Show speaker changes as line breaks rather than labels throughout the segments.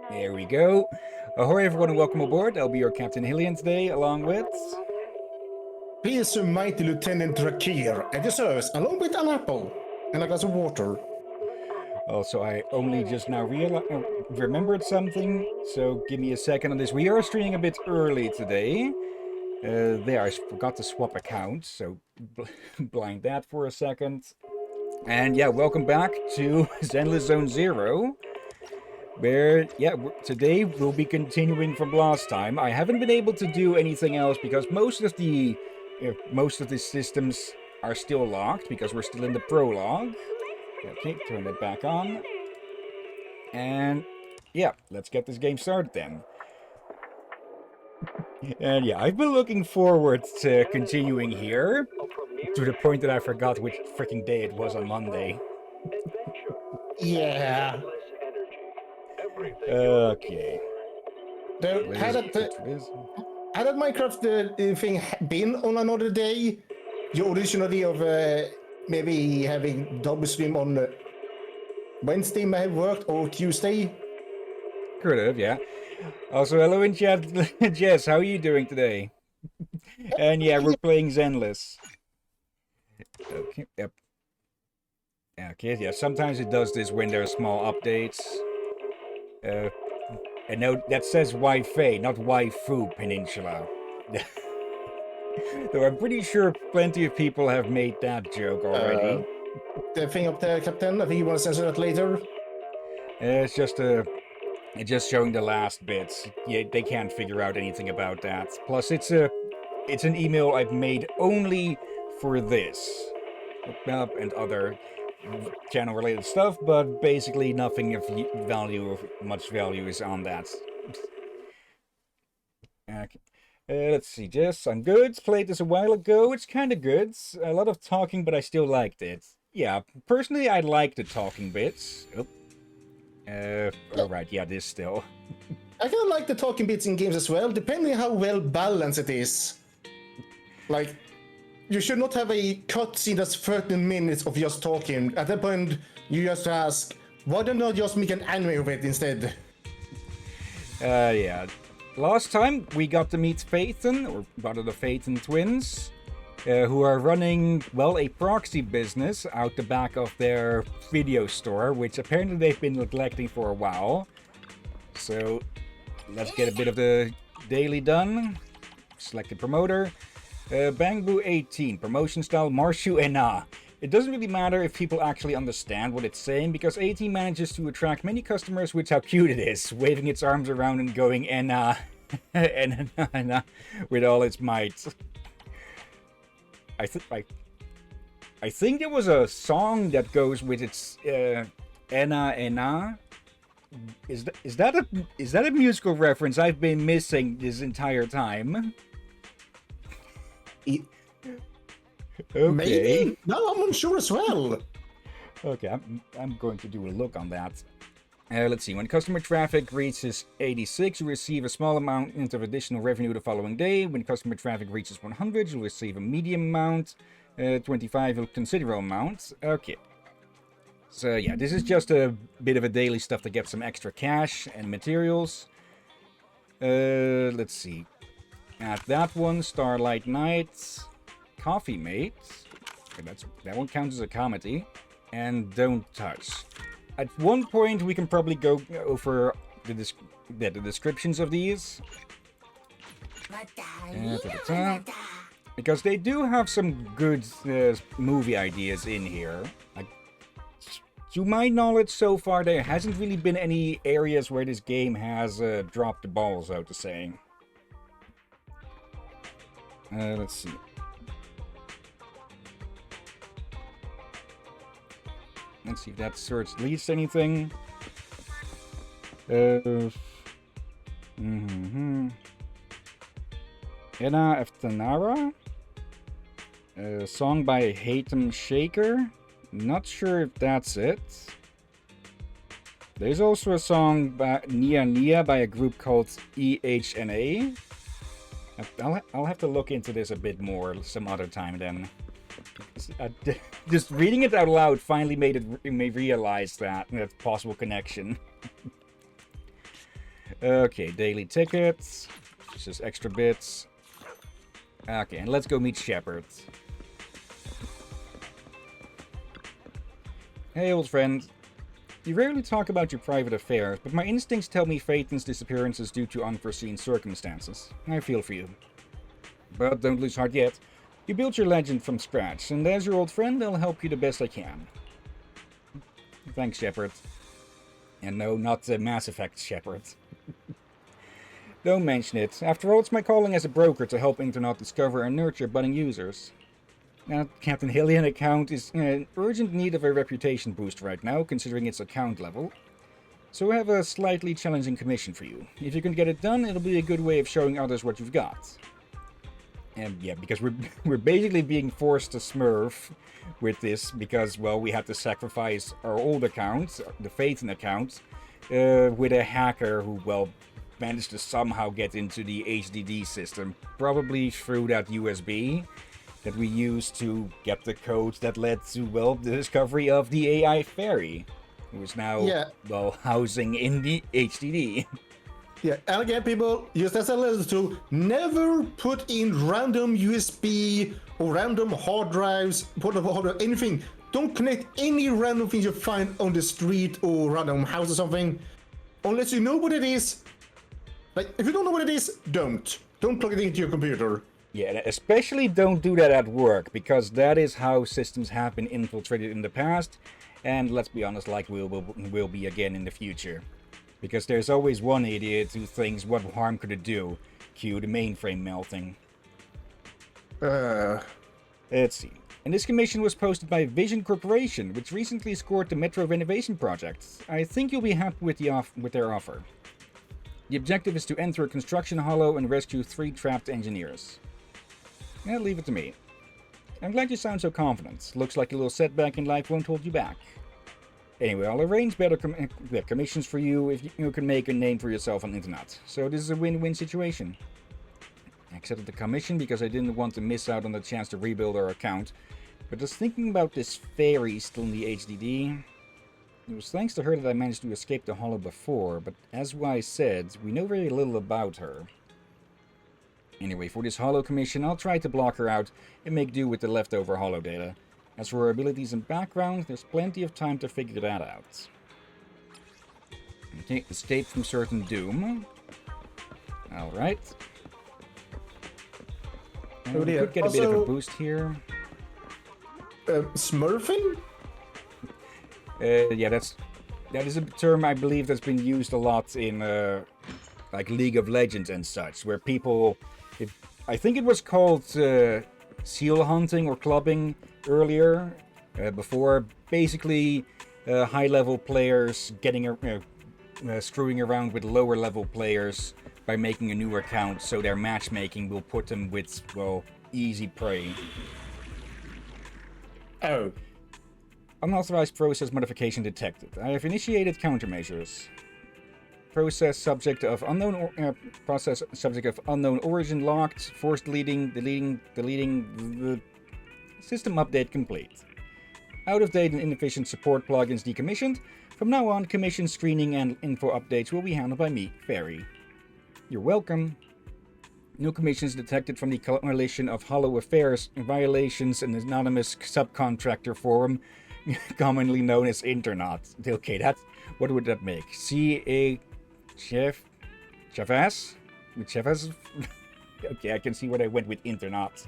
There we go. Ahoy everyone and welcome aboard. I'll be your Captain Hillyan today, along with...
Please, mighty Lieutenant Drakir, at your service, along with an apple and a glass of water.
Also, I only just now remembered something, so give me a second on this. We are streaming a bit early today. There, I forgot to swap accounts, so blind that for a second. And yeah, welcome back to Zenless Zone 0. Where, yeah, today we'll be continuing from last time. I haven't been able to do anything else because most of the systems are still locked because we're still in the prologue. Okay, turn it back on. And yeah, let's get this game started then. And yeah, I've been looking forward to continuing here to the point that I forgot which freaking day it was on Monday.
Yeah.
Okay.
Had that Minecraft thing been on another day? Your original idea of maybe having double stream on Wednesday may have worked, or Tuesday?
Could have, yeah. Also, hello in chat, Jess, how are you doing today? And yeah, we're playing Zenless. Okay, yep. Okay, yeah, sometimes it does this when there are small updates. And no, that says Wi-Fi, not Waifu Peninsula. Though I'm pretty sure plenty of people have made that joke already.
The thing up there, Captain, I think you want to censor that later.
It's just showing the last bits. Yeah, they can't figure out anything about that. Plus, it's an email I've made only for this and other channel-related stuff, but basically nothing of much value is on that. Okay. Let's see, Jess, I'm good. Played this a while ago. It's kind of good. A lot of talking, but I still liked it. Yeah, personally, I like the talking bits. Oh. Alright, yeah, this still.
I kind of like the talking bits in games as well, depending how well balanced it is. Like, you should not have a cutscene that's 13 minutes of just talking. At that point, you just ask, why don't you just make an anime of it instead?
Yeah. Last time, we got to meet Phaethon, or rather the Phaethon twins, who are running, well, a proxy business out the back of their video store, which apparently they've been neglecting for a while. So, let's get a bit of the daily done. Select a promoter. Bangbu 18, promotion style Marshu Ena. It doesn't really matter if people actually understand what it's saying, because 18 manages to attract many customers with how cute it is, waving its arms around and going Ena, Ena, with all its might. I think there was a song that goes with its Ena Ena. Is that a musical reference I've been missing this entire time? Okay.
Maybe? No, I'm unsure as well.
Okay, I'm going to do a look on that. Let's see. When customer traffic reaches 86, you receive a small amount of additional revenue the following day. When customer traffic reaches 100, you'll receive a medium amount. 25, a considerable amount. Okay. So yeah, this is just a bit of a daily stuff to get some extra cash and materials. Let's see. At that one, Starlight Nights, Coffee Mate. Okay, that one counts as a comedy. And Don't Touch. At one point, we can probably go over the descriptions of these. Because they do have some good movie ideas in here. To my knowledge so far, there hasn't really been any areas where this game has dropped the ball, so to say. Let's see. Let's see if that search leads to anything. Ena Eftanara. Song by Hatem Shaker. Not sure if that's it. There's also a song by Nia Nia by a group called EHNA. I'll have to look into this a bit more some other time then. Just reading it out loud finally made me realize that possible connection. Okay, daily tickets. It's just extra bits. Okay, and let's go meet Shepard. Hey, old friend. You rarely talk about your private affairs, but my instincts tell me Phaeton's disappearance is due to unforeseen circumstances. I feel for you. But don't lose heart yet. You built your legend from scratch, and as your old friend, I'll help you the best I can. Thanks, Shepard. And no, not the Mass Effect Shepard. Don't mention it. After all, it's my calling as a broker to help Internet discover and nurture budding users. Now, Captain Hillyan account is in urgent need of a reputation boost right now, considering its account level. So I have a slightly challenging commission for you. If you can get it done, it'll be a good way of showing others what you've got. And yeah, because we're basically being forced to smurf with this, because, well, we had to sacrifice our old account, the Phaeton account, with a hacker who, well, managed to somehow get into the HDD system, probably through that USB that we used to get the code that led to, well, the discovery of the AI fairy, who is now, well, housing in the HDD.
Yeah, and again, people, just as a lesson to never put in random USB or random hard drives, portable hard drive, anything. Don't connect any random thing you find on the street or random house or something, unless you know what it is. Like, if you don't know what it is, don't plug it into your computer.
Yeah, especially don't do that at work, because that is how systems have been infiltrated in the past, and let's be honest, like will be again in the future. Because there's always one idiot who thinks what harm could it do, cue the mainframe melting. Let's see. And this commission was posted by Vision Corporation, which recently scored the Metro renovation project. I think you'll be happy with their offer. The objective is to enter a construction hollow and rescue 3 trapped engineers. Yeah, leave it to me. I'm glad you sound so confident. Looks like a little setback in life won't hold you back. Anyway, I'll arrange better commissions for you if you can make a name for yourself on the internet. So this is a win-win situation. I accepted the commission because I didn't want to miss out on the chance to rebuild our account. But just thinking about this fairy still in the HDD... It was thanks to her that I managed to escape the hollow before, but as Wise said, we know very little about her. Anyway, for this hollow commission, I'll try to block her out and make do with the leftover hollow data. As for her abilities and background, there's plenty of time to figure that out. Okay, escape from certain doom. Alright.
Oh dear.
We could get a bit of a boost here.
Smurfing?
Yeah, that is a term I believe that's been used a lot in like League of Legends and such, where people, I think it was called seal hunting or clubbing earlier, before basically high-level players getting screwing around with lower-level players by making a new account, so their matchmaking will put them with, well, easy prey.
Oh.
Unauthorized process modification detected. I have initiated countermeasures. Process subject of unknown origin locked. Forced deleting. The system update complete. Out of date and inefficient support plugins decommissioned. From now on, commission screening and info updates will be handled by me, Fairy. You're welcome. No commissions detected from the coalition of Hollow Affairs violations and anonymous subcontractor forum, commonly known as Internet. Okay, what would that make? C.A. Chefas? Okay, I can see what I went with Internet.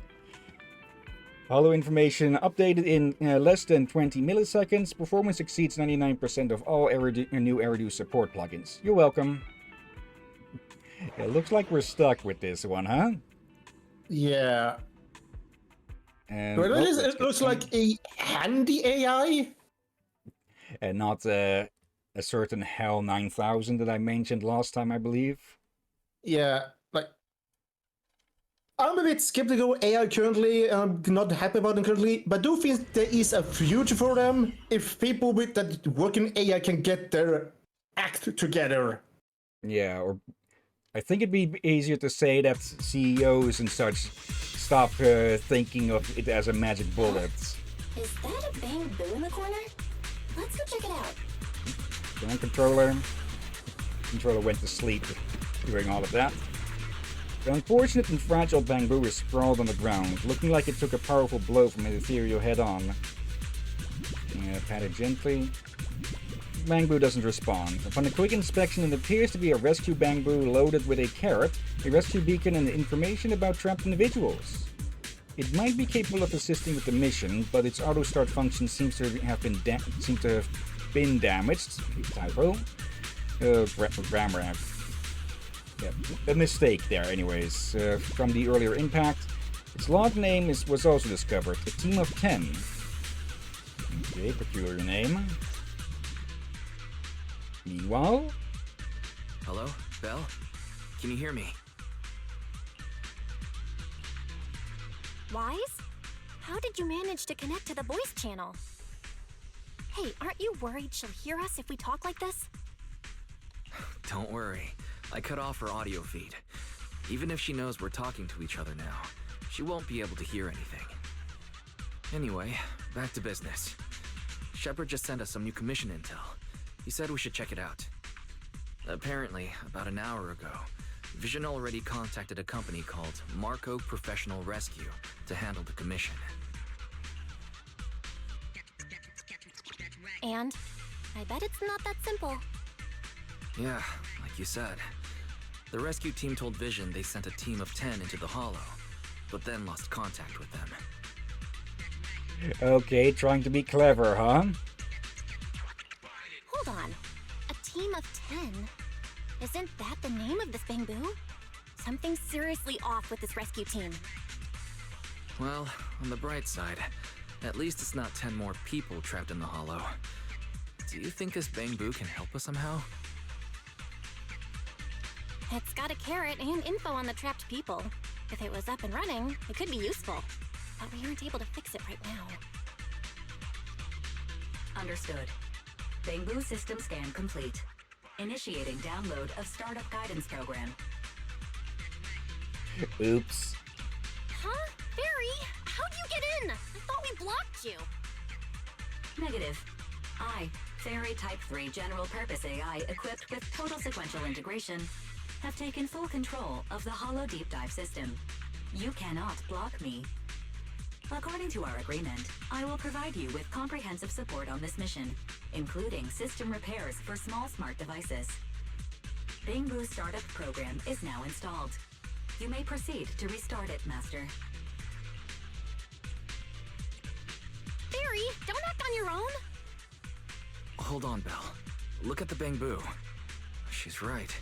Hollow information updated in less than 20 milliseconds. Performance exceeds 99% of all new Eridu support plugins. You're welcome. It looks like we're stuck with this one, huh?
Yeah.
And,
well, it looks like a handy AI.
And not a certain Hell 9000 that I mentioned last time, I believe.
Yeah, like, I'm a bit skeptical of AI currently. I'm not happy about them currently, but I do think there is a future for them if people with that work in AI can get their act together.
Yeah, or I think it'd be easier to say that CEOs and such stop thinking of it as a magic bullet.
Is that a bamboo in the corner? Let's go check it out.
Ground controller. controller went to sleep during all of that. The unfortunate and fragile Bangbu is sprawled on the ground, looking like it took a powerful blow from an ethereal head-on. Pat it gently. Bangbu doesn't respond. Upon a quick inspection, it appears to be a rescue Bangbu loaded with a carrot, a rescue beacon, and information about trapped individuals. It might be capable of assisting with the mission, but its auto-start function seems to have been damaged. Typo. Grammar. Yeah, a mistake there, anyways. From the earlier impact, its log name was also discovered. A team of 10. Okay, peculiar name. Meanwhile...
Hello, Belle? Can you hear me?
Wise? How did you manage to connect to the voice channel? Hey, aren't you worried she'll hear us if we talk like this?
Don't worry. I cut off her audio feed. Even if she knows we're talking to each other now, she won't be able to hear anything. Anyway, back to business. Shepard just sent us some new commission intel. He said we should check it out. Apparently, about an hour ago, Vision already contacted a company called Marco Professional Rescue to handle the commission.
And I bet it's not that simple.
Yeah, like you said. The rescue team told Vision they sent a team of 10 into the Hollow, but then lost contact with them.
Okay, trying to be clever, huh?
Hold on. A team of 10? Isn't that the name of this Bangbu? Something's seriously off with this rescue team.
Well, on the bright side, at least it's not 10 more people trapped in the Hollow. Do you think this Bangbu can help us somehow?
It's got a carrot and info on the trapped people. If it was up and running, it could be useful. But we aren't able to fix it right now.
Understood. Bangbu system scan complete. Initiating download of startup guidance program.
Oops.
Huh? Barry, how'd you get in? I thought we blocked you.
Negative. Fairy Type 3 General Purpose AI equipped with total sequential integration, have taken full control of the Hollow Deep Dive system. You cannot block me. According to our agreement, I will provide you with comprehensive support on this mission, including system repairs for small smart devices. Bangbu's startup program is now installed. You may proceed to restart it, Master.
Barry, don't act on your own.
Hold on, Belle. Look at the Bangbu. She's right.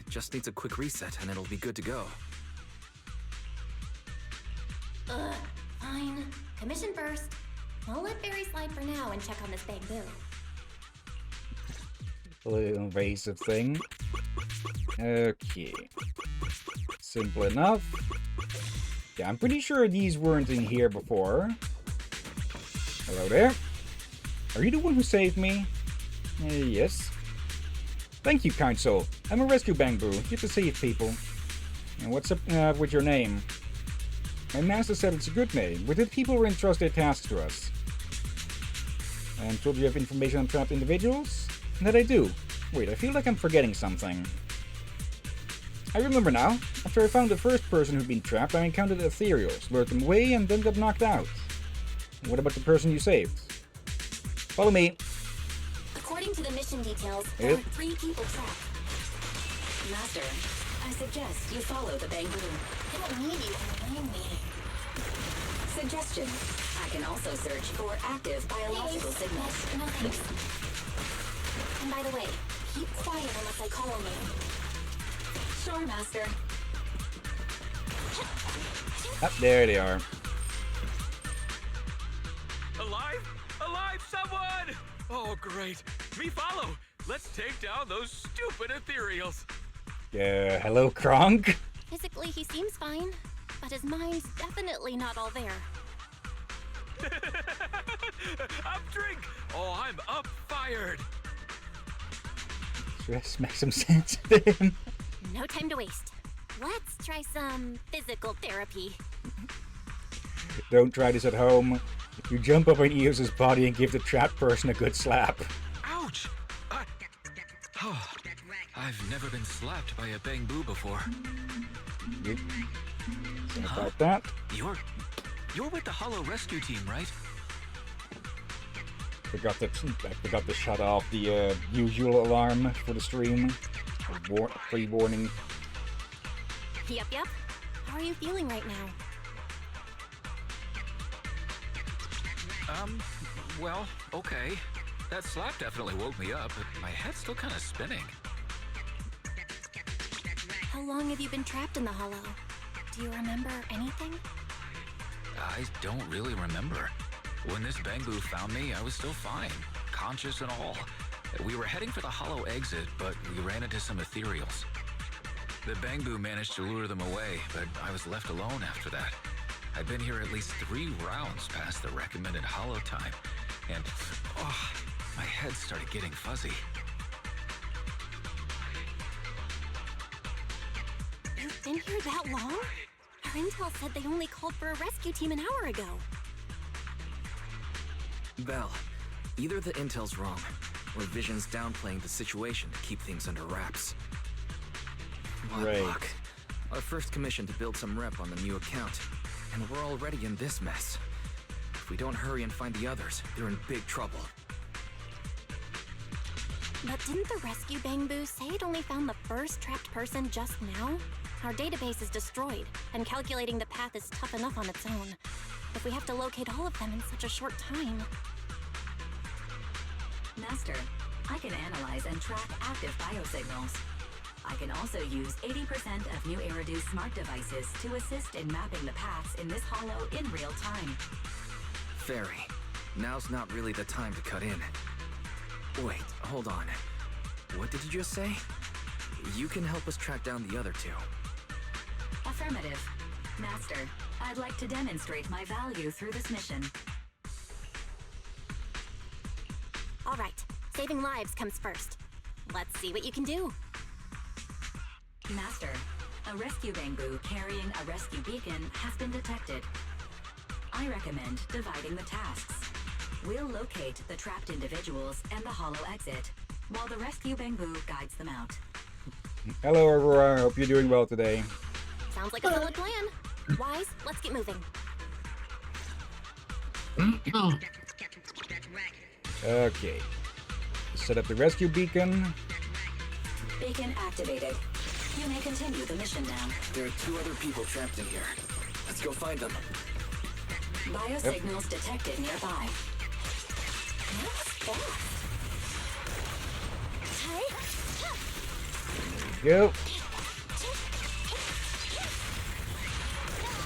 It just needs a quick reset and it'll be good to go.
Fine. Commission first. I'll let Barry slide for now and check on this Bangbu.
A little invasive thing. Okay. Simple enough. Yeah, I'm pretty sure these weren't in here before. Hello there. Are you the one who saved me? Yes. Thank you, kind soul. I'm a rescue Bangbu, here to save people. And what's up with your name? My master said it's a good name. With it, people will entrust their tasks to us. And told you have information on trapped individuals? That I do. Wait, I feel like I'm forgetting something. I remember now. After I found the first person who'd been trapped, I encountered ethereals, lured them away, and then got knocked out. And what about the person you saved? Follow me.
According to the mission details, there are 3 people trapped.
Master, I suggest you follow the Bangbu.
I don't need you to remind me.
Suggestion. I can also search for active biological signals.
No thanks. And by the way, keep quiet unless I call on you.
Sure, Master.
There they are.
Alive? Alive, someone! Oh, great. Me follow. Let's take down those stupid ethereals.
Hello, Kronk?
Physically, he seems fine, but his mind's definitely not all there.
Up drink! Oh, I'm up fired.
Just make some sense to him.
No time to waste. Let's try some physical therapy.
Don't try this at home. You jump up in Eos's body and give the trapped person a good slap.
Ouch! I've never been slapped by a bamboo before.
Sorry about that.
You're with the Hollow Rescue Team, right?
I forgot to shut off the usual alarm for the stream. Pre-warning.
Yep. How are you feeling right now?
Well, okay. That slap definitely woke me up, but my head's still kind of spinning.
How long have you been trapped in the Hollow? Do you remember anything?
I don't really remember. When this bamboo found me, I was still fine, conscious and all. We were heading for the Hollow exit, but we ran into some ethereals. The bamboo managed to lure them away, but I was left alone after that. I've been here at least 3 rounds past the recommended Hollow time, and my head started getting fuzzy.
You've been here that long? Our intel said they only called for a rescue team an hour ago.
Belle, either the intel's wrong, or Vision's downplaying the situation to keep things under wraps. What
Right.
luck. Our first commission to build some rep on the new account, and we're already in this mess. If we don't hurry and find the others, they're in big trouble.
But didn't the rescue bamboo say it only found the first trapped person just now? Our database is destroyed, and calculating the path is tough enough on its own. If we have to locate all of them in such a short time...
Master, I can analyze and track active biosignals. I can also use 80% of New Eridu's smart devices to assist in mapping the paths in this hollow in real time.
Fairy, now's not really the time to cut in. Wait, hold on. What did you just say? You can help us track down the other 2.
Affirmative. Master, I'd like to demonstrate my value through this mission.
All right, saving lives comes first. Let's see what you can do.
Master, a rescue bamboo carrying a rescue beacon has been detected. I recommend dividing the tasks. We'll locate the trapped individuals and the hollow exit, while the rescue bamboo guides them out.
Hello, Aurora. Hope you're doing well today.
Sounds like a solid plan. Wise, let's get moving.
Okay. Set up the rescue beacon.
Beacon activated. You may continue the mission now.
There are 2 other people trapped in here. Let's go find them.
Biosignals detected nearby.
Go.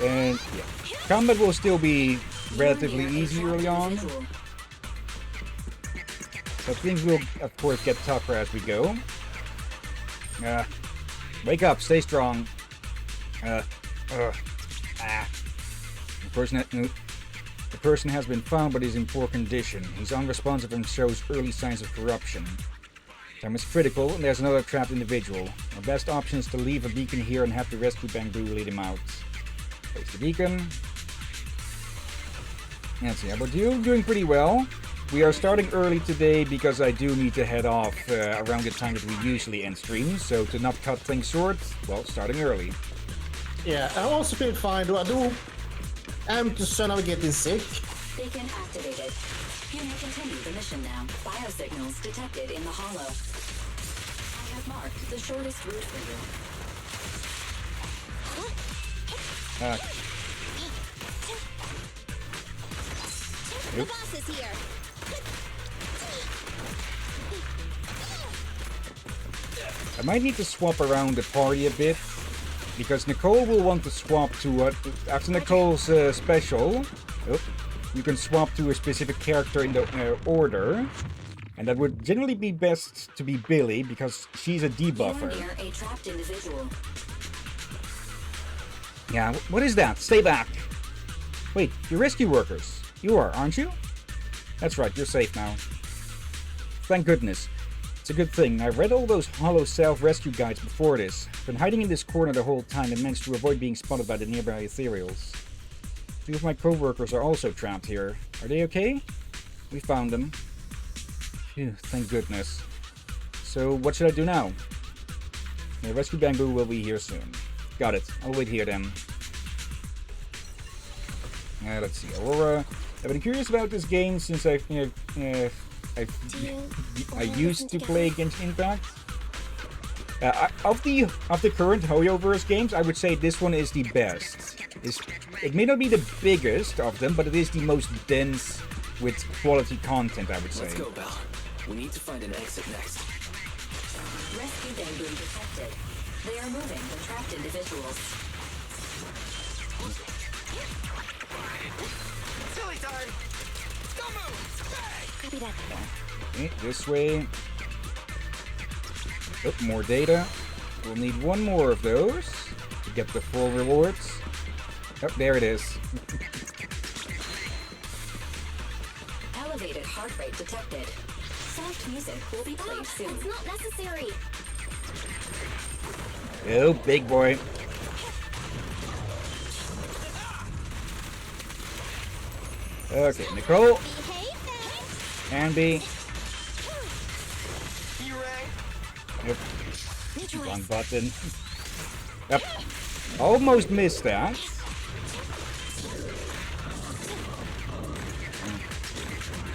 And yeah, combat will still be relatively easy early on. So things will, of course, get tougher as we go. Wake up, stay strong. The person has been found but is in poor condition. He's unresponsive and shows early signs of corruption. Time is critical, and there's another trapped individual. Our best option is to leave a beacon here and have the rescue bamboo lead him out. Place the beacon. Let's see, but you're doing pretty well. We are starting early today because I do need to head off around the time that we usually end streams, so to not cut things short, well, starting early.
Yeah, I've also been fine, though I'm concerned of getting sick.
Beacon activated. You may continue the mission now. Biosignals detected in the hollow. I have marked the shortest route for you.
The boss is here.
I might need to swap around the party a bit, because Nicole will want to swap to after Nicole's special. You can swap to a specific character in the order, and that would generally be best to be Billy because she's a debuffer.
You are near a trapped individual.
Yeah, what is that? Stay back. Wait, you're rescue workers. You are, aren't you? That's right, you're safe now. Thank goodness. It's a good thing. I read all those hollow self-rescue guides before this. Been hiding in this corner the whole time and managed to avoid being spotted by the nearby ethereals. 2 of my co-workers are also trapped here. Are they okay? We found them. Phew, thank goodness. So what should I do now? The Rescue Bamboo will be here soon. Got it. I'll wait here then. Let's see, Aurora. I've been curious about this game since I used to play Genshin Impact. Of the current Hoyoverse games, I would say this one is the best. It may not be the biggest of them, but it is the most dense with quality content, I would say.
Let's go, Belle. We need to find an exit next.
Rescue Bamboo detected. They are moving the trapped individuals.
Silly time! Don't move!
Copy that.
Okay, this way. Oh, more data. We'll need one more of those to get the full rewards. Oh, there it is.
Elevated heart rate detected. Soft music will be played soon.
It's not necessary.
Oh, big boy. Okay, Nicole. And B. Yep. Wrong button. Yep. Almost missed that.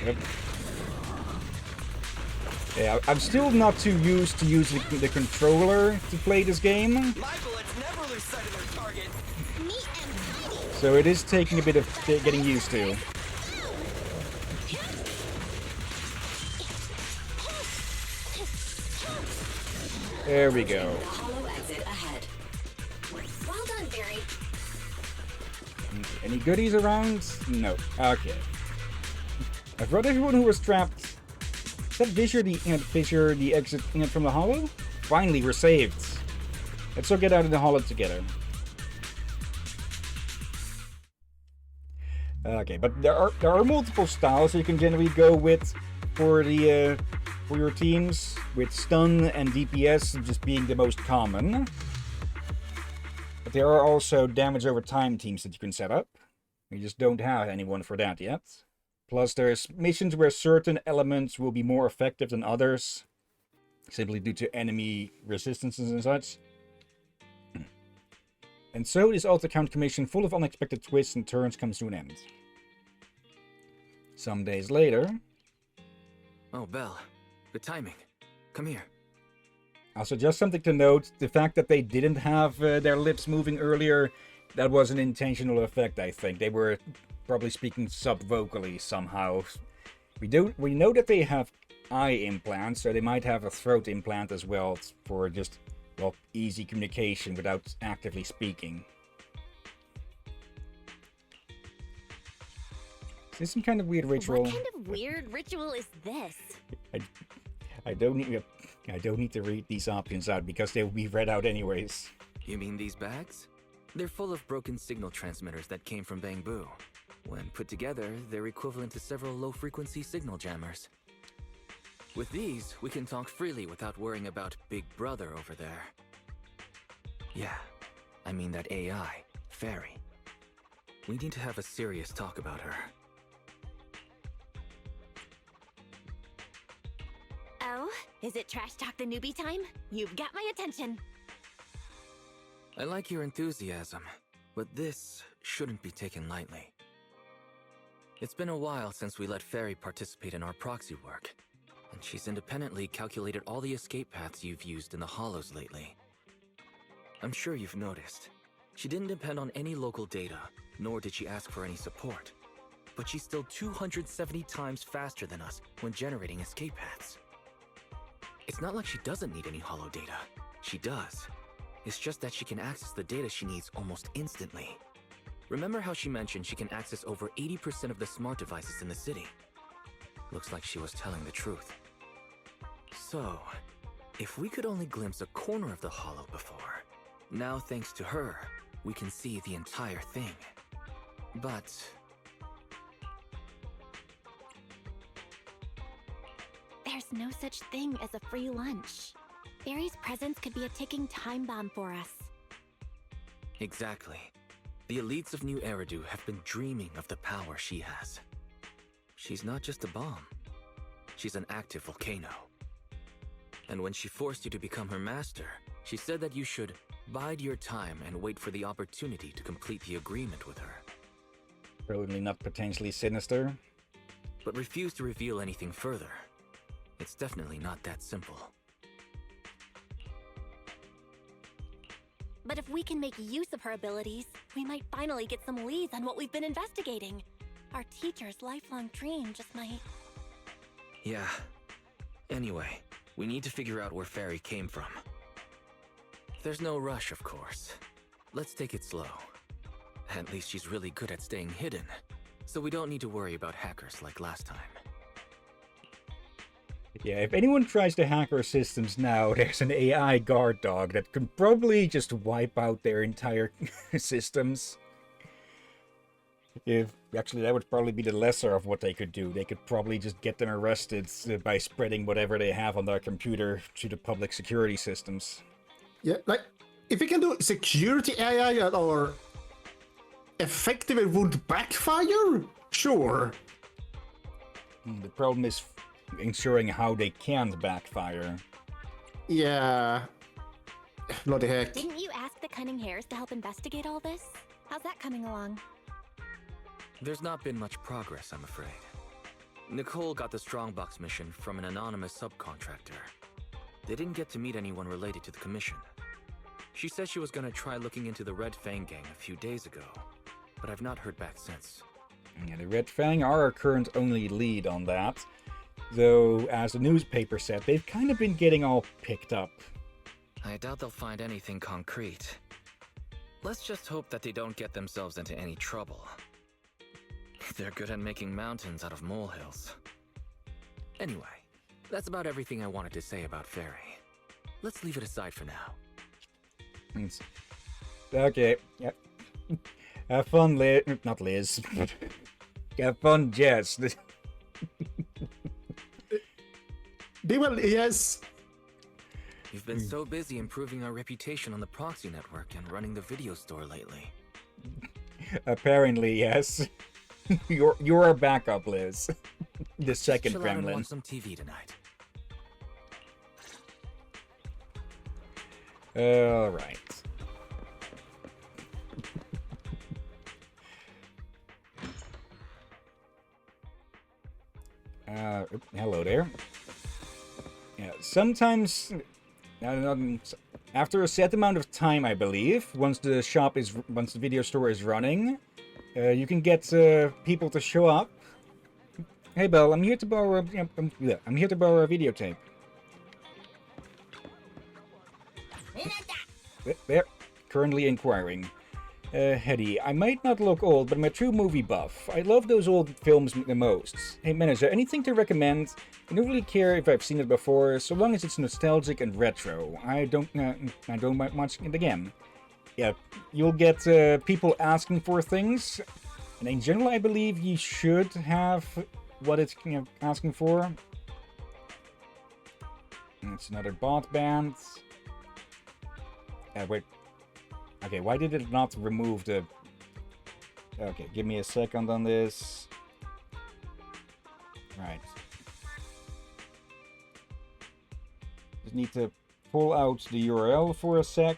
Yep. Yeah, I'm still not too used to using the controller to play this game.
My bullets never lose sight of their target.
So it is taking a bit of getting used to. There we go.
Hollow exit ahead.
Well done, Barry.
Any goodies around? No. Okay. I've brought everyone who was trapped. Is that Fissure the exit from the hollow? Finally, we're saved. Let's all get out of the hollow together. Okay, but there are multiple styles you can generally go with for the for your teams, with stun and DPS just being the most common. But there are also damage over time teams that you can set up. We just don't have anyone for that yet. Plus, there's missions where certain elements will be more effective than others, simply due to enemy resistances and such. And so this alt-account commission, full of unexpected twists and turns, comes to an end. Some days later...
Oh, Belle. Good timing. Come here.
Also, just something to note, the fact that they didn't have their lips moving earlier, that was an intentional effect, I think. They were probably speaking sub-vocally somehow. We know that they have eye implants, so they might have a throat implant as well for just, well, easy communication without actively speaking. Is this some kind of weird ritual?
What kind of weird ritual is this?
I don't need to read these options out because they will be read out anyways.
You mean these bags? They're full of broken signal transmitters that came from Bamboo. When put together, they're equivalent to several low-frequency signal jammers. With these, we can talk freely without worrying about Big Brother over there. Yeah, I mean that AI, Fairy. We need to have a serious talk about her.
Oh, is it Trash Talk the Newbie time? You've got my attention.
I like your enthusiasm, but this shouldn't be taken lightly. It's been a while since we let Fairy participate in our proxy work, and she's independently calculated all the escape paths you've used in the Hollows lately. I'm sure you've noticed. She didn't depend on any local data, nor did she ask for any support. But she's still 270 times faster than us when generating escape paths. It's not like she doesn't need any hollow data. She does. It's just that she can access the data she needs almost instantly. Remember how she mentioned she can access over 80% of the smart devices in the city? Looks like she was telling the truth. So, if we could only glimpse a corner of the hollow before, now thanks to her, we can see the entire thing. But...
There's no such thing as a free lunch. Barry's presence could be a ticking time bomb for us.
Exactly. The elites of New Eridu have been dreaming of the power she has. She's not just a bomb. She's an active volcano. And when she forced you to become her master, She said that you should bide your time and wait for the opportunity to complete the agreement with her.
Probably not potentially sinister.
But refuse to reveal anything further. It's definitely not that simple.
But if we can make use of her abilities, we might finally get some leads on what we've been investigating. Our teacher's lifelong dream just might...
Yeah. Anyway, we need to figure out where Fairy came from. There's no rush, of course. Let's take it slow. At least she's really good at staying hidden, so we don't need to worry about hackers like last time.
Yeah, if anyone tries to hack our systems now, there's an AI guard dog that can probably just wipe out their entire systems. Actually, that would probably be the lesser of what they could do. They could probably just get them arrested by spreading whatever they have on their computer to the public security systems.
Yeah, like, if we can do security AI that are effective and won't backfire, sure.
The problem is ensuring how they can't backfire.
Yeah. Bloody heck.
Didn't you ask the Cunning Hares to help investigate all this? How's that coming along?
There's not been much progress, I'm afraid. Nicole got the Strongbox mission from an anonymous subcontractor. They didn't get to meet anyone related to the commission. She said she was gonna try looking into the Red Fang gang a few days ago, but I've not heard back since.
Yeah, the Red Fang are our current only lead on that. Though, as the newspaper said, they've kind of been getting all picked up.
I doubt they'll find anything concrete. Let's just hope that they don't get themselves into any trouble. They're good at making mountains out of molehills. Anyway, that's about everything I wanted to say about Fairy. Let's leave it aside for now.
Okay, yep. Have fun, Liz. Not Liz. Have fun, Jess.
Well, yes.
You've been so busy improving our reputation on the proxy network and running the video store lately.
Apparently, yes. You're our backup, Liz. The second
Chill out and
gremlin.
watch some TV tonight.
Alright. Hello there. Yeah, sometimes, after a set amount of time, I believe, once the video store is running, you can get people to show up. Hey, Belle, I'm here to borrow a videotape. There, currently inquiring. Hetty, I might not look old, but I'm a true movie buff. I love those old films the most. Hey, manager, anything to recommend? I don't really care if I've seen it before, so long as it's nostalgic and retro. I don't mind much. And again, yeah, you'll get people asking for things, and in general, I believe you should have what it's asking for. It's another bot band. Wait. Okay, why did it not remove the... Okay, give me a second on this. Right. Just need to pull out the URL for a sec.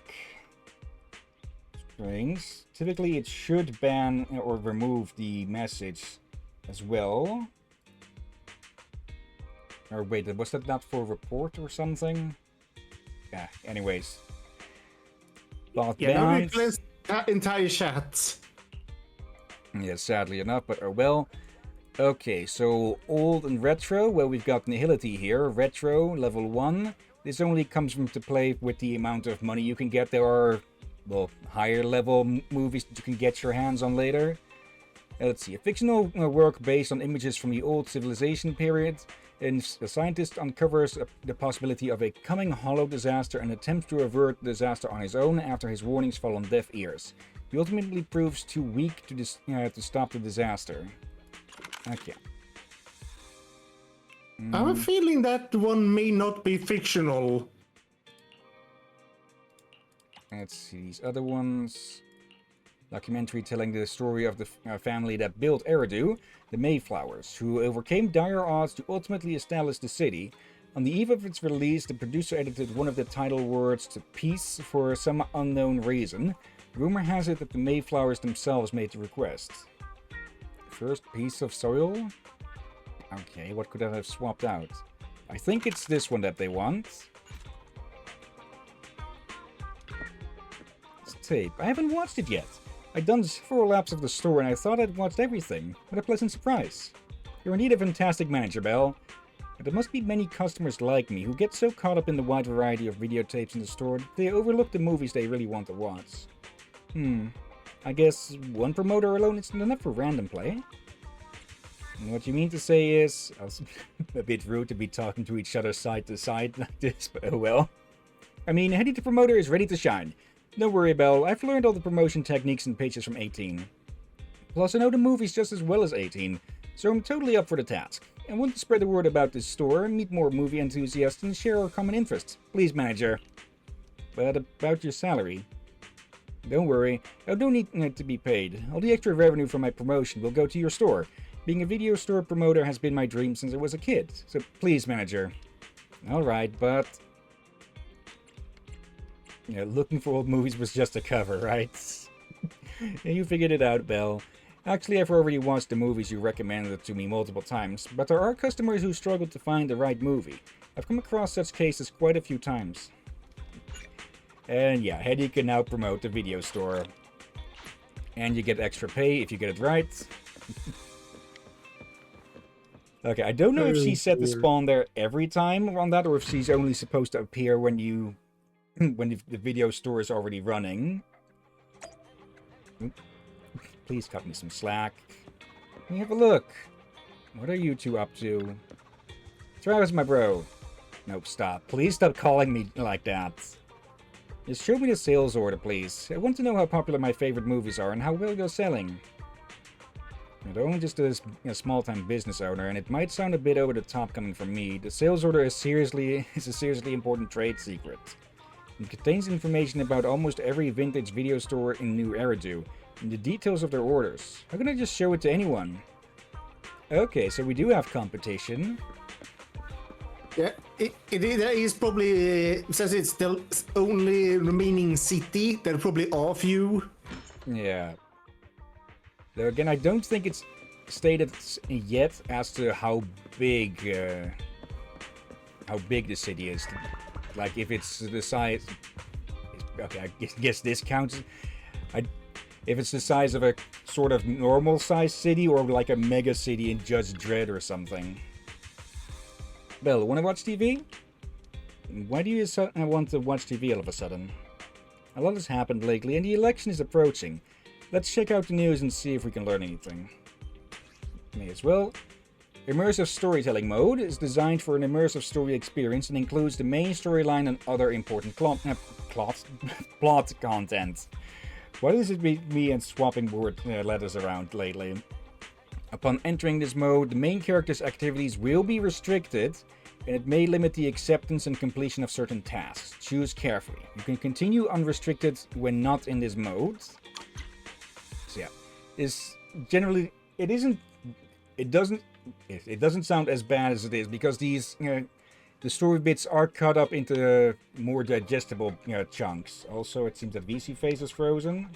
Strings. Typically it should ban or remove the message as well. Or wait, was that not for report or something? Yeah, anyways.
Yeah, now we cleansed that entire chat.
Yeah, sadly enough, but oh well. Okay, so old and retro. Well, we've got Nihility here. Retro, level 1. This only comes into play with the amount of money you can get. There are, well, higher level movies that you can get your hands on later. Let's see. A fictional work based on images from the old civilization period. And a scientist uncovers the possibility of a coming hollow disaster and attempts to avert the disaster on his own after his warnings fall on deaf ears. He ultimately proves too weak to stop the disaster. Okay.
I have a feeling that one may not be fictional.
Let's see these other ones. Documentary telling the story of the family that built Eridu, the Mayflowers, who overcame dire odds to ultimately establish the city. On the eve of its release, the producer edited one of the title words to peace for some unknown reason. Rumor has it that the Mayflowers themselves made the request. First piece of soil? Okay, what could I have swapped out? I think it's this one that they want. It's tape. I haven't watched it yet. I'd done several laps of the store and I thought I'd watched everything. What a pleasant surprise. You're indeed a fantastic manager, Belle. But there must be many customers like me who get so caught up in the wide variety of videotapes in the store that they overlook the movies they really want to watch. I guess one promoter alone isn't enough for random play. And what you mean to say is... a bit rude to be talking to each other side to side like this, but oh well. I mean, Hetty the promoter is ready to shine. Don't worry, Belle, I've learned all the promotion techniques and pages from 18. Plus, I know the movies just as well as 18, so I'm totally up for the task. I want to spread the word about this store, meet more movie enthusiasts, and share our common interests. Please, manager. But about your salary... Don't worry, I don't need to be paid. All the extra revenue from my promotion will go to your store. Being a video store promoter has been my dream since I was a kid, so please, manager. Alright, but... You know, looking for old movies was just a cover, right? You figured it out, Belle. Actually, I've already watched the movies you recommended to me multiple times, but there are customers who struggle to find the right movie. I've come across such cases quite a few times. And yeah, Hetty can now promote the video store. And you get extra pay if you get it right. Okay, I don't know if she set the spawn there every time on that, or if she's only supposed to appear when you... when the video store is already running. Please cut me some slack. Let me have a look. What are you two up to? Travis, my bro. Nope, stop. Please stop calling me like that. Just show me the sales order, please. I want to know how popular my favorite movies are and how well you're selling. I'm only just a small-time business owner, and it might sound a bit over the top coming from me. The sales order is a seriously important trade secret. It contains information about almost every vintage video store in New Eridu, and the details of their orders. How can I just show it to anyone? Okay, so we do have competition.
Yeah, it is probably, since it's the only remaining city, there probably are a few.
Yeah. Though again, I don't think it's stated yet as to how big the city is. Like, if it's the size... Okay, I guess this counts. If it's the size of a sort of normal-sized city, or like a mega city in Judge Dredd or something. Belle, wanna watch TV? Why do you want to watch TV all of a sudden? A lot has happened lately, and the election is approaching. Let's check out the news and see if we can learn anything. May as well. Immersive Storytelling Mode is designed for an immersive story experience and includes the main storyline and other important plot content. What is it with me and swapping word letters around lately? Upon entering this mode, the main character's activities will be restricted, and it may limit the acceptance and completion of certain tasks. Choose carefully. You can continue unrestricted when not in this mode. So yeah, it doesn't sound as bad as it is, because these the story bits are cut up into more digestible chunks. Also, it seems that VC face is frozen.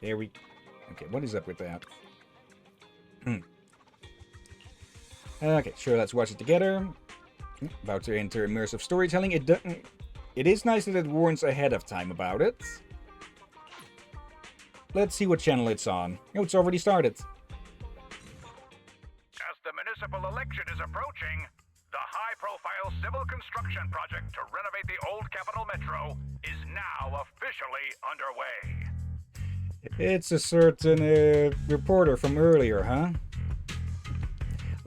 Okay, what is up with that? Okay, sure, let's watch it together. About to enter immersive storytelling. It is nice that it warns ahead of time about it. Let's see what channel it's on. Oh, it's already started.
As the municipal election is approaching, the high-profile civil construction project to renovate the old Capital Metro is now officially underway.
It's a certain reporter from earlier, huh?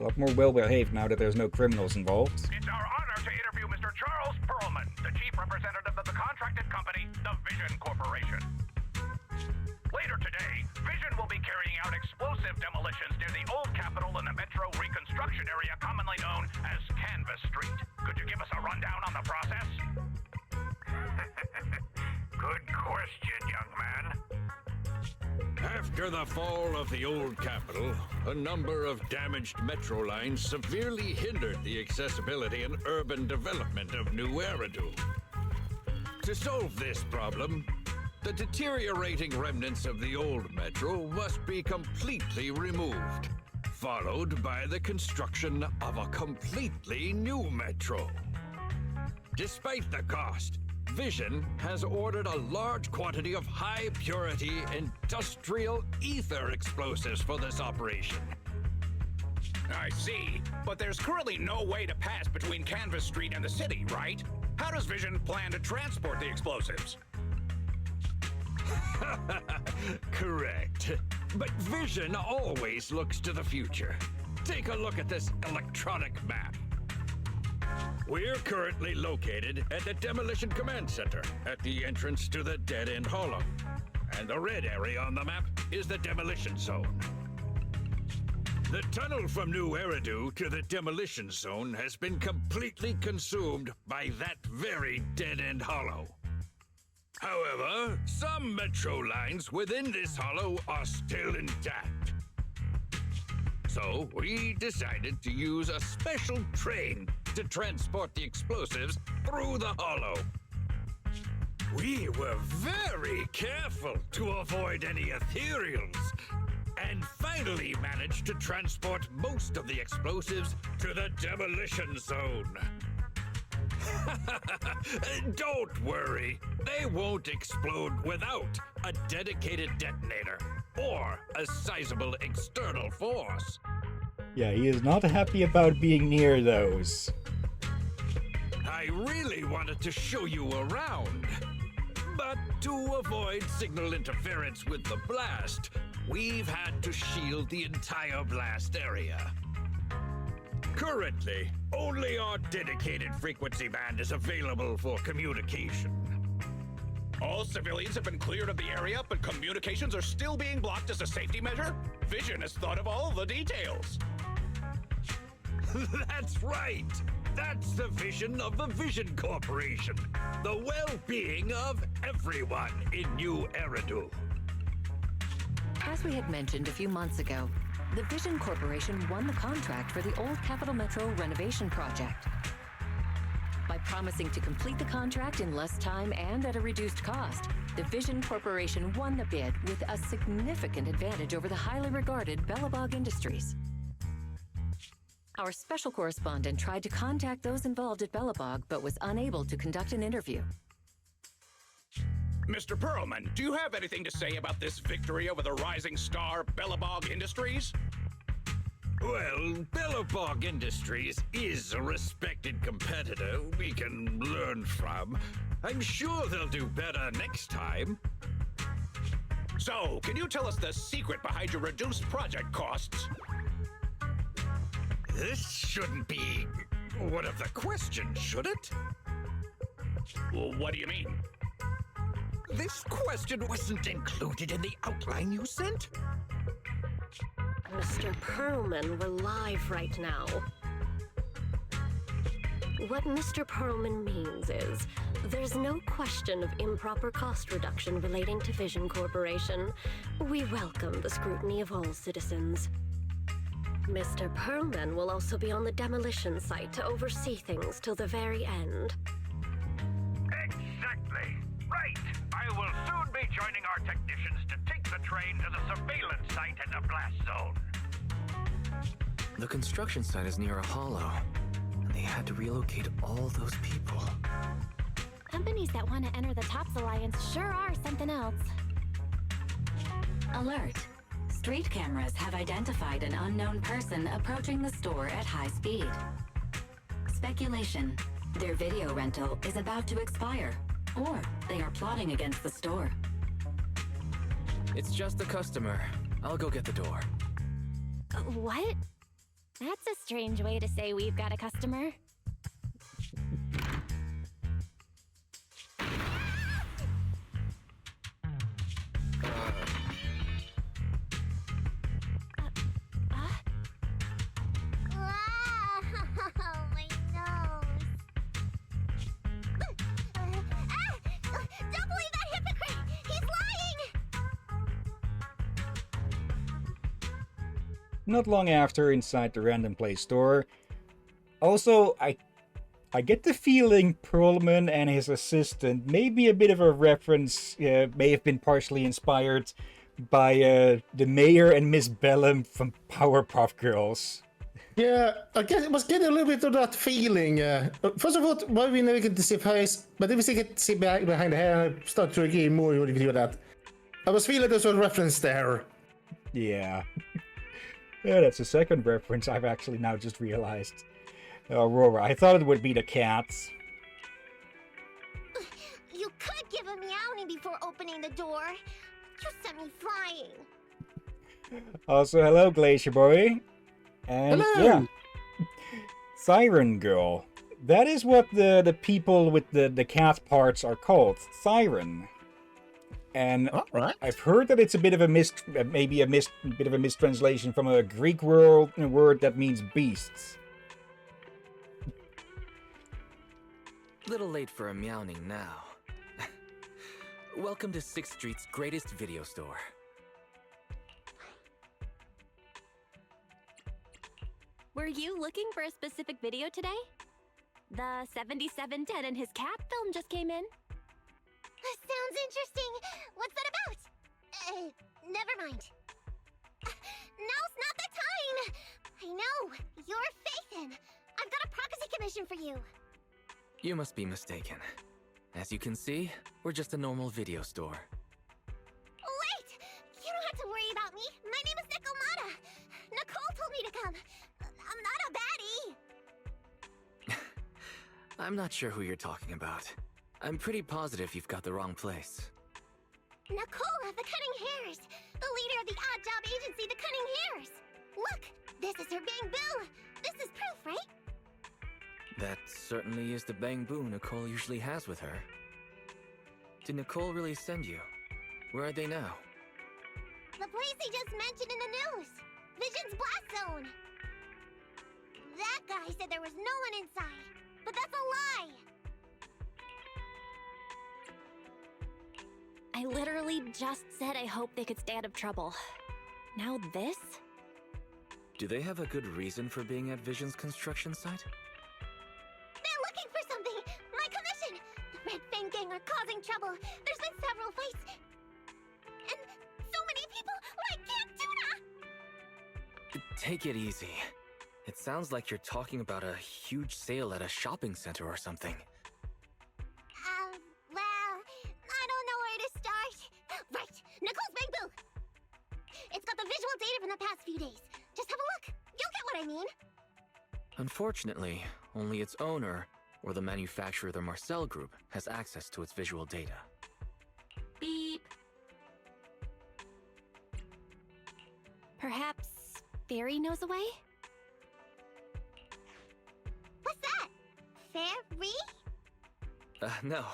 A lot more well-behaved now that there's no criminals involved.
It's our honor to interview Mr. Charles Perlman, the chief representative of the contracted company, the Vision Corporation. Later today, Vision will be carrying out explosive demolitions near the old Capitol and the Metro reconstruction area commonly known as Canvas Street. Could you give us a rundown on the process? Good question, young man.
After the fall of the old capital, a number of damaged metro lines severely hindered the accessibility and urban development of New Eridu. To solve this problem, the deteriorating remnants of the old metro must be completely removed, followed by the construction of a completely new metro. Despite the cost, Vision has ordered a large quantity of high-purity industrial ether explosives for this operation.
I see. But there's currently no way to pass between Canvas Street and the city, right? How does Vision plan to transport the explosives?
Correct. But Vision always looks to the future. Take a look at this electronic map. We're currently located at the Demolition Command Center, at the entrance to the Dead-End Hollow. And the red area on the map is the Demolition Zone. The tunnel from New Eridu to the Demolition Zone has been completely consumed by that very Dead-End Hollow. However, some metro lines within this hollow are still intact. So we decided to use a special train to transport the explosives through the hollow. We were very careful to avoid any ethereals, and finally managed to transport most of the explosives to the Demolition Zone. Don't worry, they won't explode without a dedicated detonator or a sizable external force.
Yeah, he is not happy about being near those.
I really wanted to show you around, but to avoid signal interference with the blast, we've had to shield the entire blast area. Currently, only our dedicated frequency band is available for communication.
All civilians have been cleared of the area, but communications are still being blocked as a safety measure? Vision has thought of all the details.
That's right! That's the vision of the Vision Corporation. The well-being of everyone in New Eridu.
As we had mentioned a few months ago, the Vision Corporation won the contract for the Old Capital Metro renovation project. By promising to complete the contract in less time and at a reduced cost, the Vision Corporation won the bid with a significant advantage over the highly regarded Bellabog Industries. Our special correspondent tried to contact those involved at Bellabog, but was unable to conduct an interview.
Mr. Perlman, do you have anything to say about this victory over the rising star Bellabog Industries?
Well, Bellabog Industries is a respected competitor we can learn from. I'm sure they'll do better next time.
So, can you tell us the secret behind your reduced project costs?
This shouldn't be one of the questions, should it?
Well, what do you mean?
This question wasn't included in the outline you sent?
Mr. Perlman, we're live right now. What Mr. Perlman means is, there's no question of improper cost reduction relating to Vision Corporation. We welcome the scrutiny of all citizens. Mr. Perlman will also be on the demolition site to oversee things till the very end.
Exactly. Right. I will soon be joining our technicians to take the train to the surveillance site in the blast zone.
The construction site is near a hollow, and they had to relocate all those people.
Companies that want to enter the TOPS Alliance sure are something else.
Alert. Street cameras have identified an unknown person approaching the store at high speed. Speculation. Their video rental is about to expire, or they are plotting against the store.
It's just a customer. I'll go get the door.
What? That's a strange way to say we've got a customer.
not long after inside the Random Play store. Also, I get the feeling Perlman and his assistant may be a bit of a reference, may have been partially inspired by the mayor and Miss Bellum from Powerpuff Girls.
Yeah, I guess it was getting a little bit of that feeling. First of all, why we never get to see face, but if we get to see behind the hair, I start to agree more with you that. I was feeling there's a reference there.
Yeah. Yeah, that's the second reference I've actually now just realized. Aurora, I thought it would be the cats.
You could give a meowing before opening the door. You sent me flying.
Also, hello, Glacier Boy. And
Hello.
yeah, Siren Girl. That is what the people with the cat parts are called, Siren. And
Right.
I've heard that it's a bit of a bit of a mistranslation from a Greek word that means beasts.
Little late for a meowing now. Welcome to 6th Street's greatest video store.
Were you looking for a specific video today? The 7710 and his cat film just came in.
Sounds interesting. What's that about? Never mind. Now's not the time. I know. You're Phaethon. I've got a prophecy commission for you.
You must be mistaken. As you can see, we're just a normal video store.
Wait! You don't have to worry about me. My name is Nikomata. Nicole told me to come. I'm not a baddie.
I'm not sure who you're talking about. I'm pretty positive you've got the wrong place.
Nicole of the Cunning Hairs, the leader of the odd job agency, the Cunning Hairs. Look, this is her bamboo. This is proof, right?
That certainly is the bamboo Nicole usually has with her. Did Nicole really send you? Where are they now?
The place he just mentioned in the news. Vision's blast zone. That guy said there was no one inside, but that's a lie.
I literally just said I hope they could stay out of trouble. Now this?
Do they have a good reason for being at Vision's construction site?
They're looking for something. My commission. The Red Fang Gang are causing trouble. There's been several fights. And so many people like Camp Tuna.
Take it easy. It sounds like you're talking about a huge sale at a shopping center or something.
Well, I don't know where to start. Right, Nicole's bamboo. It's got the visual data from the past few days. Just have a look. You'll get what I mean.
Unfortunately, only its owner, or the manufacturer of the Marcel Group, has access to its visual data.
Beep. Perhaps Fairy knows a way?
What's that? Fairy?
No,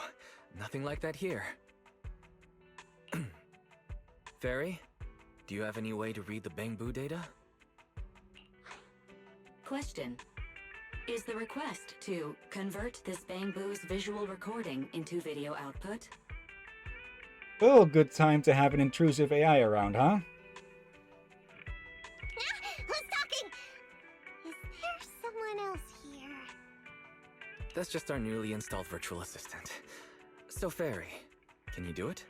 nothing like that here. Fairy, do you have any way to read the bamboo data?
Question. Is the request to convert this bamboo's visual recording into video output?
Oh, good time to have an intrusive AI around, huh?
Who's talking? Is there someone else here?
That's just our newly installed virtual assistant. So, Fairy, can you do it?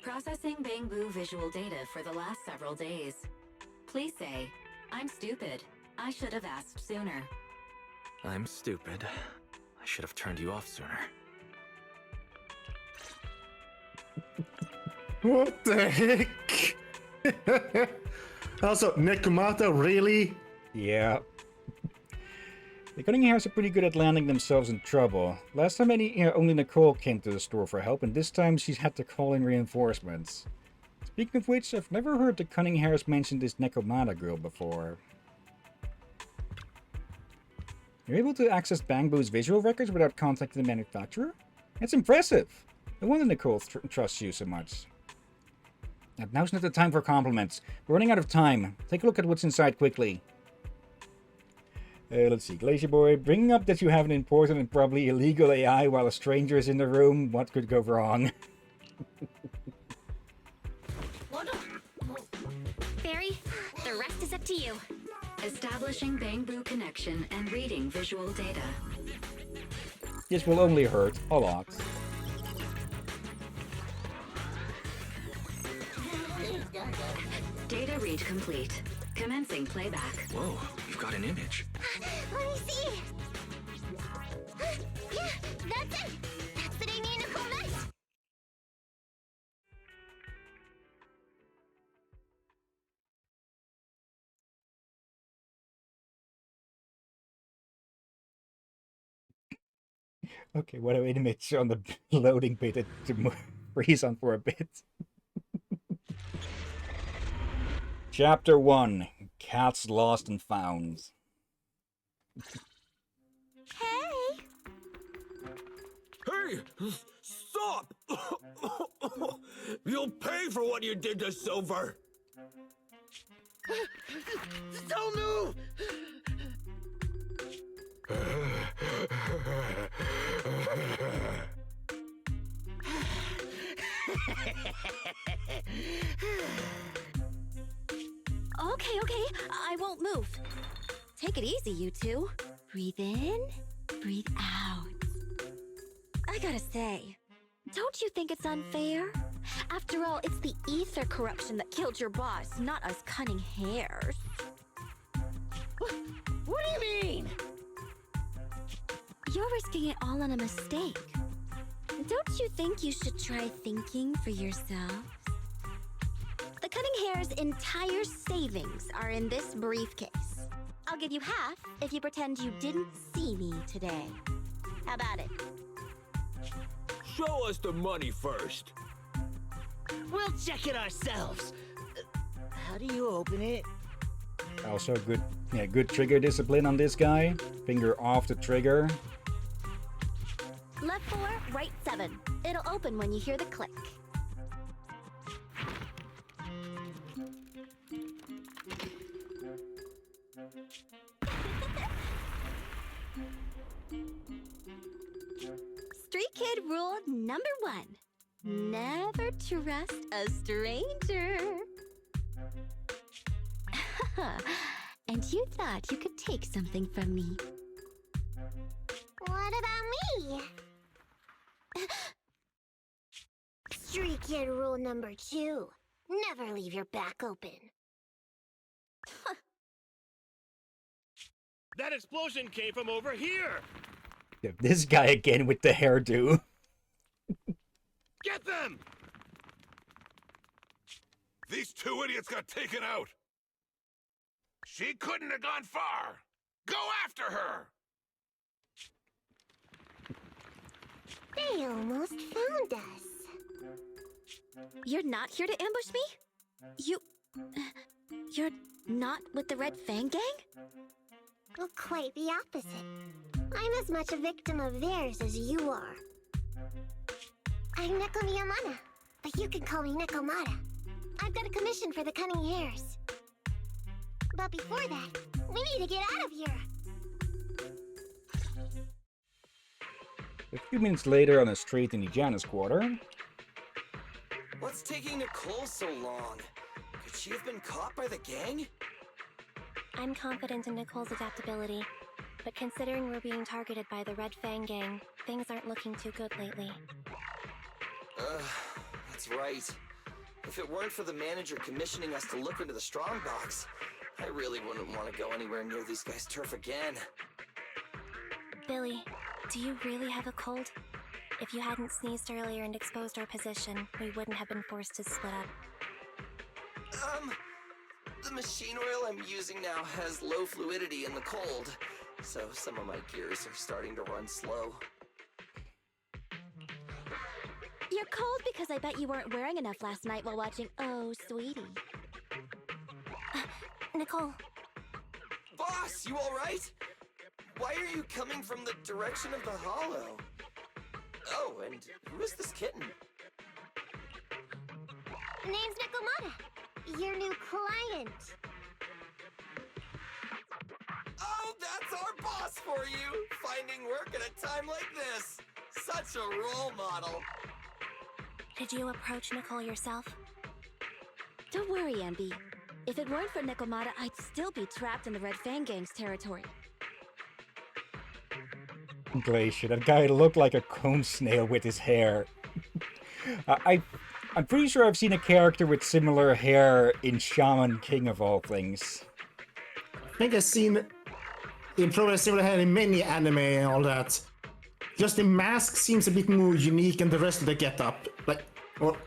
Processing bamboo visual data for the last several days. Please say, I'm stupid. I should have asked sooner.
I'm stupid. I should have turned you off sooner.
What the heck? Also, Nikomata, really?
Yeah. The Cunning Hairs are pretty good at landing themselves in trouble. Last time only Nicole came to the store for help, and this time she's had to call in reinforcements. Speaking of which, I've never heard the Cunning Hairs mention this Nikomata girl before. You're able to access Bamboo's visual records without contacting the manufacturer? That's impressive! No wonder Nicole trusts you so much. And now's not the time for compliments. We're running out of time. Take a look at what's inside quickly. Let's see. Glacier Boy, bringing up that you have an important and probably illegal AI while a stranger is in the room. What could go wrong?
Fairy, the rest is is up to you.
Establishing Bangboo connection and reading visual data.
This will only hurt a lot.
Data read complete. Commencing playback.
Whoa, you've got an image.
Let me see. Yeah, that's it. That's the day me and Nicole met.
Okay, what an image on the loading bit to freeze on for a bit. Chapter 1. Cats Lost and Found.
Hey!
Hey! Stop! You'll pay for what you did to Silver!
Don't move!
Okay, I won't move. Take it easy, you two. Breathe in, breathe out. I gotta say, don't you think it's unfair? After all, it's the ether corruption that killed your boss, not us cunning hares.
What do you mean?
You're risking it all on a mistake. Don't you think you should try thinking for yourselves? The Cunning Hare's entire savings are in this briefcase. I'll give you half if you pretend you didn't see me today. How about it?
Show us the money first.
We'll check it ourselves. How do you open it?
Also good trigger discipline on this guy. Finger off the trigger.
Left 4, right 7. It'll open when you hear the click. Street Kid rule number 1. Never trust a stranger. And you thought you could take something from me.
What about me? Street Kid rule number 2. Never leave your back open.
That explosion came from over here!
Yeah, this guy again with the hairdo.
Get them!
These two idiots got taken out. She couldn't have gone far. Go after her.
They almost found us.
You're not here to ambush me? You're not with the Red Fang Gang?
Well, quite the opposite. I'm as much a victim of theirs as you are. I'm Neko Miyamada, but you can call me Nekomata. I've got a commission for the Cunning Hares. But before that, we need to get out of here.
A few minutes later on a street in Ijana's quarter.
What's taking Nicole so long? Could she have been caught by the gang?
I'm confident in Nicole's adaptability, but considering we're being targeted by the Red Fang Gang, things aren't looking too good lately.
That's right. If it weren't for the manager commissioning us to look into the strongbox, I really wouldn't want to go anywhere near these guys' turf again.
Billy, do you really have a cold? If you hadn't sneezed earlier and exposed our position, we wouldn't have been forced to split up.
The machine oil I'm using now has low fluidity in the cold, so some of my gears are starting to run slow.
You're cold because I bet you weren't wearing enough last night while watching Oh, Sweetie. Nicole.
Boss, you alright? Why are you coming from the direction of the hollow? Oh, and who is this kitten?
Name's Nekomata. Your new client.
Oh, that's our boss for you! Finding work at a time like this! Such a role model!
Did you approach Nicole yourself? Don't worry, Ambi.
If it weren't for Nekomata, I'd still be trapped in the Red Fang Gang's territory.
Glacier, that guy looked like a cone snail with his hair. I'm pretty sure I've seen a character with similar hair in Shaman King of all things.
I think I've seen in probably similar hair in many anime and all that. Just the mask seems a bit more unique than the rest of the getup. Like, well,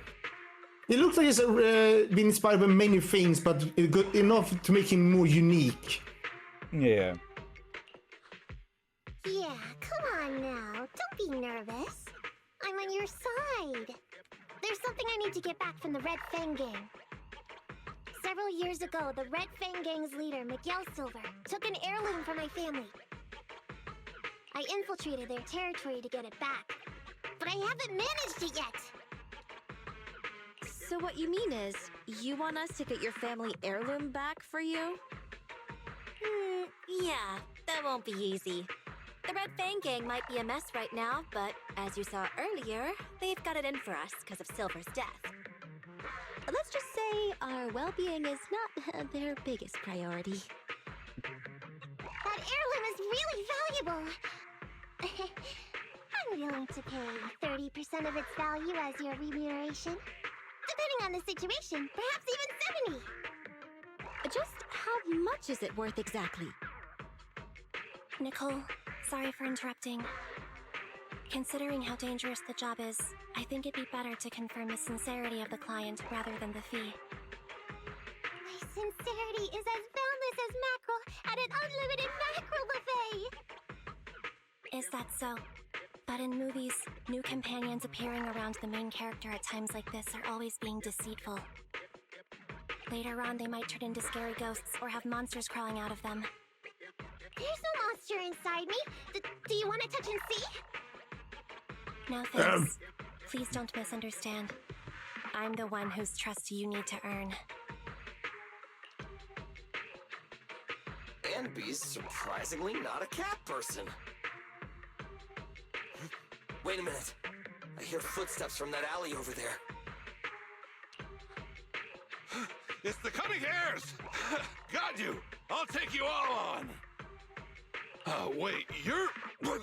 it looks like it's been inspired by many things, but it's good enough to make him more unique.
Yeah.
Yeah, come on now. Don't be nervous. I'm on your side. There's something I need to get back from the Red Fang Gang. Several years ago, the Red Fang Gang's leader, Miguel Silver, took an heirloom from my family. I infiltrated their territory to get it back, but I haven't managed it yet.
So what you mean is, you want us to get your family heirloom back for you?
Yeah, that won't be easy. The Red Fang Gang might be a mess right now, but as you saw earlier, they've got it in for us because of Silver's death.
Let's just say our well-being is not their biggest priority.
That heirloom is really valuable. I'm willing to pay 30% of its value as your remuneration. Depending on the situation, perhaps even 70.
Just how much is it worth exactly?
Nicole, sorry for interrupting. Considering how dangerous the job is, I think it'd be better to confirm the sincerity of the client rather than the fee.
My sincerity is as boundless as mackerel at an unlimited mackerel buffet!
Is that so? But in movies, new companions appearing around the main character at times like this are always being deceitful. Later on, they might turn into scary ghosts or have monsters crawling out of them.
There's no monster inside me. Do you want to touch and see?
No thanks. Please don't misunderstand. I'm the one whose trust you need to earn.
Anby's surprisingly not a cat person. Wait a minute. I hear footsteps from that alley over there.
It's the Cunning Hares! Got you! I'll take you all on! Oh, wait, you're...
What?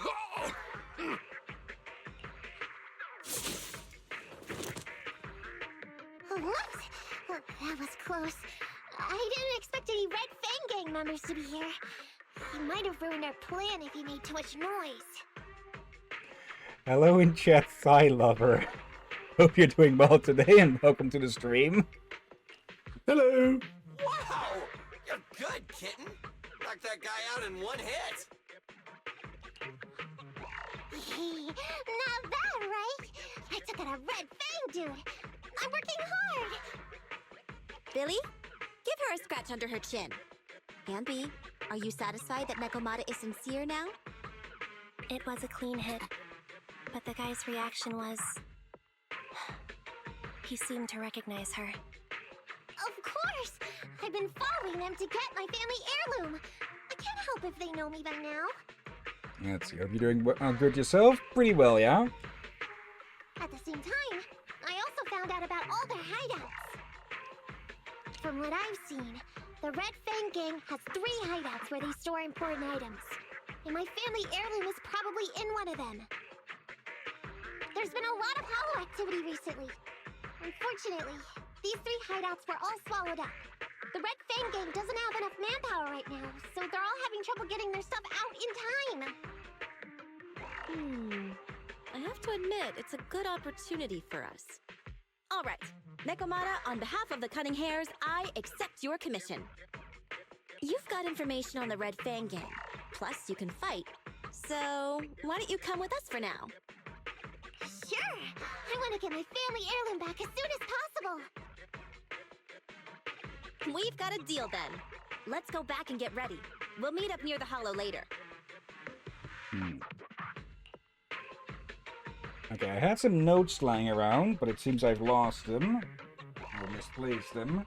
That was close. I didn't expect any Red Fang Gang members to be here. He might have ruined our plan if he made too much noise.
Hello in chat, Thigh Lover. Hope you're doing well today and welcome to the stream.
Hello!
Wow! You're good, kitten! Knocked that guy out in one hit!
Not bad, right? I took out a Red Fang dude! I'm working hard!
Billy, give her a scratch under her chin. Anby, are you satisfied that Nekomata is sincere now?
It was a clean hit, but the guy's reaction was... He seemed to recognize her.
Of course! I've been following them to get my family heirloom! I can't help if they know me by now.
Let's see, hope you're doing good yourself. Pretty well, yeah?
At the same time, I also found out about all their hideouts. From what I've seen, the Red Fang Gang has 3 hideouts where they store important items. And my family heirloom is probably in one of them. There's been a lot of hollow activity recently. Unfortunately, these 3 hideouts were all swallowed up. The Red Fang Gang doesn't have enough manpower right now, so they're all having trouble getting their stuff out in time.
I have to admit, it's a good opportunity for us. All right, Nekomata, on behalf of the Cunning Hares, I accept your commission. You've got information on the Red Fang Gang, plus you can fight. So, why don't you come with us for now?
Sure! I want to get my family heirloom back as soon as possible!
We've got a deal then. Let's go back and get ready. We'll meet up near the hollow later.
Okay, I had some notes lying around, but it seems I've lost them. Or misplaced them.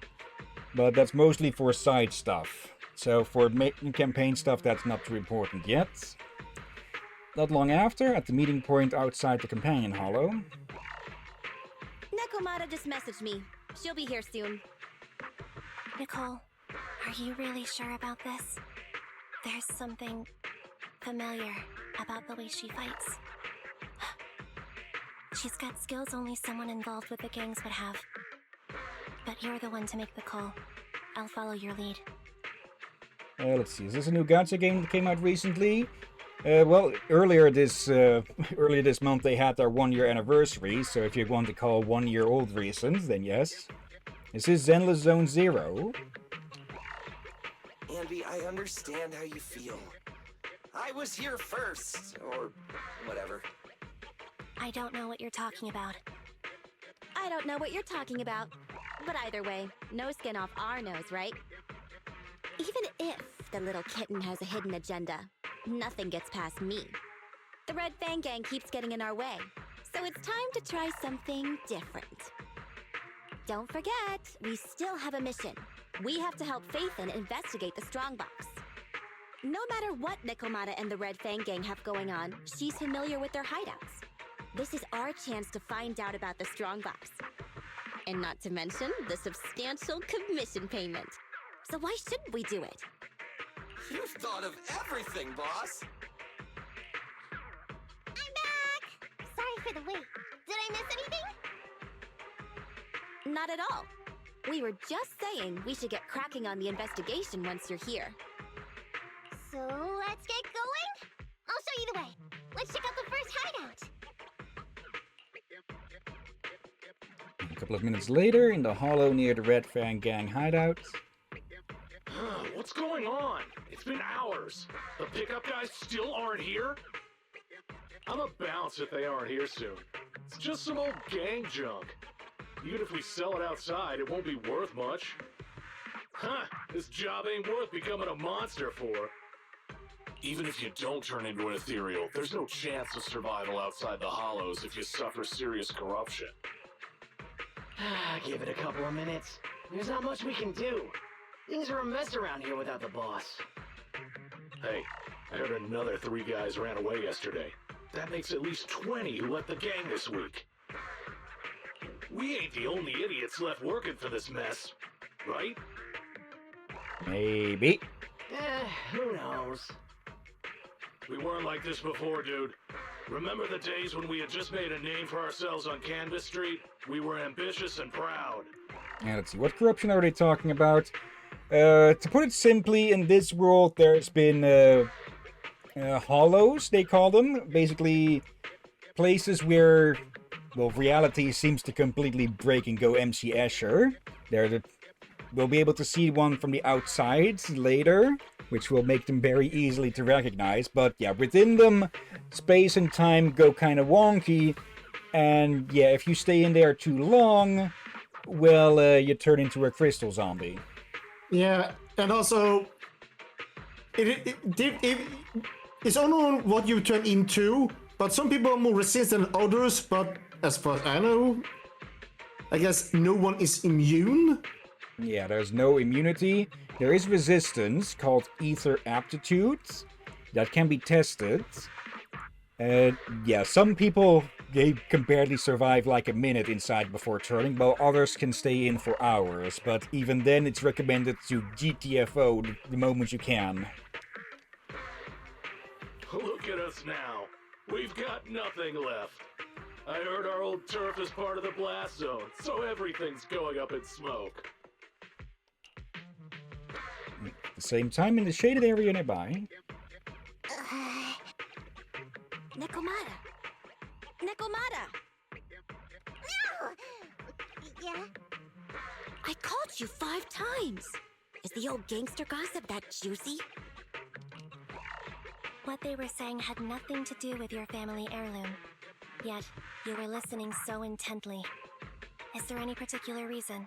But that's mostly for side stuff. So for main campaign stuff, that's not too important yet. Not long after, at the meeting point outside the companion hollow.
Nekomata just messaged me. She'll be here soon.
Nicole, are you really sure about this? There's something familiar about the way she fights. She's got skills only someone involved with the gangs would have. But you're the one to make the call. I'll follow your lead.
Let's see. Is this a new gacha game that came out recently? Well, earlier this month they had their 1-year anniversary. So if you want to call 1-year-old recent, then yes. This is Zenless Zone Zero.
Andy, I understand how you feel. I was here first, or whatever.
I don't know what you're talking about.
I don't know what you're talking about. But either way, no skin off our nose, right? Even if the little kitten has a hidden agenda, nothing gets past me. The Red Fang Gang keeps getting in our way, so it's time to try something different. Don't forget, we still have a mission. We have to help Faithin investigate the Strongbox. No matter what Nikomata and the Red Fang Gang have going on, she's familiar with their hideouts. This is our chance to find out about the Strongbox. And not to mention the substantial commission payment. So why shouldn't we do it?
You've thought of everything, boss!
I'm back! Sorry for the wait. Did I miss anything?
Not at all. We were just saying we should get cracking on the investigation once you're here.
So let's get going? I'll show you the way. Let's check out the first hideout.
A couple of minutes later, in the hollow near the Red Fang Gang hideout.
What's going on? It's been hours. The pickup guys still aren't here? I'm a bounce if they aren't here soon. It's just some old gang junk. Even if we sell it outside, it won't be worth much. Huh, this job ain't worth becoming a monster for. Even if you don't turn into an ethereal, there's no chance of survival outside the hollows if you suffer serious corruption.
Give it a couple of minutes. There's not much we can do. Things are a mess around here without the boss.
Hey, I heard another 3 guys ran away yesterday. That makes at least 20 who left the gang this week. We ain't the only idiots left working for this mess, right?
Maybe.
Who knows?
We weren't like this before, dude. Remember the days when we had just made a name for ourselves on Canvas Street? We were ambitious and proud.
Yeah, let's see. What corruption are they talking about? To put it simply, in this world, there's been hollows, they call them. Basically, places where, well, reality seems to completely break and go MC Escher. We'll be able to see one from the outside later, which will make them very easily to recognize. But yeah, within them, space and time go kind of wonky. And yeah, if you stay in there too long, well, you turn into a crystal zombie.
Yeah, and also, it's only what you turn into, but some people are more resistant than others, but as far as I know, I guess no one is immune.
Yeah, there's no immunity. There is resistance called ether aptitude that can be tested. Yeah, some people, they can barely survive like a minute inside before turning, while others can stay in for hours. But even then, it's recommended to GTFO the moment you can.
Look at us now. We've got nothing left. I heard our old turf is part of the blast zone, so everything's going up in smoke.
At the same time, in the shaded area nearby.
Nikomata! Nikomata!
No! Yeah?
I called you 5 times! Is the old gangster gossip that juicy?
What they were saying had nothing to do with your family heirloom. Yet, you were listening so intently. Is there any particular reason?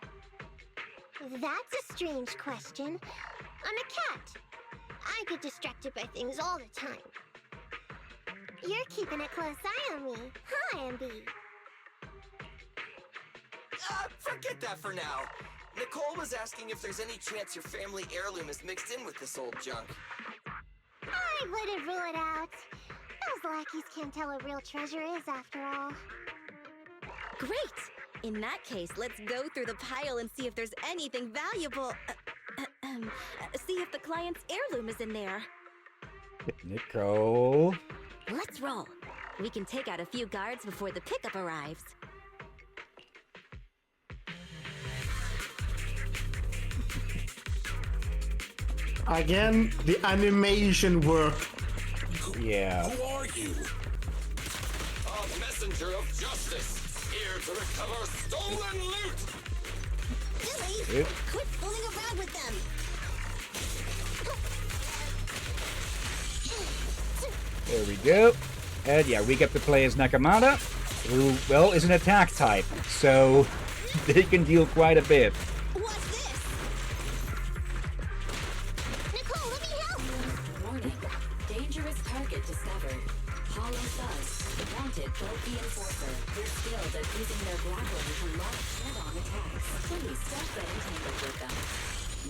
That's a strange question. I'm a cat. I get distracted by things all the time. You're keeping a close eye on me, huh, Ambi?
Forget that for now. Nicole was asking if there's any chance your family heirloom is mixed in with this old junk.
I wouldn't rule it out. Those lackeys can't tell what real treasure is, after all.
Great! In that case, let's go through the pile and see if there's anything valuable. See if the client's heirloom is in there.
Nicole.
Let's roll. We can take out a few guards before the pickup arrives.
Again, the animation work.
Yeah.
Who are you?
A messenger of justice, here to recover stolen loot!
Billy,
Yep.
quit fooling around with them!
There we go. And yeah, we get to play as Nakamata, who, well, is an attack type, so they can deal quite a bit.
What's this? Nicole, let me help!
Warning. Dangerous target discovered. Hollow Thugs, the wanted bulky enforcer. They're skilled at using their grappling to launch head-on attacks. Please don't get entangled with them.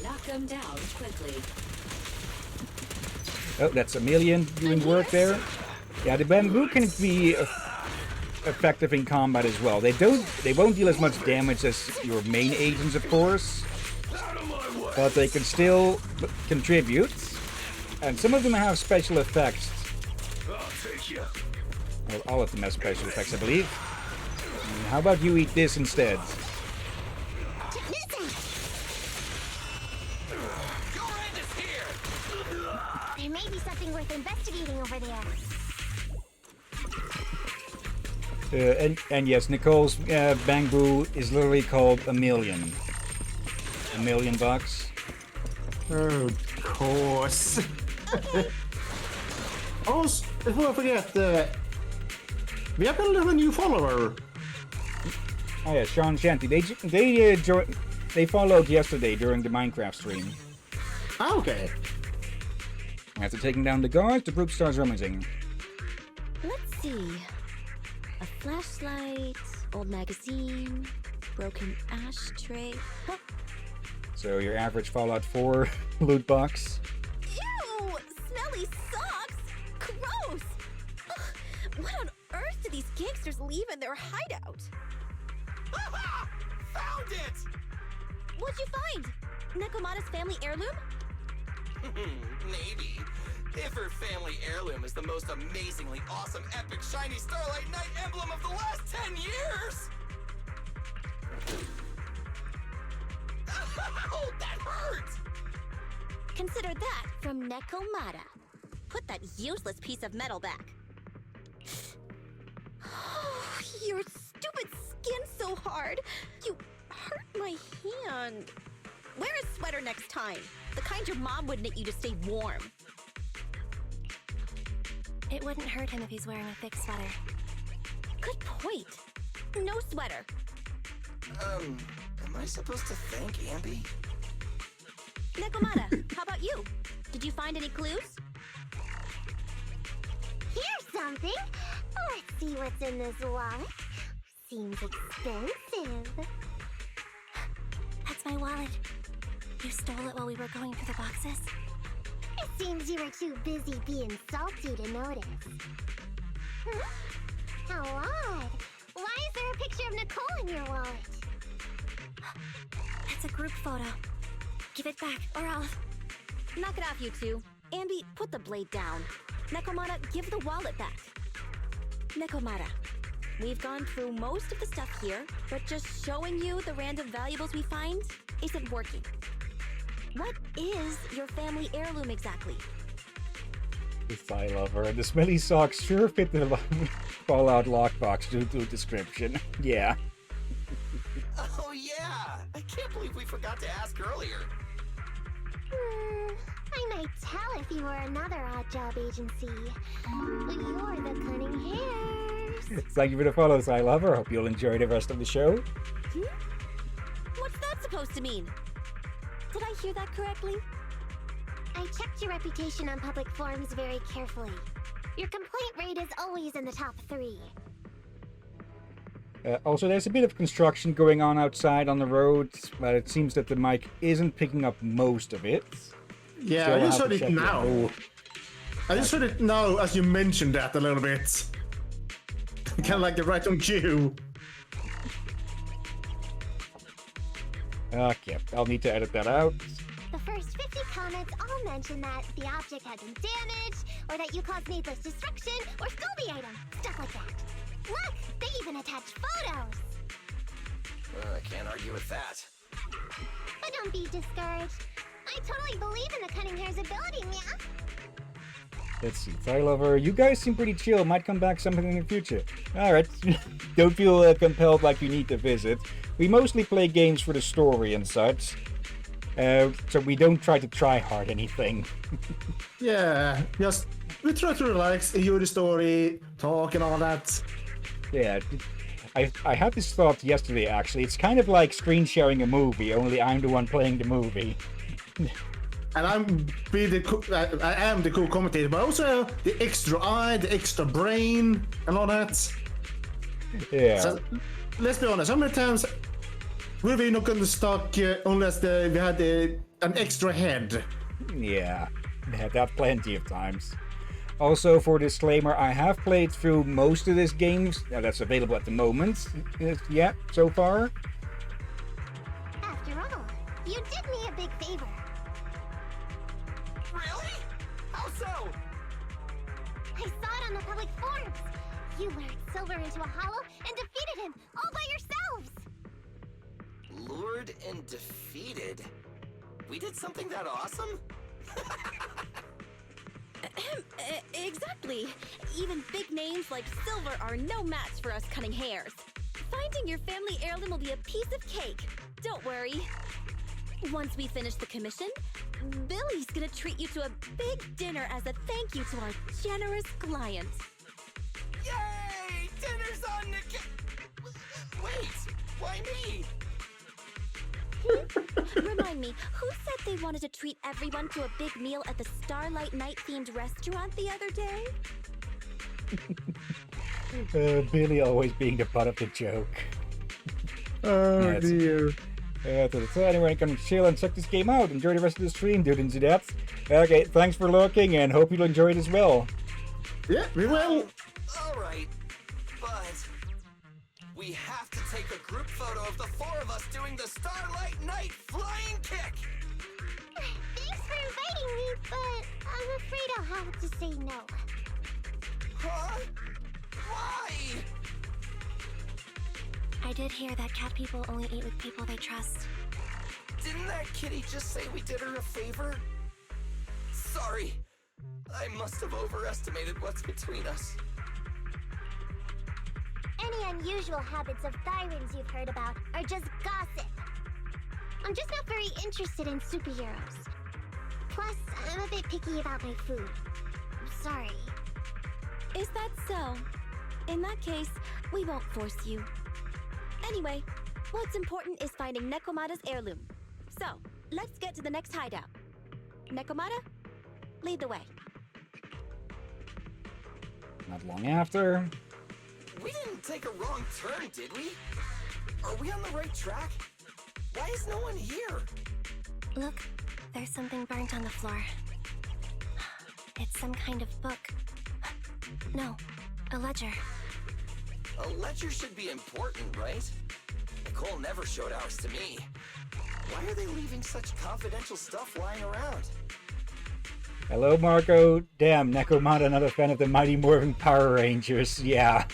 Knock them down quickly.
Oh, that's Hillyan doing work there. Yeah, the bamboo can be effective in combat as well. They won't deal as much damage as your main agents, of course, but they can still contribute. And some of them have special effects.
I'll take you.
Well, all of them have special effects, I believe. How about you eat this instead?
There may be something worth investigating over there.
And yes, Nicole's bamboo is literally called $1 million. $1 million bucks.
Of course. Also, before I forget, we have a new follower.
Oh yeah, Sean Shanty. They followed yesterday during the Minecraft stream.
Ah, okay.
After taking down the guards, the group starts rummaging.
Let's see. A flashlight, old magazine, broken ashtray. Huh.
So your average Fallout 4 loot box.
Ew! Smelly socks! Gross! Ugh, what on earth do these gangsters leave in their hideout?
Found it!
What'd you find? Nekomata's family heirloom?
Maybe. If her family heirloom is the most amazingly awesome, epic, shiny Starlight Knight emblem of the last 10 years! Oh, that hurt!
Consider that from Nekomata. Put that useless piece of metal back. Your stupid skin's so hard. You hurt my hand. Wear a sweater next time. The kind your mom would knit you to stay warm.
It wouldn't hurt him if he's wearing a thick sweater.
Good point. No sweater.
Am I supposed to thank Ambi?
Nekomata, how about you? Did you find any clues?
Here's something! Let's see what's in this wallet. Seems expensive.
That's my wallet. You stole it while we were going through the boxes?
It seems you were too busy being salty to notice. How odd. Why is there a picture of Nicole in your wallet?
That's a group photo. Give it back, or I'll...
Knock it off, you two. Ambi, put the blade down. Nekomata, give the wallet back. Nekomata, we've gone through most of the stuff here, but just showing you the random valuables we find isn't working. What is your family heirloom exactly?
I love her. The smelly socks sure fit the Fallout lockbox due to description. Yeah.
Oh yeah! I can't believe we forgot to ask earlier.
I might tell if you were another odd job agency. But you're the cunning hairs.
Thank you for the follows. I love her. Hope you'll enjoy the rest of the show.
What's that supposed to mean? Did I hear that correctly?
I checked your reputation on public forums very carefully. Your complaint rate is always in the top 3.
Also, there's a bit of construction going on outside on the road, but it seems that the mic isn't picking up most of it.
Yeah,
Still
I just
have
heard
to
it
check
now. I just heard it now as you mentioned that a little bit. Kind of like the right on cue.
Okay, I'll need to edit that out.
The first 50 comments all mention that the object had been damaged, or that you caused needless destruction, or stole the item. Stuff like that. Look, they even attach photos.
I can't argue with that.
But don't be discouraged. I totally believe in the Cunning Hair's ability, yeah?
Let's see, Thigh Lover, you guys seem pretty chill. Might come back sometime in the future. Alright, don't feel compelled like you need to visit. We mostly play games for the story and such. So we don't try hard anything.
Yeah, just we try to relax, enjoy the story, talk and all that.
Yeah, I had this thought yesterday actually. It's kind of like screen sharing a movie, only I'm the one playing the movie.
And I am the cool commentator, but also the extra eye, the extra brain, and all that.
Yeah.
So, let's be honest, how many times were we not going to stuck unless we had an extra head?
Yeah, had that plenty of times. Also, for disclaimer, I have played through most of this game that's available at the moment. Yeah, so far.
After all, you did me a big favor.
Really? How so?
I saw it on the public forums. You lured Silver into a hollow and defeated him all by yourselves.
Lured and defeated? We did something that awesome?
Exactly. Even big names like Silver are no match for us Cunning Hares. Finding your family heirloom will be a piece of cake. Don't worry. Once we finish the commission, Billy's gonna treat you to a big dinner as a thank you to our generous client.
Yay! Dinner's on the Wait, why me?
Remind me, who said they wanted to treat everyone to a big meal at the Starlight Night-themed restaurant the other day?
Billy always being the butt of the joke.
Oh dear.
Anyway, come chill and check this game out. Enjoy the rest of the stream, dude, into depth. Okay, thanks for looking and hope you'll enjoy it as well.
Yeah, we will.
Alright, but we have to take a group photo of the four of us doing the Starlight Night flying kick!
Thanks for inviting me, but I'm afraid I'll have to say no.
Huh? Why?
I did hear that cat people only eat with people they trust.
Didn't that kitty just say we did her a favor? Sorry. I must have overestimated what's between us.
Any unusual habits of Thyrans you've heard about are just gossip. I'm just not very interested in superheroes. Plus, I'm a bit picky about my food. I'm sorry.
Is that so? In that case, we won't force you. Anyway, what's important is finding Nekomata's heirloom. So, let's get to the next hideout. Nekomata, lead the way.
Not long after.
We didn't take a wrong turn, did we? Are we on the right track? Why is no one here?
Look, there's something burnt on the floor. It's some kind of book. No, a ledger.
A ledger should be important, right? Nicole never showed ours to me. Why are they leaving such confidential stuff lying around?
Hello, Marco. Damn, Nekomata, not a fan of the Mighty Morphin Power Rangers. Yeah.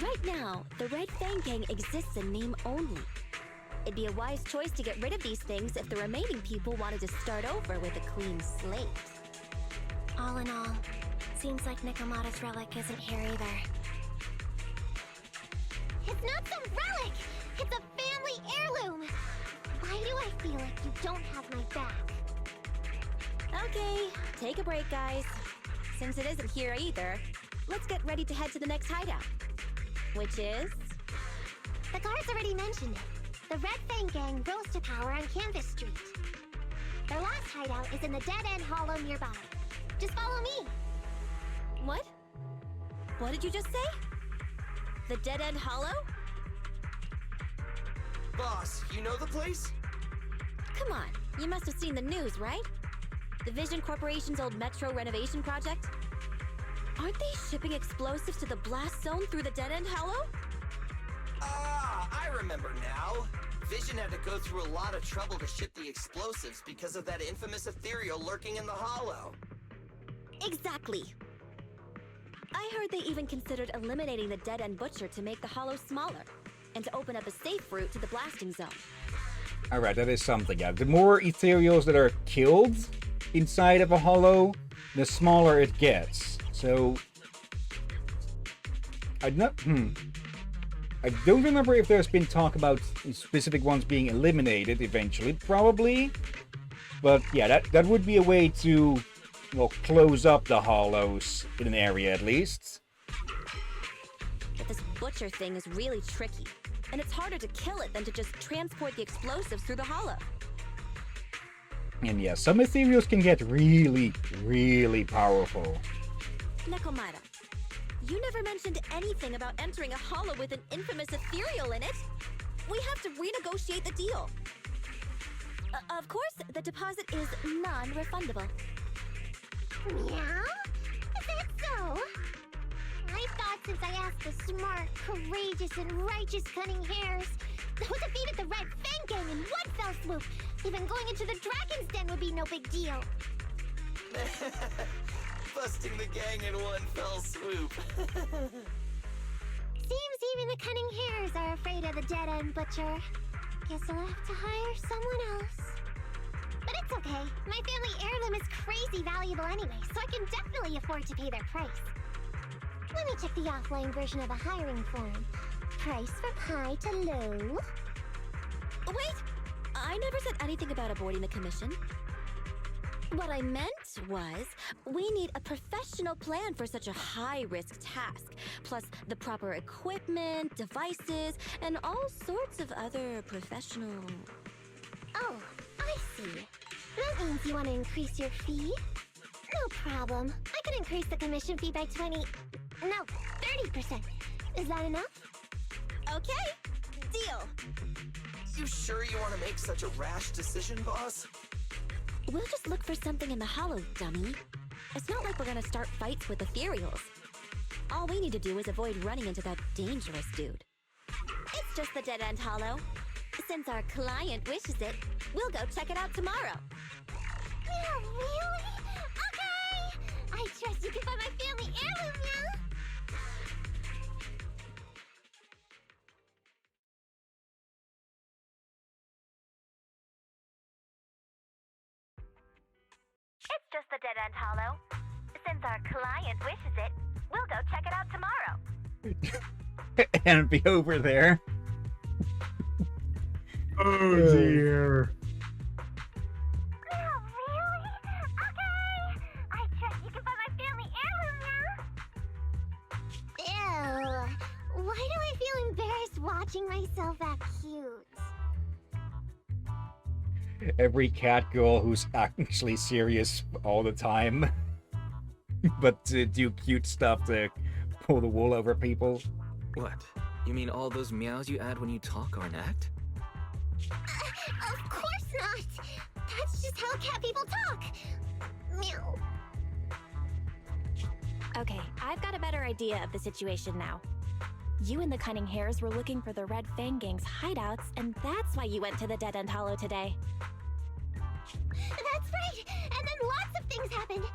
Right now, the Red Fang Gang exists in name only. It'd be a wise choice to get rid of these things if the remaining people wanted to start over with a clean slate.
All in all, seems like Nekomata's relic isn't here either.
It's not some relic! It's a family heirloom! Why do I feel like you don't have my back?
Okay, take a break, guys. Since it isn't here either, let's get ready to head to the next hideout. Which is...
The guards already mentioned it. The Red Fang Gang rose to power on Canvas Street. Their last hideout is in the dead-end hollow nearby. Just follow me.
What? What did you just say? The dead-end hollow?
Boss, you know the place?
Come on, you must have seen the news, right? The Vision Corporation's old metro renovation project? Aren't they shipping explosives to the blast zone through the dead-end hollow?
Ah, I remember now. Vision had to go through a lot of trouble to ship the explosives because of that infamous ethereal lurking in the hollow.
Exactly. I heard they even considered eliminating the dead-end butcher to make the hollow smaller, and to open up a safe route to the blasting zone.
Alright, that is something, yeah. The more ethereals that are killed inside of a hollow, the smaller it gets. So... I don't remember if there's been talk about specific ones being eliminated eventually. Probably. But yeah, that would be a way to, well, close up the hollows in an area at least.
But this butcher thing is really tricky. And it's harder to kill it than to just transport the explosives through the hollow.
And yeah, some ethereals can get really, really powerful.
Nekomata, you never mentioned anything about entering a hollow with an infamous ethereal in it. We have to renegotiate the deal. Of course, the deposit is non-refundable.
Meow? Is that so? I thought since I asked the smart, courageous, and righteous Cunning Hares who defeated the Red Fang Gang in one fell swoop, even going into the Dragon's Den would be no big deal.
Busting the gang in one fell swoop.
Seems even the Cunning Hares are afraid of the dead-end butcher. Guess I'll have to hire someone else. But it's okay. My family heirloom is crazy valuable anyway, so I can definitely afford to pay their price. Let me check the offline version of the hiring form. Price from high to low.
Wait! I never said anything about avoiding the commission. What I meant was, we need a professional plan for such a high-risk task, plus the proper equipment, devices, and all sorts of other professional...
Oh, I see. That means you want to increase your fee? No problem. I can increase the commission fee by 30%. Is that enough?
Okay, deal.
You sure you want to make such a rash decision, boss?
We'll just look for something in the hollow, dummy. It's not like we're gonna start fights with ethereals. All we need to do is avoid running into that dangerous dude. It's just the dead-end hollow. Since our client wishes it, we'll go check it out tomorrow.
Yeah, really? Okay! I trust you can find my family heirloom now!
It's just the dead-end hollow. Since our client wishes it, we'll go check it out tomorrow.
And be over there.
Oh dear.
Oh, really? Okay! I trust you can find my family heirloom now! Ew. Why do I feel embarrassed watching myself act cute?
Every cat girl who's actually serious all the time, but to do cute stuff to pull the wool over people.
What? You mean all those meows you add when you talk are an act?
Of course not! That's just how cat people talk! Meow.
Okay, I've got a better idea of the situation now. You and the Cunning Hares were looking for the Red Fang Gang's hideouts, and that's why you went to the Dead-End Hollow today.
That's right! And then lots of things happened!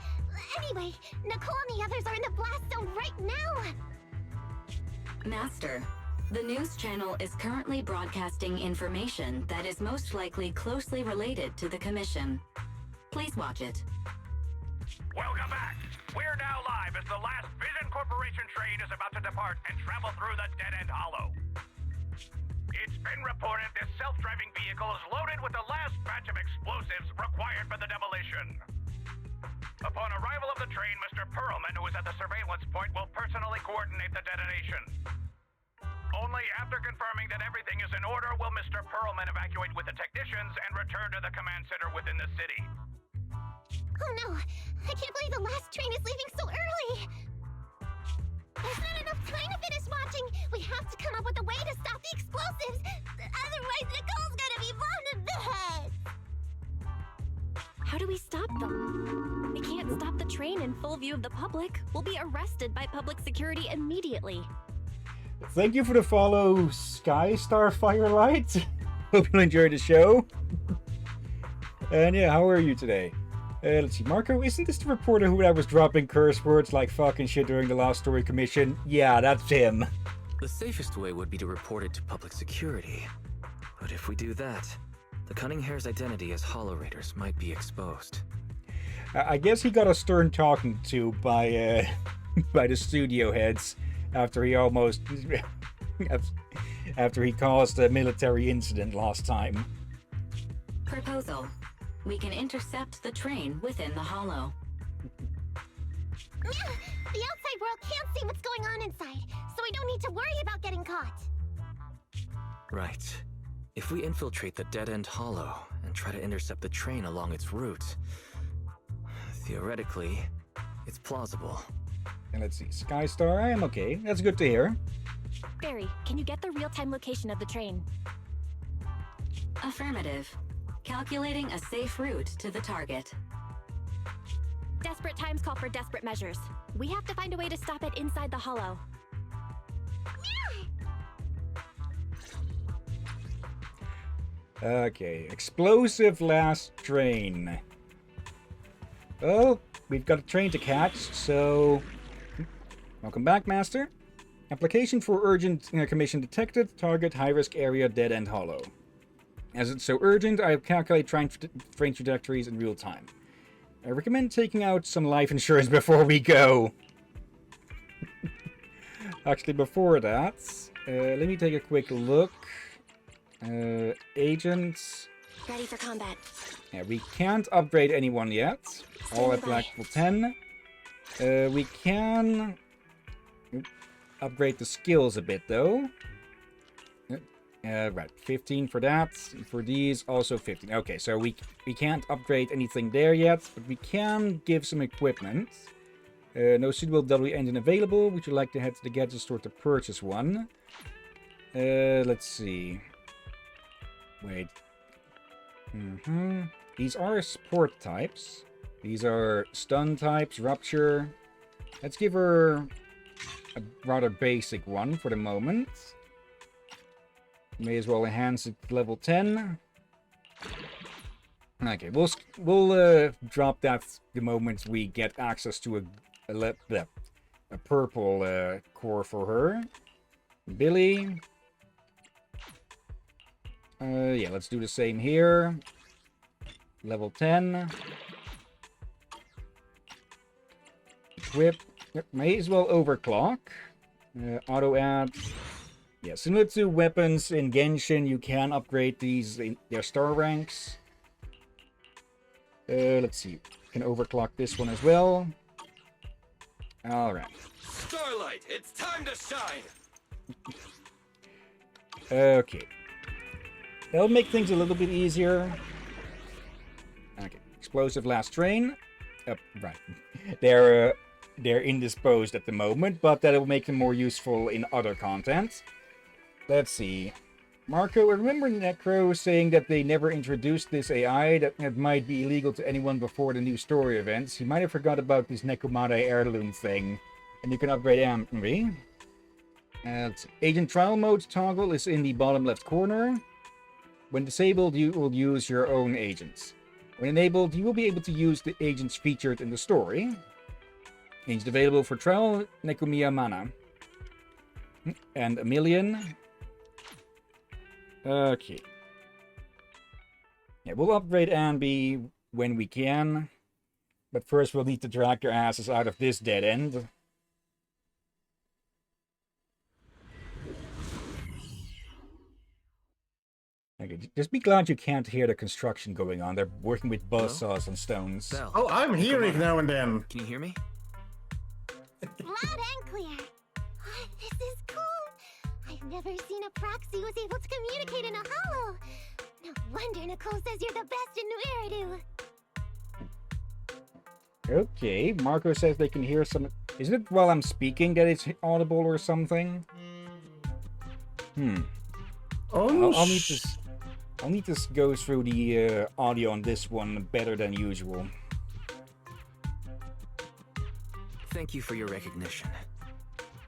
Anyway, Nicole and the others are in the blast zone right now!
Master, the news channel is currently broadcasting information that is most likely closely related to the commission. Please watch it.
Welcome back. We're now live as the last Vision Corporation train is about to depart and travel through the Dead-End Hollow. It's been reported this self-driving vehicle is loaded with the last batch of explosives required for the demolition. Upon arrival of the train, Mr. Perlman, who is at the surveillance point, will personally coordinate the detonation. Only after confirming that everything is in order will Mr. Perlman evacuate with the technicians and return to the command center within the city.
Oh no! I can't believe the last train is leaving so early! There's not enough time to finish watching! We have to come up with a way to stop the explosives! Otherwise, Nicole's gonna be blown to bits!
How do we stop them? We can't stop the train in full view of the public. We'll be arrested by public security immediately.
Thank you for the follow, Skystar Firelight. Hope you'll enjoy the show. And yeah, how are you today? Let's see, Marco, isn't this the reporter who I was dropping curse words like fucking shit during the last story commission? Yeah, that's him.
The safest way would be to report it to public security. But if we do that, the Cunning Hare's identity as Hollow Raiders might be exposed.
I guess he got a stern talking to by by the studio heads after he almost after he caused a military incident last time.
Proposal. We can intercept the train within the hollow.
The outside world can't see what's going on inside, so we don't need to worry about getting caught.
Right. If we infiltrate the dead-end hollow and try to intercept the train along its route, theoretically, it's plausible.
And let's see, Skystar, I am okay. That's good to hear.
Barry, can you get the real-time location of the train?
Affirmative. Calculating a safe route to the target.
Desperate times call for desperate measures. We have to find a way to stop it inside the hollow.
Okay, explosive last train. Well, we've got a train to catch, so... Welcome back, Master. Application for urgent commission detected. Target high-risk area, dead-end hollow. As it's so urgent, I calculate train trajectories in real time. I recommend taking out some life insurance before we go. Actually, before that, let me take a quick look. Agents.
Ready for combat.
Yeah, we can't upgrade anyone yet. All at level 10. We can upgrade the skills a bit, though. Right, 15 for that. For these, also 15. Okay, so we can't upgrade anything there yet, but we can give some equipment. No suitable W engine available. Would you like to head to the gadget store to purchase one? Let's see. Wait. These are support types. These are stun types, rupture. Let's give her a rather basic one for the moment. May as well enhance it to level 10. Okay, we'll drop that the moment we get access to a purple core for her. Billy. Yeah, let's do the same here. Level 10. Equip. Yep, may as well overclock. Auto add. Yeah, similar to weapons in Genshin, you can upgrade these in their star ranks. Let's see. Can overclock this one as well. Alright.
Starlight, it's time to shine!
Okay. That'll make things a little bit easier. Okay. Explosive last train. Right. They're indisposed at the moment, but that'll make them more useful in other content. Let's see. Marco, remember Necro saying that they never introduced this AI that might be illegal to anyone before the new story events? He might have forgot about this Nekomata heirloom thing. And you can upgrade Ambi. Agent trial mode toggle is in the bottom left corner. When disabled, you will use your own agents. When enabled, you will be able to use the agents featured in the story. Agent available for trial, Nekomiya Mana. And a million. Okay. Yeah, we'll upgrade Ambi when we can. But first we'll need to drag their asses out of this dead end. Okay, just be glad you can't hear the construction going on. They're working with buzzsaws and stones.
Bell.
Oh, I'm hearing now and then.
Can you hear me?
Loud and clear. Oh, this is cool. I've never seen a proxy who's able to communicate in a hollow. No wonder Nicole says you're the best in Nueridu.
Okay, Marco says they can hear some... Is it while I'm speaking that it's audible or something? I'll need to go through the audio on this one better than usual.
Thank you for your recognition.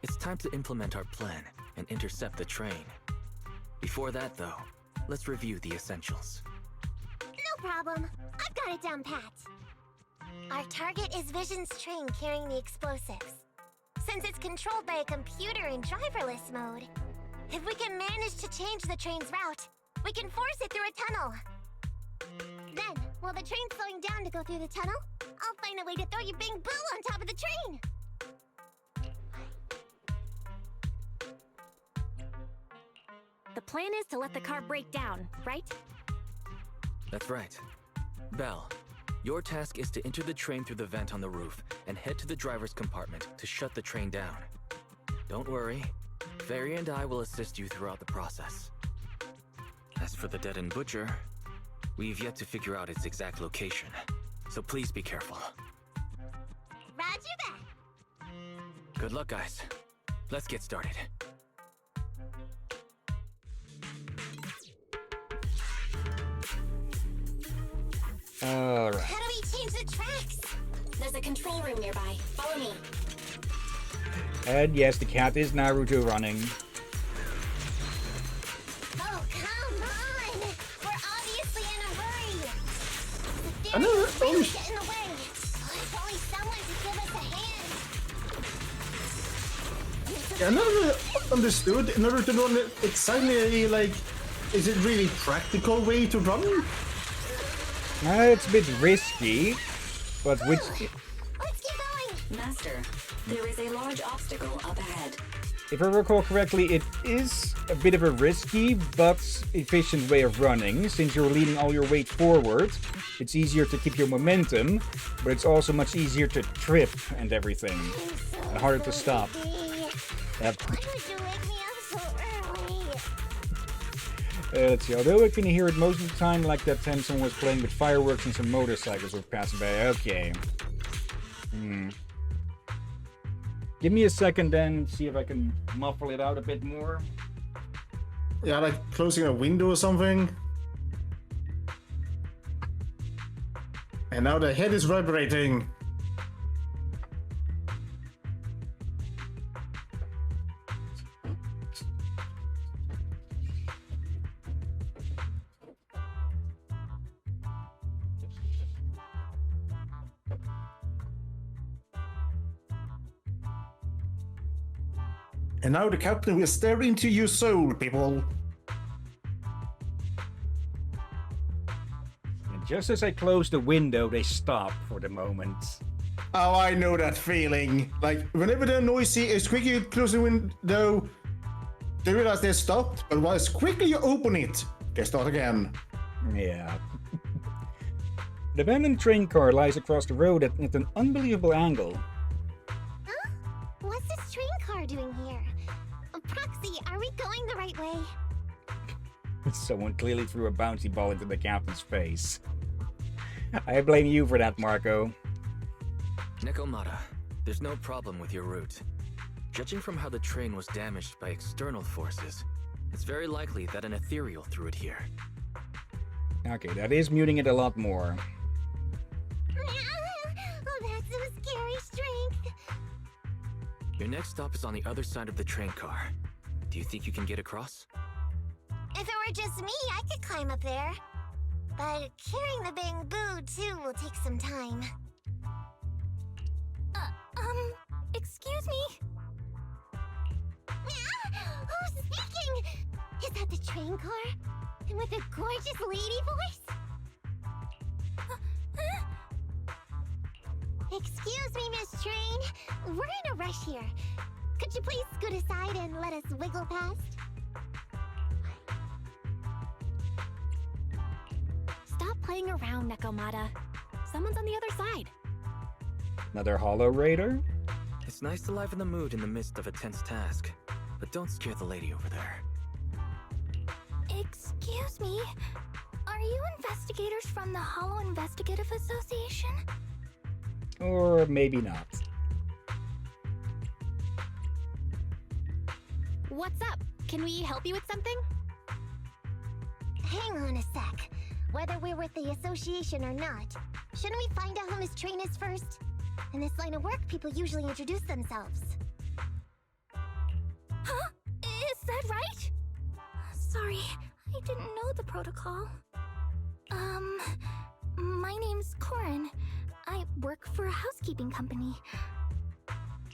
It's time to implement our plan and intercept the train. Before that, though, let's review the essentials.
No problem. I've got it down pat. Our target is Vision's train carrying the explosives. Since it's controlled by a computer in driverless mode, if we can manage to change the train's route, we can force it through a tunnel. Then, while the train's slowing down to go through the tunnel, I'll find a way to throw you Bing Boo on top of the train!
The plan is to let the car break down, right?
That's right. Belle, your task is to enter the train through the vent on the roof and head to the driver's compartment to shut the train down. Don't worry, Fairy and I will assist you throughout the process. As for the dead-end butcher, we've yet to figure out its exact location, so please be careful.
Roger that!
Good luck, guys. Let's get started.
Alright.
How do we change the tracks?
There's a control room nearby. Follow me.
And yes, the cat is Naruto running.
Oh, come on! We're obviously in a hurry! The
I never
theory get in the way! If only someone could give us a hand!
I never understood in order to run it exactly, like, is it really practical way to run?
It's a bit risky, but which...
Let's keep going!
Master, there is a large obstacle up ahead.
If I recall correctly, it is a bit of a risky but efficient way of running. Since you're leaning all your weight forward, it's easier to keep your momentum, but it's also much easier to trip and everything, and harder to stop. Yep.
Why would you wake me up so early?
Let's see, although I can hear it most of the time, like that time someone was playing with fireworks and some motorcycles were passing by. Okay. Give me a second then, see if I can muffle it out a bit more.
Yeah, like closing a window or something. And now the head is vibrating. And now the captain will stare into your soul, people.
And just as I close the window, they stop for the moment.
Oh, I know that feeling. Like, whenever they're noisy, as quickly you close the window, they realize they stopped, but as quickly you open it, they start again.
Yeah. The abandoned train car lies across the road at an unbelievable angle.
Huh? What's this train car doing here? Proxy, are we going the right way?
Someone clearly threw a bouncy ball into the captain's face. I blame you for that, Marco.
Nekomata, there's no problem with your route. Judging from how the train was damaged by external forces, it's very likely that an ethereal threw it here.
Okay, that is muting it a lot more.
Oh, that's some scary strength.
Your next stop is on the other side of the train car. Do you think you can get across?
If it were just me, I could climb up there. But carrying the bamboo too will take some time.
Excuse me?
Who's speaking? Is that the train car? And with a gorgeous lady voice? Excuse me, Miss Train. We're in a rush here. Could you please scoot aside and let us wiggle past?
Stop playing around, Nekomata. Someone's on the other side.
Another Hollow Raider?
It's nice to liven the mood in the midst of a tense task, but don't scare the lady over there.
Excuse me? Are you investigators from the Hollow Investigative Association?
Or maybe not.
What's up? Can we help you with something?
Hang on a sec. Whether we're with the association or not, shouldn't we find out who Miss Train is first? In this line of work, people usually introduce themselves.
Huh? Is that right? Sorry, I
didn't know the protocol. My name's Corin. I work for a housekeeping company.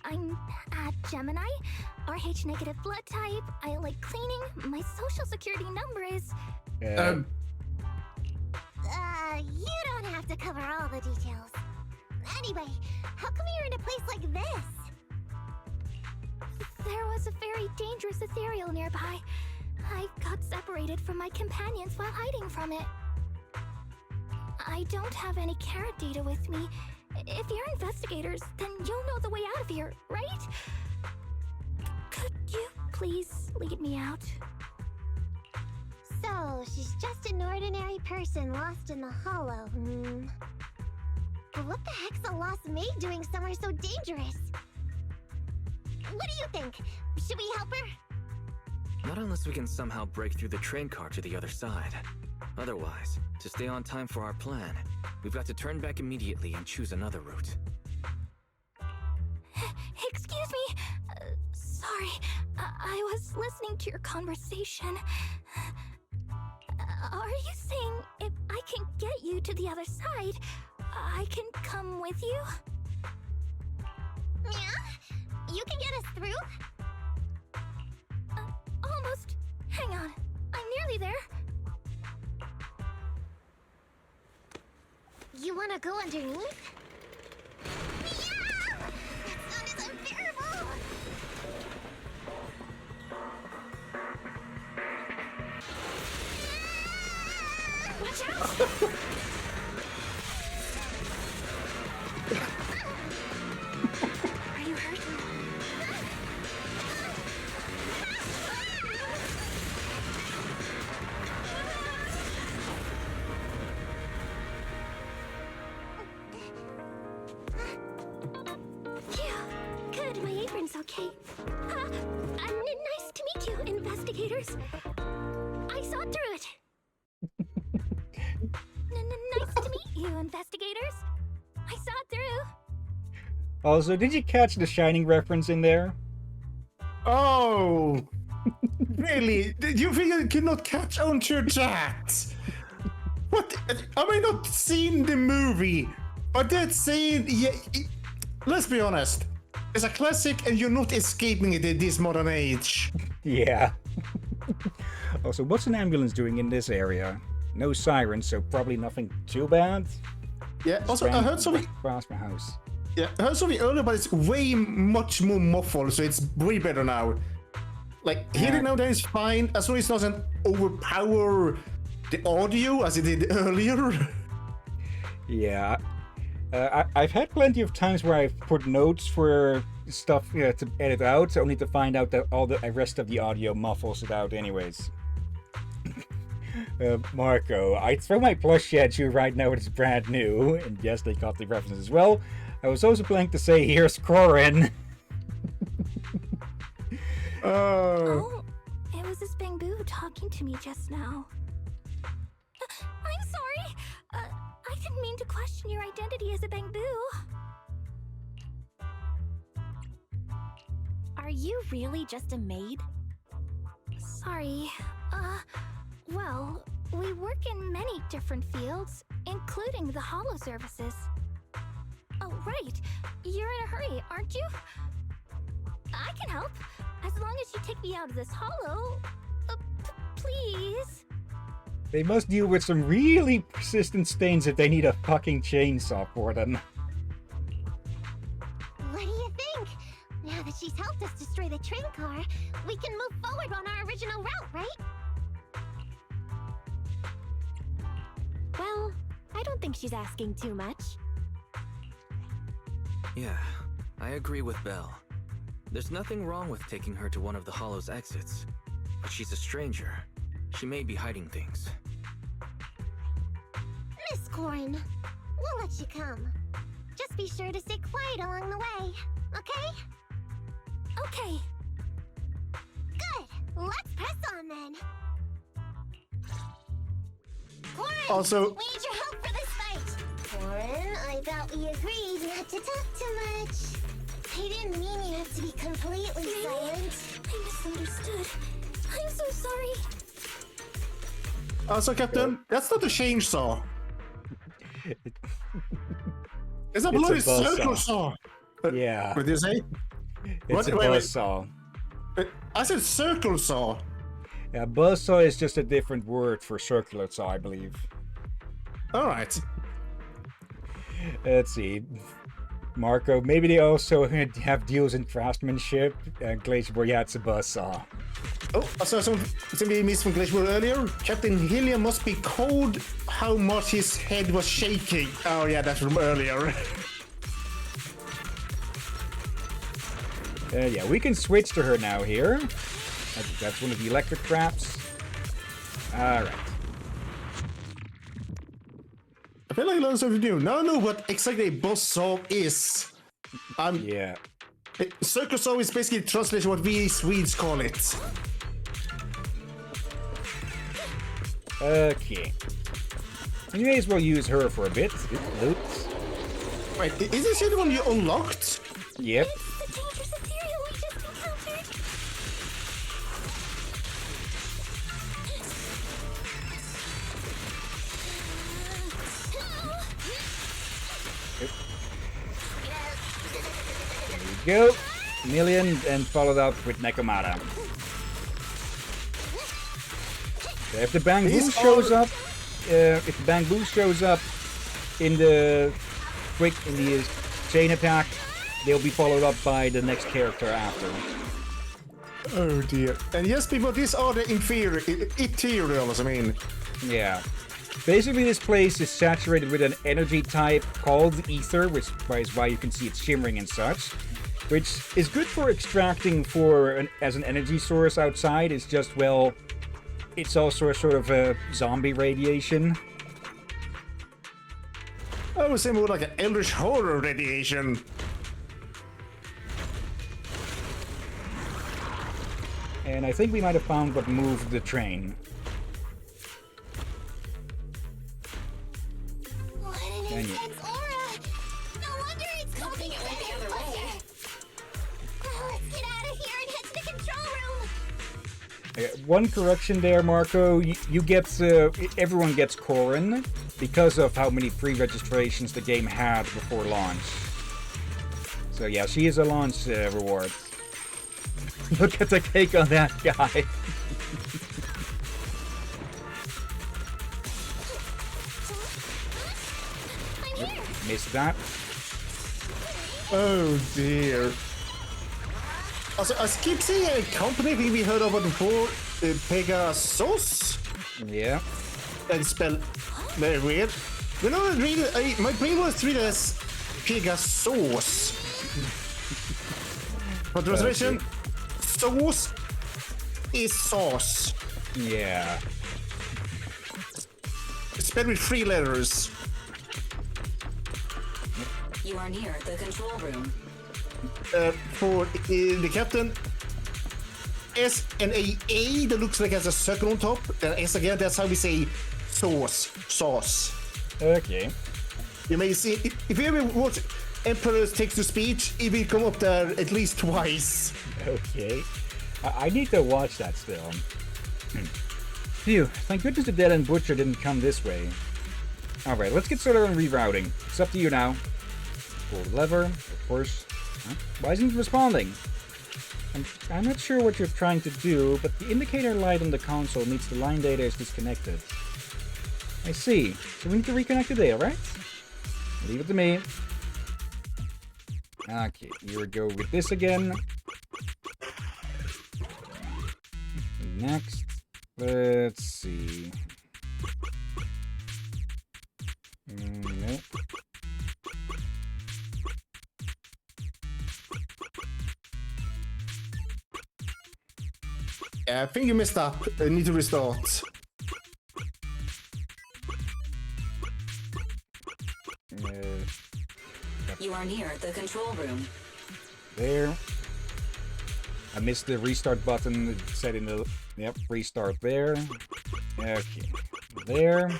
I'm a Gemini, RH negative blood type. I like cleaning. My social security number is...
You don't have to cover all the details. Anyway, how come you're in a place like this?
There was a very dangerous ethereal nearby. I got separated from my companions while hiding from it. I don't have any carrot data with me. If you're investigators, then you'll know the way out of here, right? Could you please lead me out?
So, she's just an ordinary person lost in the hollow, But what the heck's a lost maid doing somewhere so dangerous? What do you think? Should we help her?
Not unless we can somehow break through the train car to the other side. Otherwise, to stay on time for our plan, we've got to turn back immediately and choose another route.
Excuse me. Sorry. I was listening to your conversation. Are you saying if I can get you to the other side, I can come with you?
Yeah? You can get us through?
Almost. Hang on. I'm nearly there.
You wanna go underneath? Yeah! That sound is unbearable!
Watch out! Are you hurt? Good, my apron's okay. Nice to meet you, investigators. I saw through it. Nice to meet you, investigators. I saw it through.
Also, did you catch the Shining reference in there?
Oh! Really? Did you think I could not catch on to that? What? I may not seen the movie, but that scene, yeah, let's be honest. It's a classic and you're not escaping it in this modern age.
Yeah. Also, what's an ambulance doing in this area? No sirens, so probably nothing too bad.
Yeah, also I heard something...
Past my house.
Yeah, I heard something earlier, but it's way much more muffled, so it's way better now. Like, hearing now that is fine, as long as it doesn't overpower the audio as it did earlier.
Yeah. I've had plenty of times where I've put notes for stuff to edit out, only to find out that all the rest of the audio muffles it out anyways. Marco, I throw my plushie at you right now, it's brand new, and yes, they got the reference as well. I was also planning to say, here's Corin.
Oh, it was this Bangbu talking to me just now. I'm sorry. I didn't mean to question your identity as a Bangbu.
Are you really just a maid?
Sorry. Well, we work in many different fields, including the holo services. Oh, right. You're in a hurry, aren't you? I can help. As long as you take me out of this holo. Please.
They must deal with some really persistent stains if they need a fucking chainsaw for them.
What do you think? Now that she's helped us destroy the train car, we can move forward on our original route, right?
Well, I don't think she's asking too much.
Yeah, I agree with Belle. There's nothing wrong with taking her to one of the Hollow's exits. But she's a stranger. She may be hiding things.
Miss Corin, we'll let you come. Just be sure to stay quiet along the way, okay?
Okay.
Good. Let's press on then. Corin,
also,
we need your help for this fight. Corin, I thought we agreed not to talk too much. I didn't mean you have to be completely silent.
I misunderstood. I'm so sorry.
Also, Captain, that's not a chainsaw. It's a bloody circle saw.
Yeah.
What did you say?
It's a buzzsaw.
I said circle saw.
Yeah, buzzsaw is just a different word for circular saw, I believe.
Alright.
Let's see. Marco, maybe they also have deals in craftsmanship. And Glacierboard, yeah, it's a buzzsaw.
Oh, I saw something missed from Glacierboard earlier. Captain Hillyan must be cold how much his head was shaking. Oh yeah, that's from earlier.
Yeah, we can switch to her now here. That's one of the electric traps. Alright.
I feel like I learned something new. Now I know what exactly a buzzsaw is.
Yeah.
Circle saw is basically translation what we Swedes call it.
Okay. You may as well use her for a bit. Loot.
Wait, is this the one you unlocked?
Yep. There we go. Million and followed up with Nekomata. So if the Bangbu shows up, in the chain attack, they'll be followed up by the next character after.
Oh dear. And yes, people, these are the ethereals, I mean.
Yeah. Basically, this place is saturated with an energy type called ether, which is why you can see it shimmering and such. Which is good for extracting as an energy source outside. It's just, well, it's also a sort of a zombie radiation.
I would say more like an Eldritch Horror radiation.
And I think we might have found what moved the train.
What an intense aura! No wonder it's causing it went the other way. Let's get out of here and head to the control room.
One correction there, Marco. You get everyone gets Corrin because of how many pre-registrations the game had before launch. So yeah, she is a launch reward. Look at the cake on that guy. Missed that.
Oh dear. Also, I keep seeing a company we heard about before, Pegasus.
Yeah.
That spelled very weird. You know, my brain was read as Pegasus. For translation, sauce is sauce.
Yeah.
It's spelled with 3 letters.
You are near the control room.
For the captain, S and A that looks like it has a circle on top. S again, that's how we say sauce.
Okay.
You may see, if you ever watch Emperor's Text-to-Speech, it will come up there at least twice.
Okay. I need to watch that still. Phew, thank goodness the Dead End Butcher didn't come this way. Alright, let's get started on rerouting. It's up to you now. Pull the lever, of course. Huh? Why isn't it responding? I'm not sure what you're trying to do, but the indicator light on the console means the line data is disconnected. I see. So we need to reconnect the data, right? Leave it to me. Okay, here we go with this again. Next, let's see. Nope.
Yeah, I think you messed up. I need to restart.
You are near the control room.
There. I missed the restart button. It said in the... Yep, restart there. Okay. There.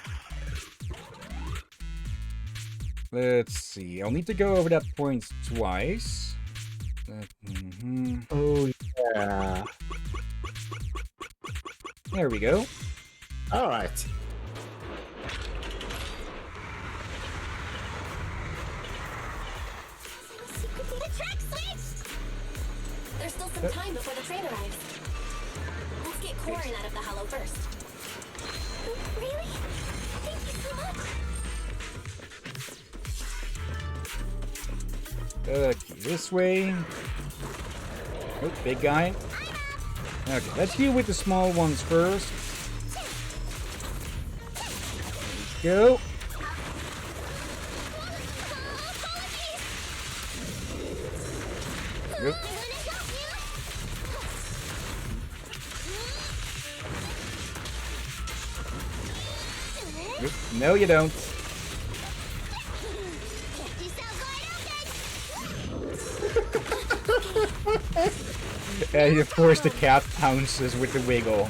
Let's see. I'll need to go over that point twice.
Oh, yeah.
There we go.
All right.
The track switched!
There's still some time before the train arrives. Let's get Corin out of the hollow first.
Really? Thank you so much.
Okay, this way. Oh, big guy. Okay, let's deal with the small ones first. Go. Yep. Yep. No, you don't. And of course the cat pounces with the wiggle.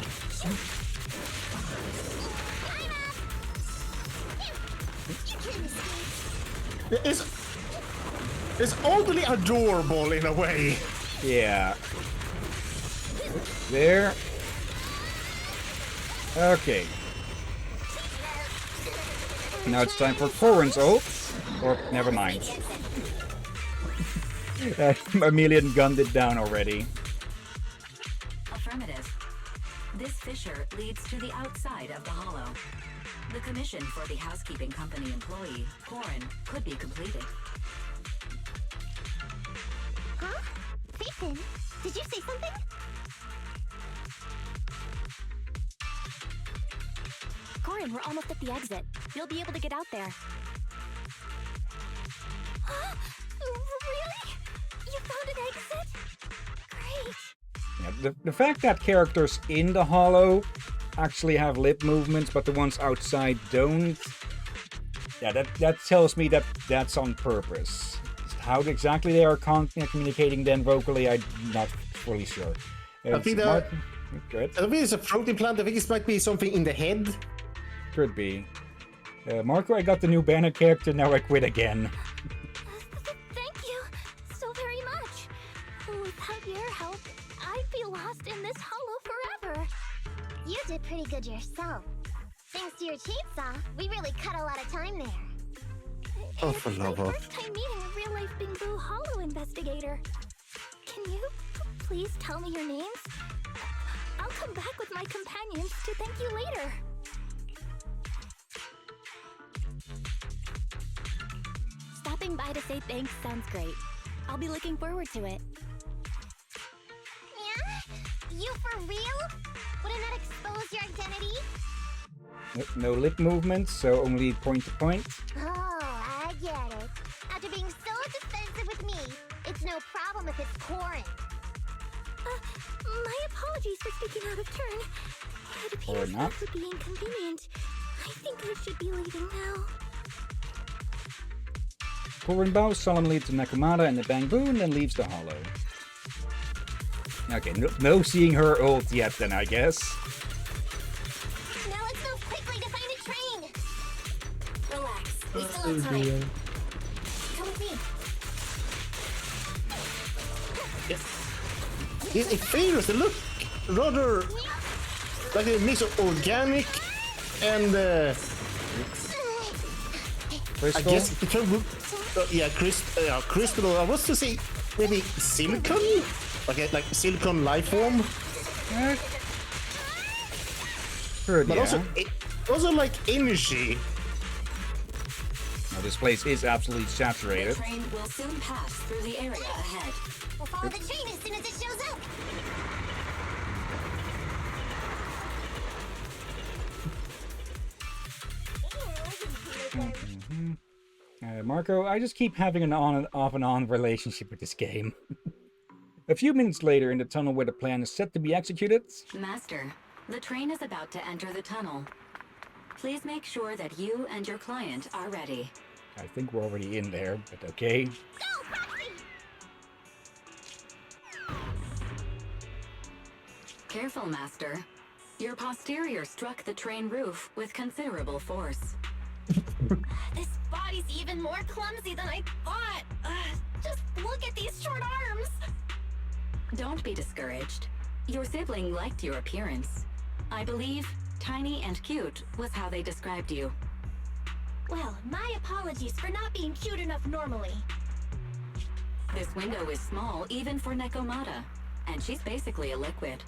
It's oddly adorable in a way.
Yeah. There. Okay. Now it's time for Corin's ult. Or, never mind. Emilian gunned it down already.
Affirmative. This fissure leads to the outside of the hollow. The commission for the housekeeping company employee, Corin, could be completed.
Huh? Phaethon, did you say something?
Corin, we're almost at the exit. You'll be able to get out there.
Really? You found an exit? Great.
Yeah, the fact that characters in the hollow actually have lip movements, but the ones outside don't. Yeah, that tells me that that's on purpose. How exactly they are communicating then vocally, I'm not fully sure.
I think that. I think it's a throat implant. I think it might be something in the head.
Could be. Marco, I got the new banner character. Now I quit again.
Thank you so very much. Without your help, I'd be lost in this hollow forever.
You did pretty good yourself. Thanks to your chainsaw, we really cut a lot of time there.
Oh, for love of.
First time meeting a real-life Bingbu Hollow investigator. Can you please tell me your names? I'll come back with my companions to thank you later.
Stopping by to say thanks sounds great. I'll be looking forward to it.
Yeah? You for real? Wouldn't that expose your identity?
No lip movements, so only point to point.
Oh, I get it. After being so defensive with me, it's no problem if it's Corin.
My apologies for speaking out of turn. It
Or
appears
not.
that would be inconvenient. I think I should be leaving now.
Corin bows solemnly to Nakamata and the Bangbu and then leaves the hollow. Okay, no seeing her ult yet then, I guess.
Now let's move quickly to find a train.
Relax. We still have time. Come with me.
It feels, they look rather like a mix of organic and I guess it can look, yeah, crystal. I was to say maybe silicon, like silicon life form.
Good,
But
yeah.
also like energy.
Now, this place is absolutely saturated.
The train will soon pass through the area ahead.
We'll follow the train as soon as it shows up.
Marco, I just keep having an on and off and on relationship with this game. A few minutes later, in the tunnel where the plan is set to be executed.
Master, the train is about to enter the tunnel. Please make sure that you and your client are ready.
I think we're already in there, but okay.
Careful, Master. Your posterior struck the train roof with considerable force.
This body's even more clumsy than I thought. Just look at these short arms.
Don't be discouraged. Your sibling liked your appearance. I believe tiny and cute was how they described you.
Well, my apologies for not being cute enough normally.
This window is small even for Nekomata, and she's basically a liquid.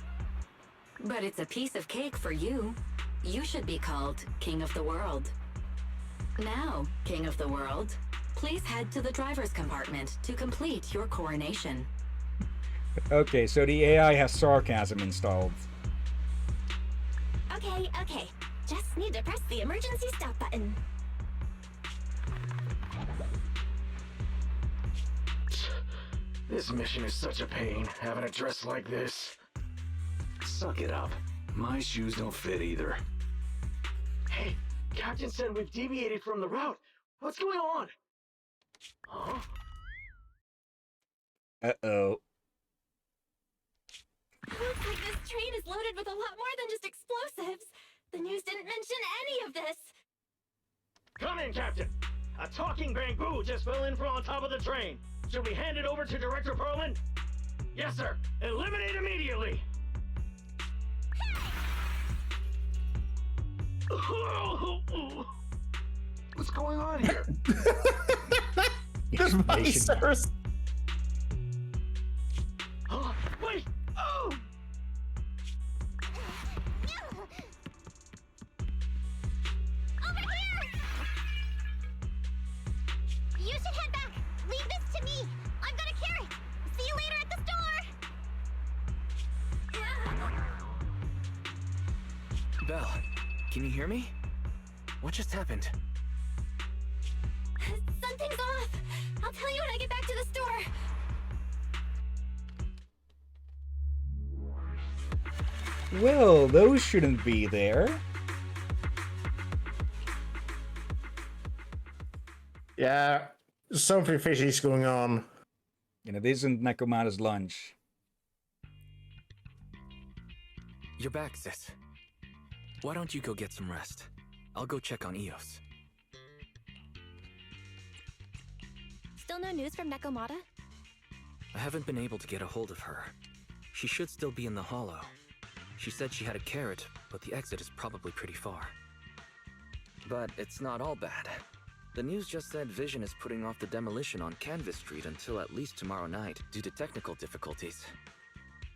But it's a piece of cake for you. You should be called King of the World. Now, King of the World, please head to the driver's compartment to complete your coronation.
Okay, so the AI has sarcasm installed.
Okay. Just need to press the emergency stop button.
This mission is such a pain, having a dress like this.
Suck it up. My shoes don't fit either.
Hey, Captain said we've deviated from the route. What's going on? Huh?
Uh-oh.
Looks like this train is loaded with a lot more than just explosives. The news didn't mention any of this.
Come in, Captain. A talking bamboo just fell in from on top of the train. Should we hand it over to Director Perlman? Yes, sir. Eliminate immediately.
What's going on here?
There's visors.
Wait! Oh!
Over here! You should head back. Leave this to me. I've got to carry it. See you later at the store.
Belle, can you hear me? What just happened?
Something's off. I'll tell you when I get back to the store.
Well, those shouldn't be there.
Yeah, something fishy is going on.
And it isn't Nekomata's lunch.
You're back, sis. Why don't you go get some rest? I'll go check on Eos.
Still no news from Nekomata?
I haven't been able to get a hold of her. She should still be in the hollow. She said she had a carrot, but the exit is probably pretty far. But it's not all bad. The news just said Vision is putting off the demolition on Canvas Street until at least tomorrow night due to technical difficulties.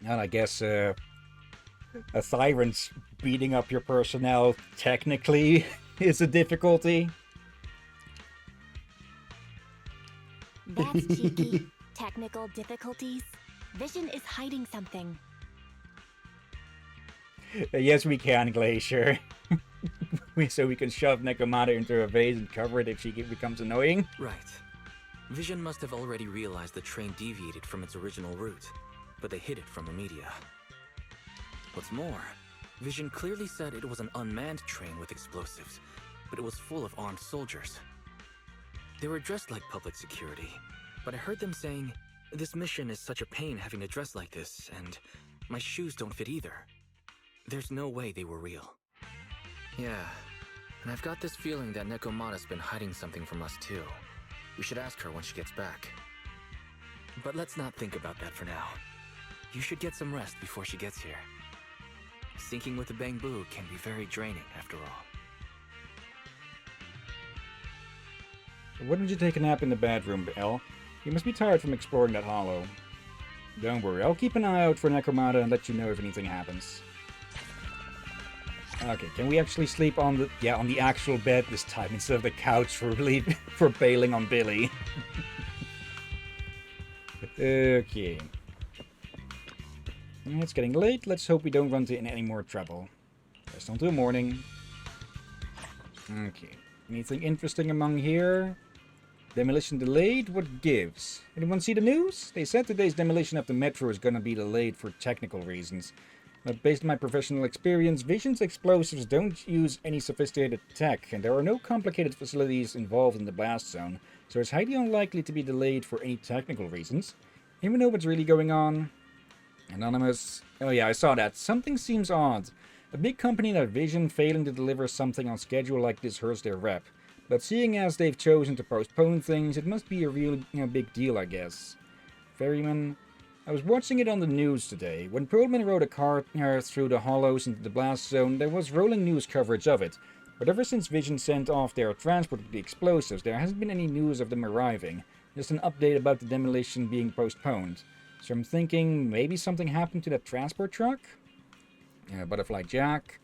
And I guess, a siren's beating up your personnel technically is a difficulty.
That's cheeky. Technical difficulties? Vision is hiding something.
Yes, we can, Glacier. So we can shove Nekomata into a vase and cover it if she becomes annoying.
Right. Vision must have already realized the train deviated from its original route, but they hid it from the media. What's more, Vision clearly said it was an unmanned train with explosives, but it was full of armed soldiers. They were dressed like public security, but I heard them saying, "This mission is such a pain having to dress like this, and my shoes don't fit either." There's no way they were real. Yeah, and I've got this feeling that Nekomata's been hiding something from us too. We should ask her when she gets back. But let's not think about that for now. You should get some rest before she gets here. Syncing with the bamboo can be very draining after all.
Why don't you take a nap in the bedroom, Elle? You must be tired from exploring that hollow. Don't worry, I'll keep an eye out for Nekomata and let you know if anything happens. Okay, can we actually sleep on the actual bed this time instead of the couch for bailing on Billy? Okay. It's getting late. Let's hope we don't run into any more trouble. Rest until morning. Okay. Anything interesting among here? Demolition delayed? What gives? Anyone see the news? They said today's demolition of the metro is gonna be delayed for technical reasons. But based on my professional experience, Vision's explosives don't use any sophisticated tech, and there are no complicated facilities involved in the blast zone, so it's highly unlikely to be delayed for any technical reasons. Anyone know what's really going on? Anonymous. Oh yeah, I saw that. Something seems odd. A big company like Vision failing to deliver something on schedule like this hurts their rep. But seeing as they've chosen to postpone things, it must be a real, big deal, I guess. Ferryman. I was watching it on the news today. When Perlman rode a car through the hollows into the blast zone, there was rolling news coverage of it. But ever since Vision sent off their transport with the explosives, there hasn't been any news of them arriving. Just an update about the demolition being postponed. So I'm thinking maybe something happened to that transport truck? Butterfly Jack.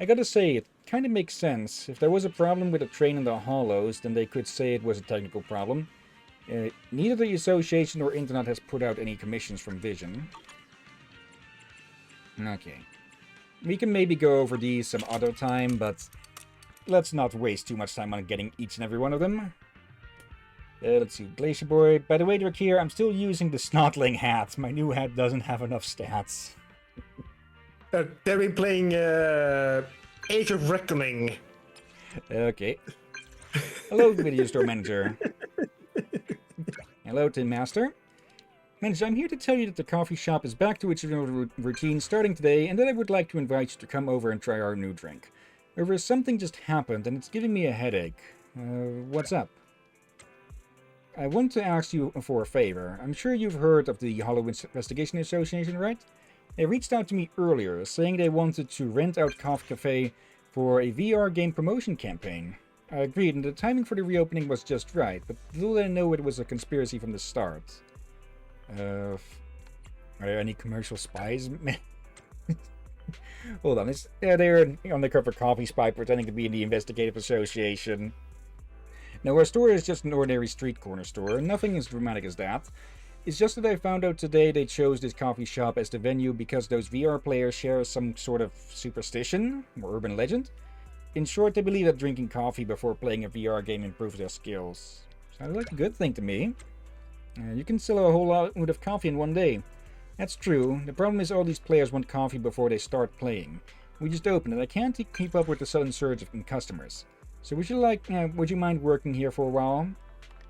I gotta say, it kind of makes sense. If there was a problem with the train in the hollows, then they could say it was a technical problem. Neither the association or internet has put out any commissions from Vision. Okay. We can maybe go over these some other time, but let's not waste too much time on getting each and every one of them. Let's see, Glacier Boy. By the way, Drakir, I'm still using the Snotling hat. My new hat doesn't have enough stats.
They've been playing Age of Reckoning.
Okay. Hello, Video Store Manager. Hello, Tin Master. Manager, I'm here to tell you that the coffee shop is back to its routine starting today, and that I would like to invite you to come over and try our new drink. However, something just happened, and it's giving me a headache. What's up? I want to ask you for a favor. I'm sure you've heard of the Hollow Investigation Association, right? They reached out to me earlier, saying they wanted to rent out Coffee Cafe for a VR game promotion campaign. I agreed, and the timing for the reopening was just right, but little did I know it was a conspiracy from the start. Are there any commercial spies? Hold on, they're an undercover coffee spy pretending to be in the Investigative Association. Now, our store is just an ordinary street corner store, and nothing as dramatic as that. It's just that I found out today they chose this coffee shop as the venue because those VR players share some sort of superstition, or urban legend. In short, they believe that drinking coffee before playing a VR game improves their skills. Sounds like a good thing to me. You can sell a whole lot of coffee in one day. That's true. The problem is all these players want coffee before they start playing. We just opened it. I can't keep up with the sudden surge of customers. So would you mind working here for a while?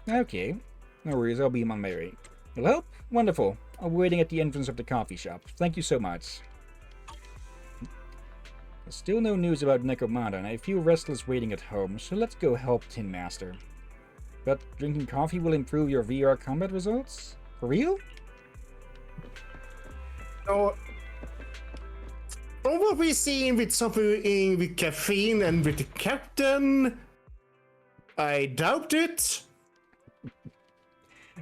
Okay. No worries, I'll be on my way. Will help? Wonderful. I'll be waiting at the entrance of the coffee shop. Thank you so much. There's still no news about Nekomata, and I feel restless waiting at home, so let's go help Tin Master. But drinking coffee will improve your VR combat results? For real?
Oh, from what we're seeing with something with caffeine and with the captain, I doubt it.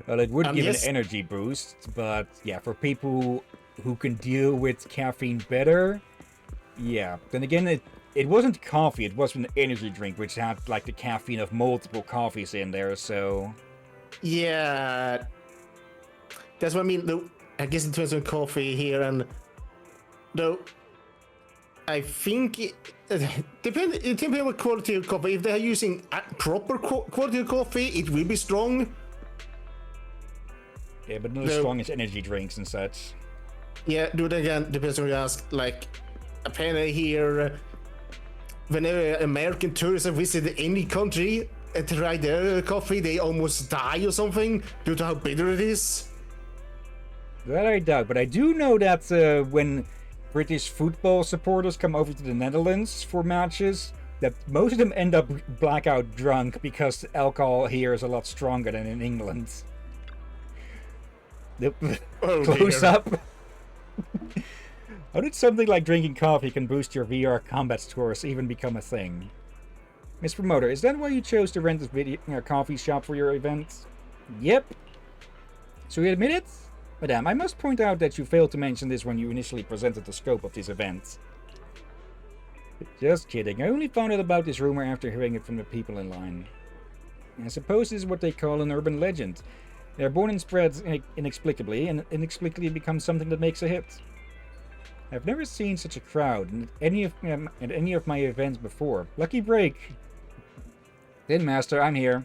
Well, it would give an energy boost, but yeah, for people who can deal with caffeine better, yeah. Then again, it wasn't coffee, it was an energy drink, which had like the caffeine of multiple coffees in there, so...
Yeah. That's what I mean, I guess in terms of coffee here, and though I think it depends on what quality of coffee. If they're using proper quality of coffee, it will be strong.
Yeah, but not as strong as energy drinks and such.
Yeah, do it again. Depends on what you ask. Like, apparently here, whenever American tourists visit any country and try their coffee, they almost die or something due to how bitter it is.
That I doubt, but I do know that when British football supporters come over to the Netherlands for matches, that most of them end up blackout drunk because alcohol here is a lot stronger than in England. Close up. How did something like drinking coffee can boost your VR combat scores even become a thing? Miss Promoter, is that why you chose to rent this coffee shop for your event? Yep. So you admit it? Madame, I must point out that you failed to mention this when you initially presented the scope of this event. Just kidding. I only found out about this rumor after hearing it from the people in line. I suppose this is what they call an urban legend. They're born and spread inexplicably, and inexplicably becomes something that makes a hit. I've never seen such a crowd at any of my events before. Lucky break. Tin Master, I'm here.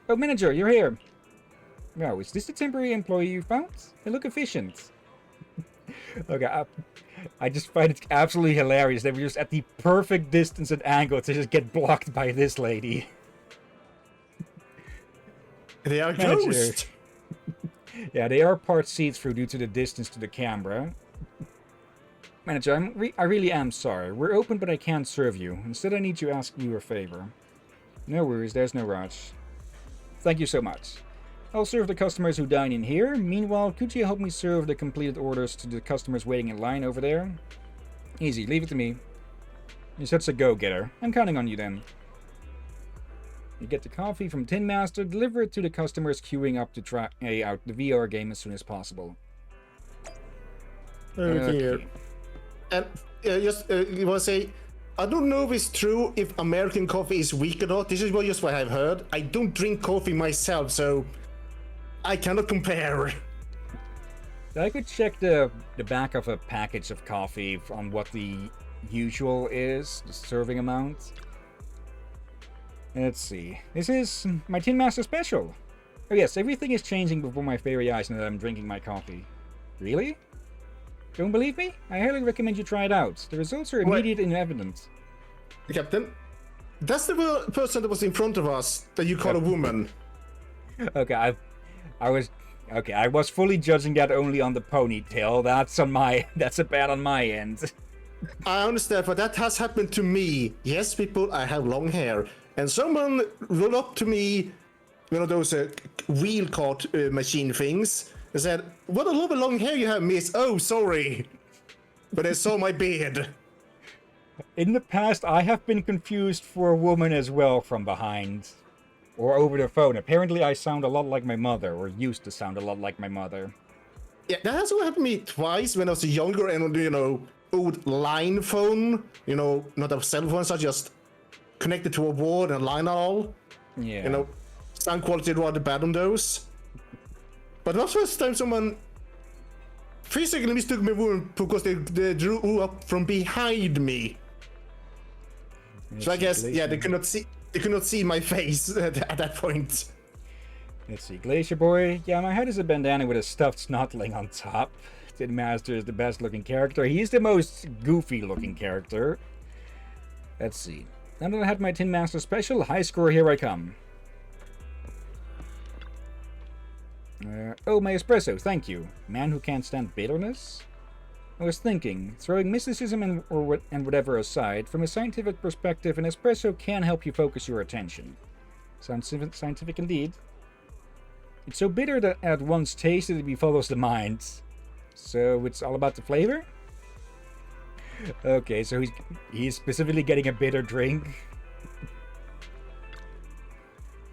Oh, Manager, you're here. Wow, is this the temporary employee you found? They look efficient. Okay, I just find it absolutely hilarious that we're just at the perfect distance and angle to just get blocked by this lady.
They are ghosts.
Yeah, they are part see-through due to the distance to the camera. Manager, I really am sorry. We're open, but I can't serve you. Instead, I need to ask you a favor. No worries, there's no rush. Thank you so much. I'll serve the customers who dine in here. Meanwhile, could you help me serve the completed orders to the customers waiting in line over there? Easy, leave it to me. You're such a go-getter. I'm counting on you then. You get the coffee from Tin Master, deliver it to the customers queuing up to try out the VR game as soon as possible.
Okay. And you want to say, I don't know if it's true if American coffee is weak or not. This is just what I've heard. I don't drink coffee myself, so I cannot compare.
I could check the back of a package of coffee on what the usual is, the serving amount. Let's see. This is my Tin Master Special. Oh yes, everything is changing before my very eyes now that I'm drinking my coffee. Really? Don't believe me? I highly recommend you try it out. The results are immediate and evident.
Captain, that's the person that was in front of us that you call a woman.
Okay, I was fully judging that only on the ponytail. That's a bad on my end.
I understand, but that has happened to me. Yes, people, I have long hair. And someone rolled up to me, one of those wheel cart machine things, and said, "What a lovely long hair you have, miss." Oh, sorry. But I saw my beard.
In the past, I have been confused for a woman as well from behind. Or over the phone. Apparently, I sound a lot like my mother, or used to sound a lot like my mother.
Yeah, that has happened to me twice when I was younger and, old line phone. Not a cell phone, so just connected to a wall and a line all.
Yeah.
Sound quality rather bad on those. But not first time someone physically mistook me woman because they drew up from behind me. So I guess, yeah, they could not see my face at that point.
Let's see, Glacier Boy. Yeah, my head is a bandana with a stuffed snotling on top. Tin Master is the best looking character. He's the most goofy looking character. Let's see. Now that I had my Tin Master Special, high score, here I come. Oh, my espresso, thank you. Man who can't stand bitterness? I was thinking, throwing mysticism and whatever aside, from a scientific perspective, an espresso can help you focus your attention. Sounds scientific indeed. It's so bitter that at once tasted it befuddles the mind. So it's all about the flavor? Okay, so he's specifically getting a bitter drink.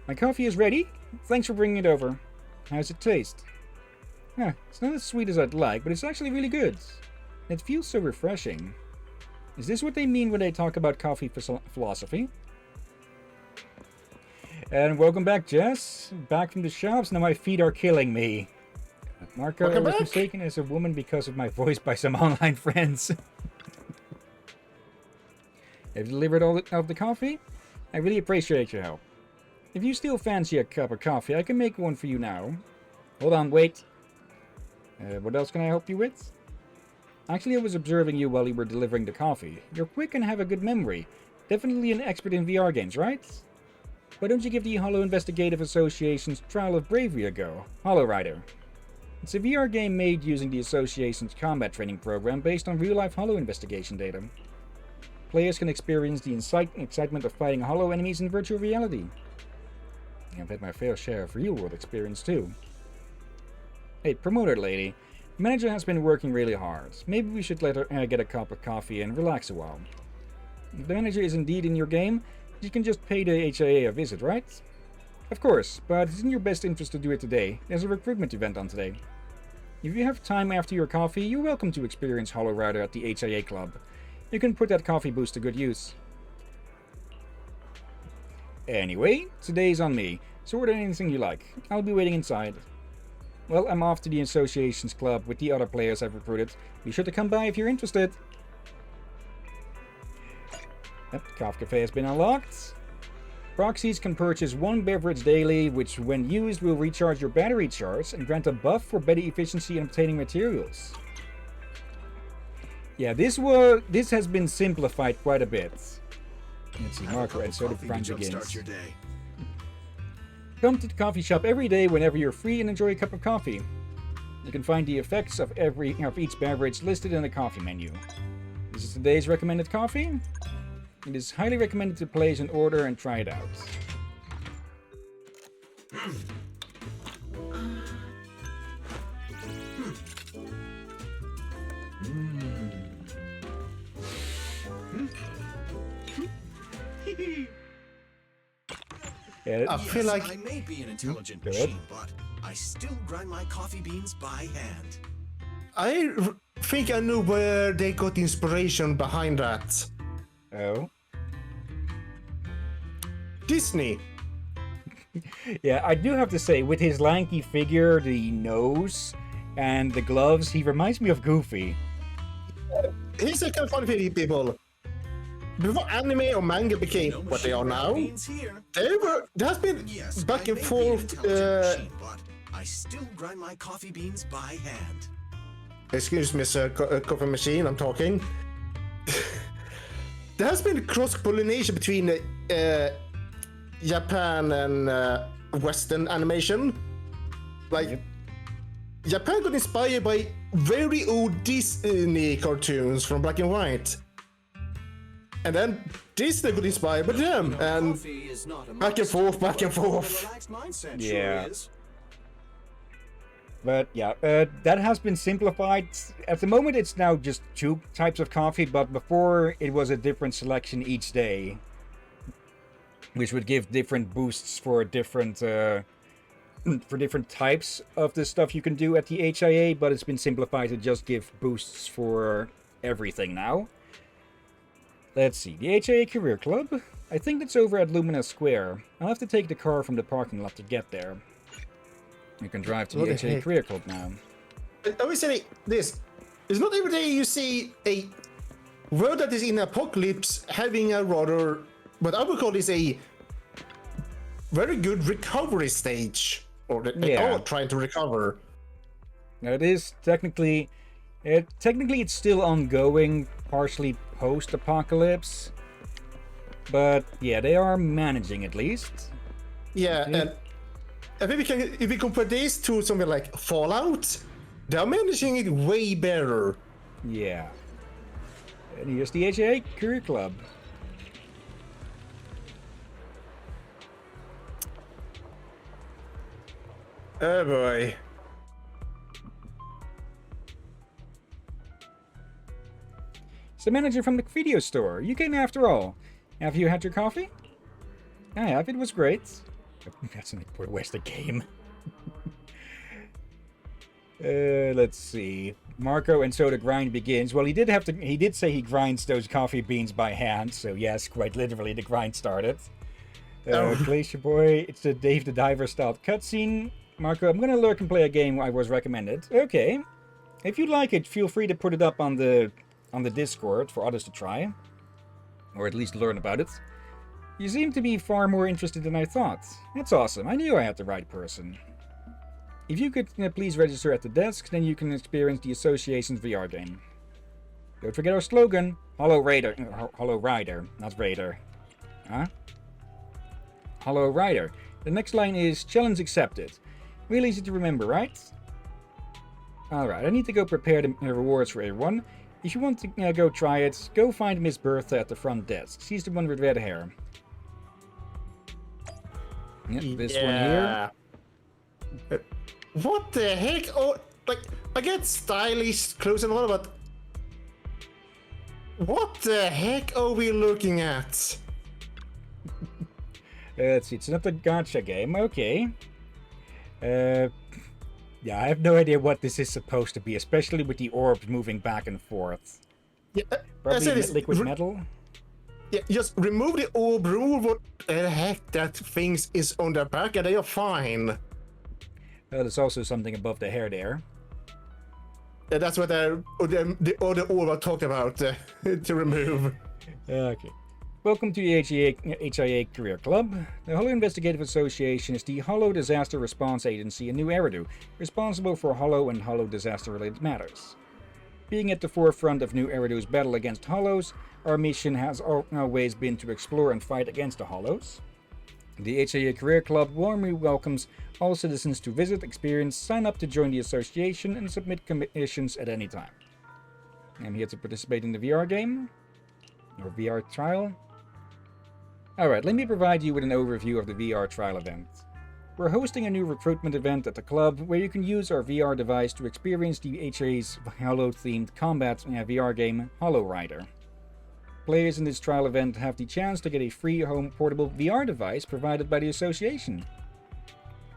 My coffee is ready. Thanks for bringing it over. How's it taste? It's not as sweet as I'd like, but it's actually really good. It feels so refreshing. Is this what they mean when they talk about coffee philosophy? And welcome back, Jess. Back from the shops. Now my feet are killing me. Marco was mistaken as a woman because of my voice by some online friends. Have you delivered all of the coffee? I really appreciate your help. If you still fancy a cup of coffee, I can make one for you now. Hold on, wait. What else can I help you with? Actually, I was observing you while you were delivering the coffee. You're quick and have a good memory. Definitely an expert in VR games, right? Why don't you give the Hollow Investigative Association's Trial of Bravery a go? Hollow Rider. It's a VR game made using the Association's combat training program based on real-life Hollow investigation data. Players can experience the excitement of fighting Hollow enemies in virtual reality. I've had my fair share of real-world experience too. Hey, promoter lady. The manager has been working really hard. Maybe we should let her get a cup of coffee and relax a while. If the manager is indeed in your game, you can just pay the HIA a visit, right? Of course, but it's in your best interest to do it today. There's a recruitment event on today. If you have time after your coffee, you're welcome to experience Hollow Rider at the HIA Club. You can put that coffee boost to good use. Anyway, today's on me, so order anything you like. I'll be waiting inside. Well, I'm off to the Association's Club with the other players I've recruited. Be sure to come by if you're interested. Yep, the Coffee Cafe has been unlocked. Proxies can purchase one beverage daily, which when used will recharge your battery charge and grant a buff for better efficiency in obtaining materials. Yeah, this has been simplified quite a bit. Let's see, Marco and Soda Prime begins. Come to the coffee shop every day whenever you're free and enjoy a cup of coffee. You can find the effects of each beverage listed in the coffee menu. This is today's recommended coffee. It is highly recommended to place an order and try it out. Yeah,
I feel like
I may be an intelligent
Go ahead.
machine, but I still grind my coffee beans by hand.
think I know where they got inspiration behind that.
Oh.
Disney.
Yeah, I do have to say, with his lanky figure, the nose, and the gloves, he reminds me of Goofy.
Here's a kind of funny thing, people. Before anime or manga became what they are now, there has been back and forth.
I still grind my coffee beans by hand.
Excuse me, sir, coffee machine. I'm talking. There has been cross-pollination between Japan and Western animation. Like, Japan got inspired by very old Disney cartoons from black and white. And then Disney got inspired by them, and back and forth, back and forth.
Yeah. But yeah, that has been simplified. At the moment, it's now just 2 types of coffee, but before it was a different selection each day, which would give different boosts for different types of the stuff you can do at the HIA. But it's been simplified to just give boosts for everything now. Let's see, the HIA Career Club. I think that's over at Lumina Square. I'll have to take the car from the parking lot to get there. You can drive to the HIA Career Club now.
I always say this. It's not every day you see a world that is in apocalypse having a rather, what I would call is a very good recovery stage. Or they are trying to recover.
Now it is technically it's still ongoing, partially post-apocalypse. But yeah, they are managing at least.
Yeah, and I think if we compare this to something like Fallout, they're managing it way better.
Yeah. And here's the HIA Career Club.
Oh boy.
It's the manager from the video store. You came after all. Have you had your coffee? I have. It was great. That's an important Western game. Let's see. Marco, and so the grind begins. Well, he did say he grinds those coffee beans by hand, so yes, quite literally the grind started. Glacier Boy, it's the Dave the Diver styled cutscene. Marco, I'm gonna lurk and play a game I was recommended. Okay. If you like it, feel free to put it up on the Discord for others to try. Or at least learn about it. You seem to be far more interested than I thought. That's awesome. I knew I had the right person. If you could please register at the desk, then you can experience the association's VR game. Don't forget our slogan, Hollow Rider, not Raider. Huh? Hollow Rider. The next line is challenge accepted. Real easy to remember, right? Alright, I need to go prepare the rewards for everyone. If you want to go try it, go find Miss Bertha at the front desk. She's the one with red hair. Yep, this one here.
What the heck? Oh, like, I get stylish clothes and all, but what the heck are we looking at?
Let's see, it's not a gacha game, okay. Yeah, I have no idea what this is supposed to be, especially with the orbs moving back and forth.
Yeah,
probably liquid metal?
Yeah, just remove the orb, remove what the heck that thing is on their back, and they are fine.
There's also something above the hair there.
Yeah, that's what the other orb I talked about to remove.
Okay. Welcome to the HIA Career Club. The Hollow Investigative Association is the Hollow Disaster Response Agency in New Eridu, responsible for Hollow and Hollow disaster-related matters. Being at the forefront of New Eridu's battle against Hollows, our mission has always been to explore and fight against the Hollows. The HIA Career Club warmly welcomes all citizens to visit, experience, sign up to join the association, and submit commissions at any time. I'm here to participate in the VR game, or VR trial. Alright, let me provide you with an overview of the VR trial event. We're hosting a new recruitment event at the club where you can use our VR device to experience the HIA's Hollow-themed combat VR game, Hollow Rider. Players in this trial event have the chance to get a free home portable VR device provided by the association.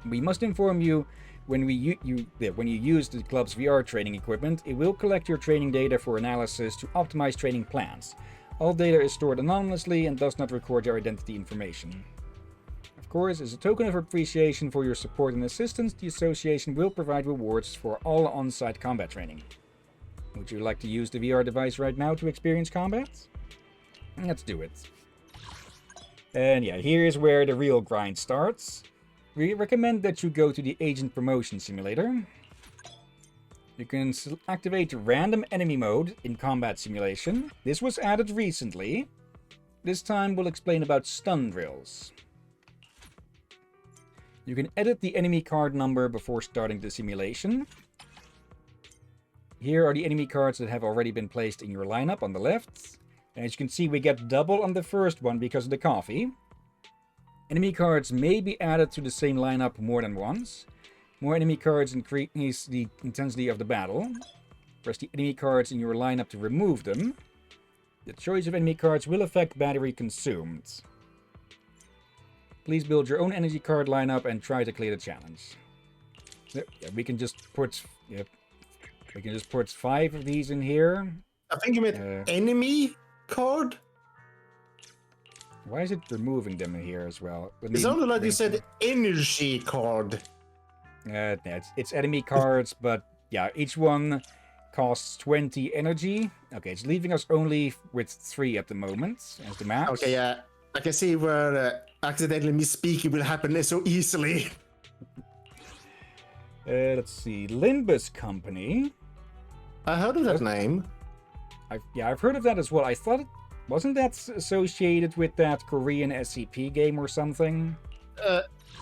We must inform you when you use the club's VR training equipment, it will collect your training data for analysis to optimize training plans. All data is stored anonymously and does not record your identity information. Of course, as a token of appreciation for your support and assistance, the association will provide rewards for all on-site combat training. Would you like to use the VR device right now to experience combat? Let's do it. And yeah, here's where the real grind starts. We recommend that you go to the Agent Promotion Simulator. You can activate Random Enemy Mode in Combat Simulation. This was added recently. This time we'll explain about stun drills. You can edit the enemy card number before starting the simulation. Here are the enemy cards that have already been placed in your lineup on the left. And as you can see, we get double on the first one because of the coffee. Enemy cards may be added to the same lineup more than once. More enemy cards increase the intensity of the battle. Press the enemy cards in your lineup to remove them. The choice of enemy cards will affect battery consumed. Please build your own energy card lineup and try to clear the challenge. Yeah, we can just put 5 of these in here.
I think you meant enemy card?
Why is it removing them here as well?
It sounded like you said energy card.
Yeah, it's enemy cards, but yeah, each one costs 20 energy. Okay, it's leaving us only with 3 at the moment as the max.
Okay, yeah. I can see where accidentally misspeaking will happen so easily.
Let's see. Limbus Company.
I heard of that name.
I've heard of that as well. I thought wasn't that associated with that Korean SCP game or something?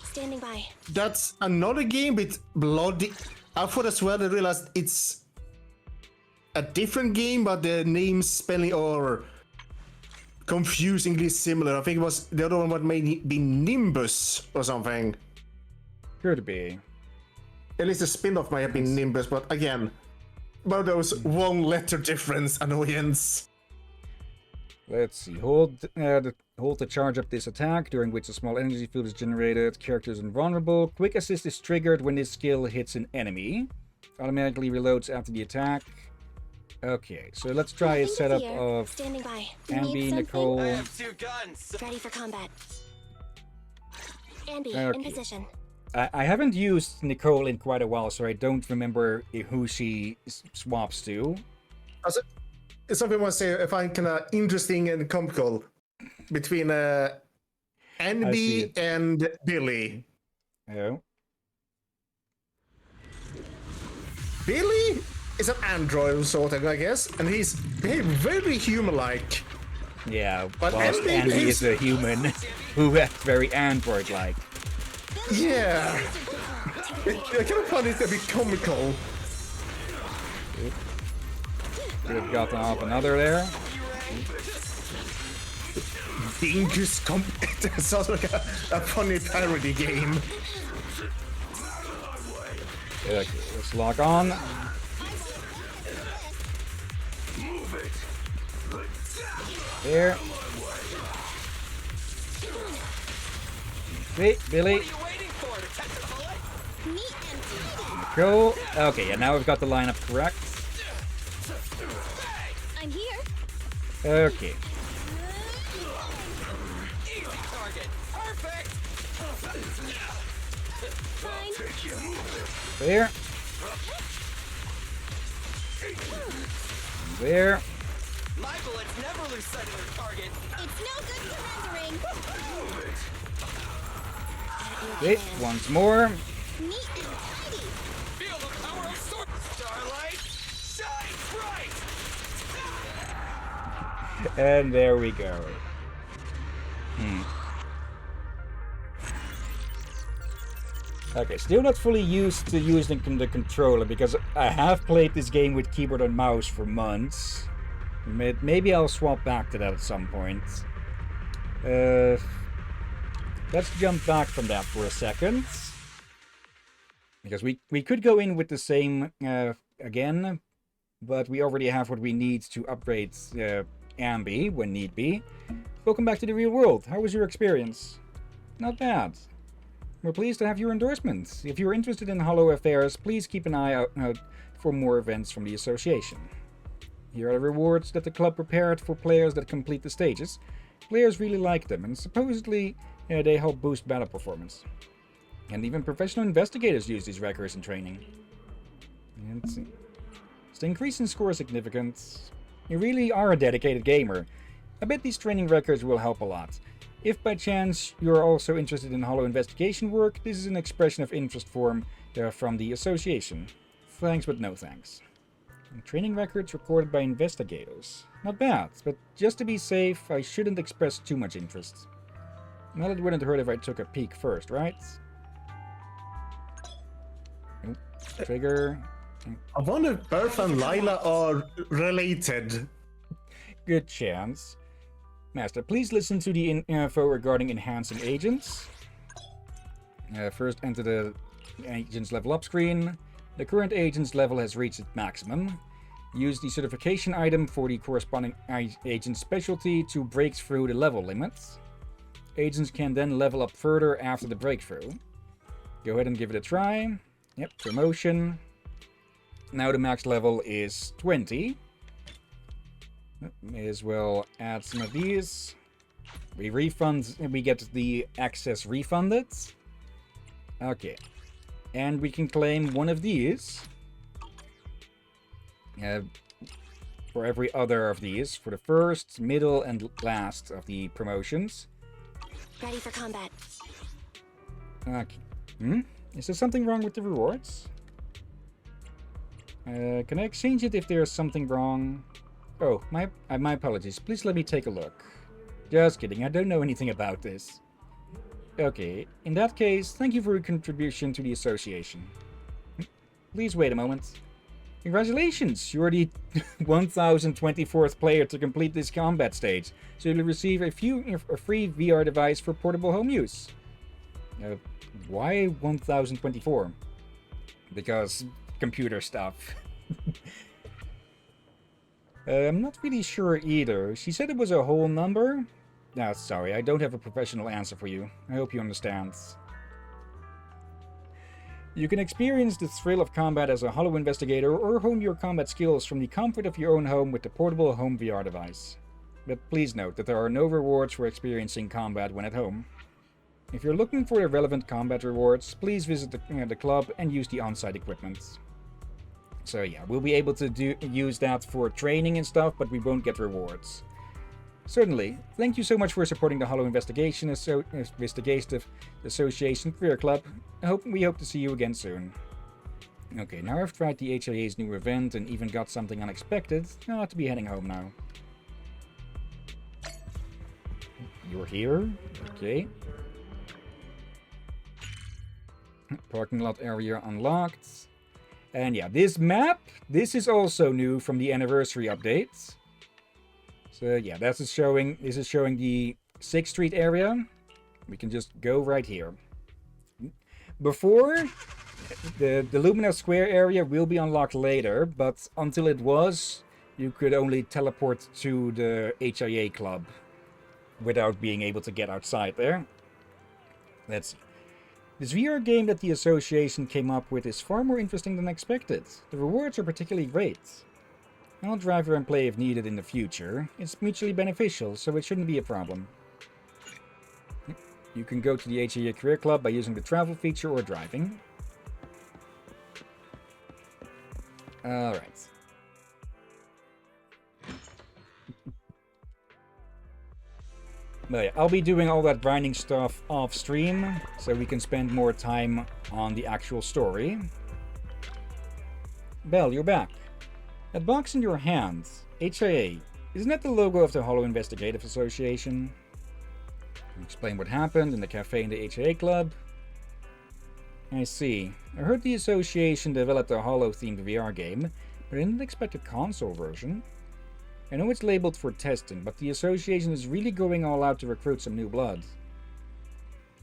Standing by.
That's another game with bloody... I thought as well, I realized it's a different game, but the name spelling are confusingly similar. I think it was the other one what may be Nimbus or something.
Could be.
At least the spin-off might have been Nimbus, but again, one of those one-letter difference annoyance.
Let's see. Hold to charge up this attack, during which a small energy field is generated. Character is invulnerable. Quick assist is triggered when this skill hits an enemy. Automatically reloads after the attack. Okay, so let's try a setup of
Standing by.
Ambi, Nicole.
I have 2 guns.
Ready for combat. Ambi, in position.
I haven't used Nicole in quite a while, so I don't remember who she swaps to.
Also, something I want to say, I find kind of interesting and comical between Andy and Billy.
Oh.
Billy is an android sort of, I guess, and he's very human-like.
Yeah,
but
whilst Andy is a human who acts very android-like.
Yeah. I kind of find it a bit comical.
Could have gotten off another there.
Dangerous That sounds like a funny parody game.
Okay, let's lock on. There. Wait, Billy. Cool. Okay, yeah, now we've got the lineup correct.
I'm here.
Okay. There. There.
My bullets never lose sight of their target.
It's no good surrendering.
Wait, once more.
Neat and tidy.
Feel the power of sword. Starlight, shine bright.
And there we go. Okay, still not fully used to using the controller because I have played this game with keyboard and mouse for months. Maybe I'll swap back to that at some point. Let's jump back from that for a second. Because we could go in with the same again, but we already have what we need to upgrade ambi when need be. Welcome back to the real world. How was your experience? Not bad. We're pleased to have your endorsement. If you're interested in Hollow affairs, please keep an eye out for more events from the association. Here are the rewards that the club prepared for players that complete the stages. Players really like them, and supposedly they help boost battle performance. And even professional investigators use these records in training. Let's see. Is the increase in score significant? You really are a dedicated gamer. I bet these training records will help a lot. If by chance you're also interested in Hollow investigation work, this is an expression of interest form from the association. Thanks, but no thanks. And training records recorded by investigators. Not bad, but just to be safe, I shouldn't express too much interest. Well, it wouldn't hurt if I took a peek first, right? Nope. Trigger.
I wonder if Bertha and Lila are related.
Good chance. Master, please listen to the info regarding enhancing agents. First, enter the agent's level up screen. The current agent's level has reached its maximum. Use the certification item for the corresponding agent's specialty to break through the level limits. Agents can then level up further after the breakthrough. Go ahead and give it a try. Yep, promotion. Now the max level is 20. May as well add some of these. We get the access refunded. Okay. And we can claim one of these. For every other of these. For the first, middle, and last of the promotions.
Ready for combat.
Okay. Is there something wrong with the rewards? Can I exchange it if there's something wrong? Oh, my apologies. Please let me take a look. Just kidding, I don't know anything about this. Okay, in that case, thank you for your contribution to the association. Please wait a moment. Congratulations! You're the 1024th player to complete this combat stage, so you'll receive a free VR device for portable home use. Why 1024? Because computer stuff. I'm not really sure either. She said it was a whole number. No, sorry, I don't have a professional answer for you. I hope you understand. You can experience the thrill of combat as a Hollow investigator or hone your combat skills from the comfort of your own home with the portable home VR device. But please note that there are no rewards for experiencing combat when at home. If you're looking for the relevant combat rewards, please visit the club and use the on-site equipment. So yeah, we'll be able to use that for training and stuff, but we won't get rewards. Certainly. Thank you so much for supporting the Hollow Investigative Association Career Club. We hope to see you again soon. Okay, now I've tried the HIA's new event and even got something unexpected. I'll have to be heading home now. You're here? Okay. Parking lot area unlocked. And yeah, this map, this is also new from the anniversary updates. So yeah, this is showing the 6th Street area. We can just go right here. Before, the Lumina Square area will be unlocked later, but until it was, you could only teleport to the HIA club without being able to get outside there. Let's see. This VR game that the association came up with is far more interesting than expected. The rewards are particularly great. I'll drive and play if needed in the future. It's mutually beneficial, so it shouldn't be a problem. You can go to the HIA Career Club by using the travel feature or driving. Alright. But yeah, I'll be doing all that grinding stuff off stream, so we can spend more time on the actual story. Belle, you're back. That box in your hand, HIA, isn't that the logo of the Hollow Investigative Association? Explain what happened in the cafe in the HIA club. I see. I heard the association developed a Hollow-themed VR game, but I didn't expect a console version. I know it's labeled for testing, but the association is really going all out to recruit some new blood.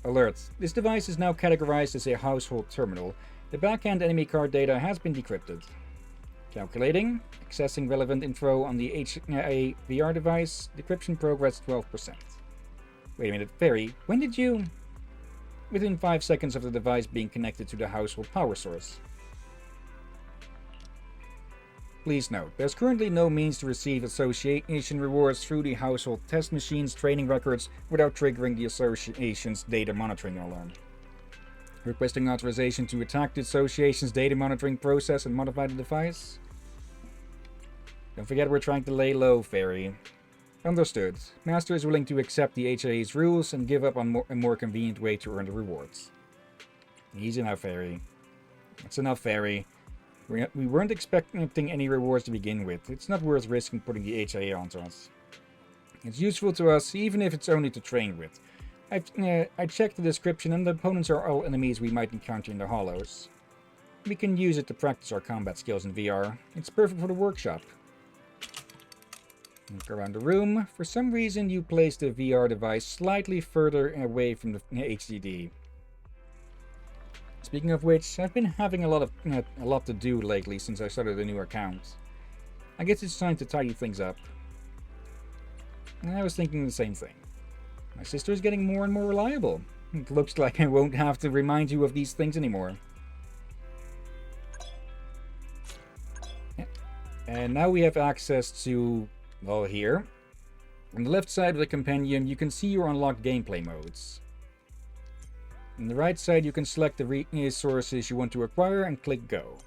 Alert. This device is now categorized as a household terminal. The back-end enemy card data has been decrypted. Calculating. Accessing relevant info on the VR device. Decryption progress 12%. Wait a minute, Fairy, when did you... Within 5 seconds of the device being connected to the household power source. Please note, there's currently no means to receive association rewards through the household test machine's training records without triggering the association's data monitoring alarm. Requesting authorization to attack the association's data monitoring process and modify the device? Don't forget we're trying to lay low, Fairy. Understood. Master is willing to accept the HIA's rules and give up on a more convenient way to earn the rewards. Easy now, Fairy. That's enough, Fairy. We weren't expecting any rewards to begin with. It's not worth risking putting the HIA onto us. It's useful to us, even if it's only to train with. I checked the description, and the opponents are all enemies we might encounter in the Hollows. We can use it to practice our combat skills in VR. It's perfect for the workshop. Look around the room. For some reason, you placed the VR device slightly further away from the HDD. Speaking of which, I've been having a lot to do lately since I started a new account. I guess it's time to tidy things up. I was thinking the same thing. My sister is getting more and more reliable. It looks like I won't have to remind you of these things anymore. And now we have access to... well, here. On the left side of the compendium, you can see your unlocked gameplay modes. On the right side, you can select the resources you want to acquire and click Go.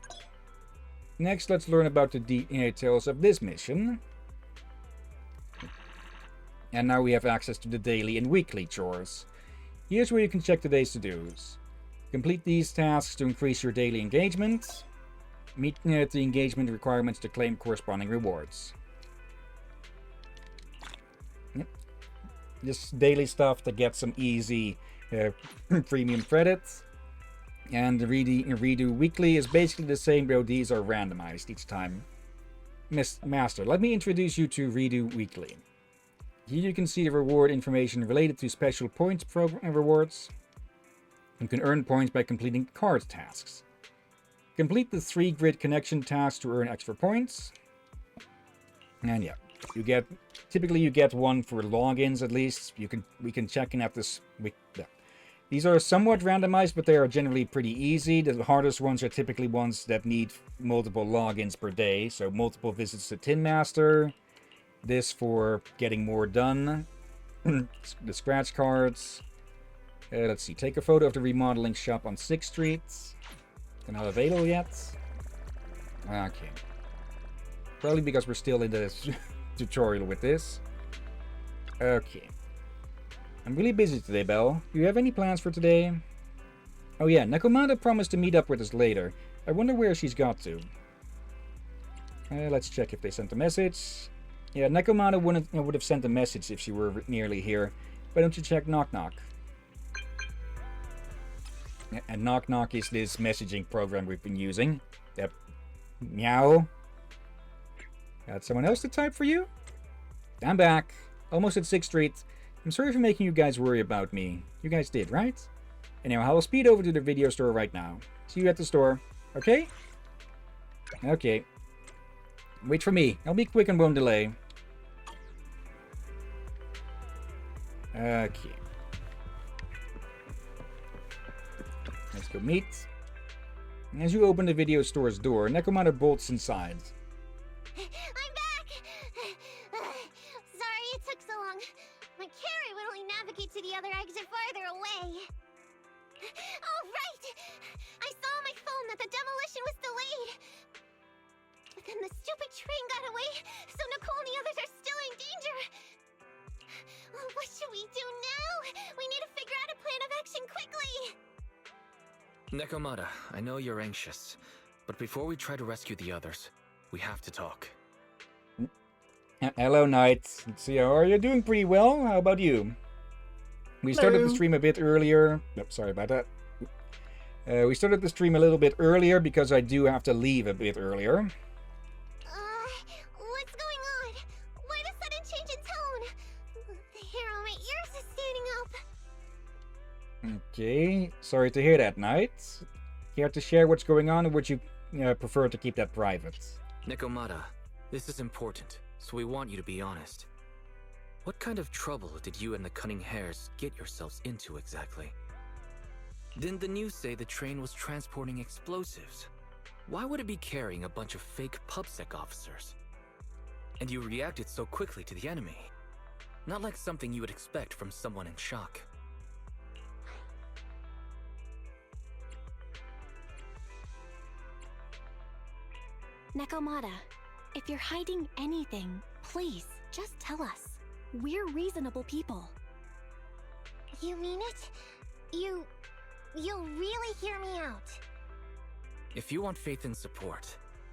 Next, let's learn about the details of this mission. And now we have access to the daily and weekly chores. Here's where you can check today's to-dos. Complete these tasks to increase your daily engagement. Meet the engagement requirements to claim corresponding rewards. Just daily stuff to get some easy premium credits. And the redo weekly is basically the same, though these are randomized each time. Master, let me introduce you to redo weekly. Here you can see the reward information related to special points program rewards. You can earn points by completing card tasks. Complete the 3-grid connection task to earn extra points. And yeah. Typically you get one for logins at least. We can check in at this. These are somewhat randomized, but they are generally pretty easy. The hardest ones are typically ones that need multiple logins per day. So multiple visits to Tin Master. This for getting more done. The scratch cards. Let's see. Take a photo of the remodeling shop on 6th Street. They're not available yet. Okay. Probably because we're still in the tutorial with this. Okay. I'm really busy today, Belle. Do you have any plans for today? Oh yeah, Nekomata promised to meet up with us later. I wonder where she's got to. Let's check if they sent a message. Yeah, Nekomata would have sent a message if she were nearly here. Why don't you check Knock Knock? And Knock Knock is this messaging program we've been using. Yep. Meow. Got someone else to type for you? I'm back. Almost at 6th Street. I'm sorry for making you guys worry about me. You guys did, right? Anyhow, I'll speed over to the video store right now. See you at the store. Okay? Okay. Wait for me. I'll be quick and won't delay. Okay. Let's go meet. As you open the video store's door, Nekomata bolts inside.
I'm back! Sorry it took so long. My carry would only navigate to the other exit farther away. Oh, right! I saw on my phone that the demolition was delayed. But then the stupid train got away, so Nicole and the others are still in danger. What should we do now? We need to figure out a plan of action quickly!
Nekomata, I know you're anxious, but before we try to rescue the others, we have to talk.
Hello, Knight. Let's see, how are you? Doing pretty well. How about you? We started the stream a bit earlier. Nope, sorry about that. We started the stream a little bit earlier because I do have to leave a bit earlier.
What's going on? Why the sudden change in tone? The hair on my ears is standing up.
Okay, sorry to hear that, Knight. Care to share what's going on, or would you prefer to keep that private?
Nekomata, this is important, so we want you to be honest. What kind of trouble did you and the Cunning Hares get yourselves into exactly? Didn't the news say the train was transporting explosives? Why would it be carrying a bunch of fake PubSec officers? And you reacted so quickly to the enemy. Not like something you would expect from someone in shock.
Nekomata, if you're hiding anything, please, just tell us. We're reasonable people.
You mean it? You'll really hear me out.
If you want faith and support,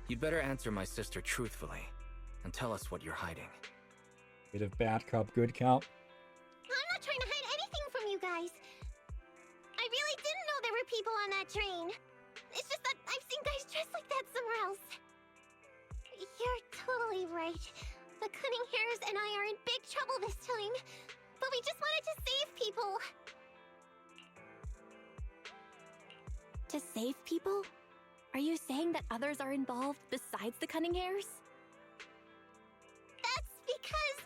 you'd better answer my sister truthfully and tell us what you're hiding.
Bit of bad cop, good cop.
I'm not trying to hide anything from you guys. I really didn't know there were people on that train. It's just that I've seen guys dressed like that somewhere else. You're totally right. The Cunning Hares and I are in big trouble this time. But we just wanted to save people.
To save people? Are you saying that others are involved besides the Cunning Hares?
That's because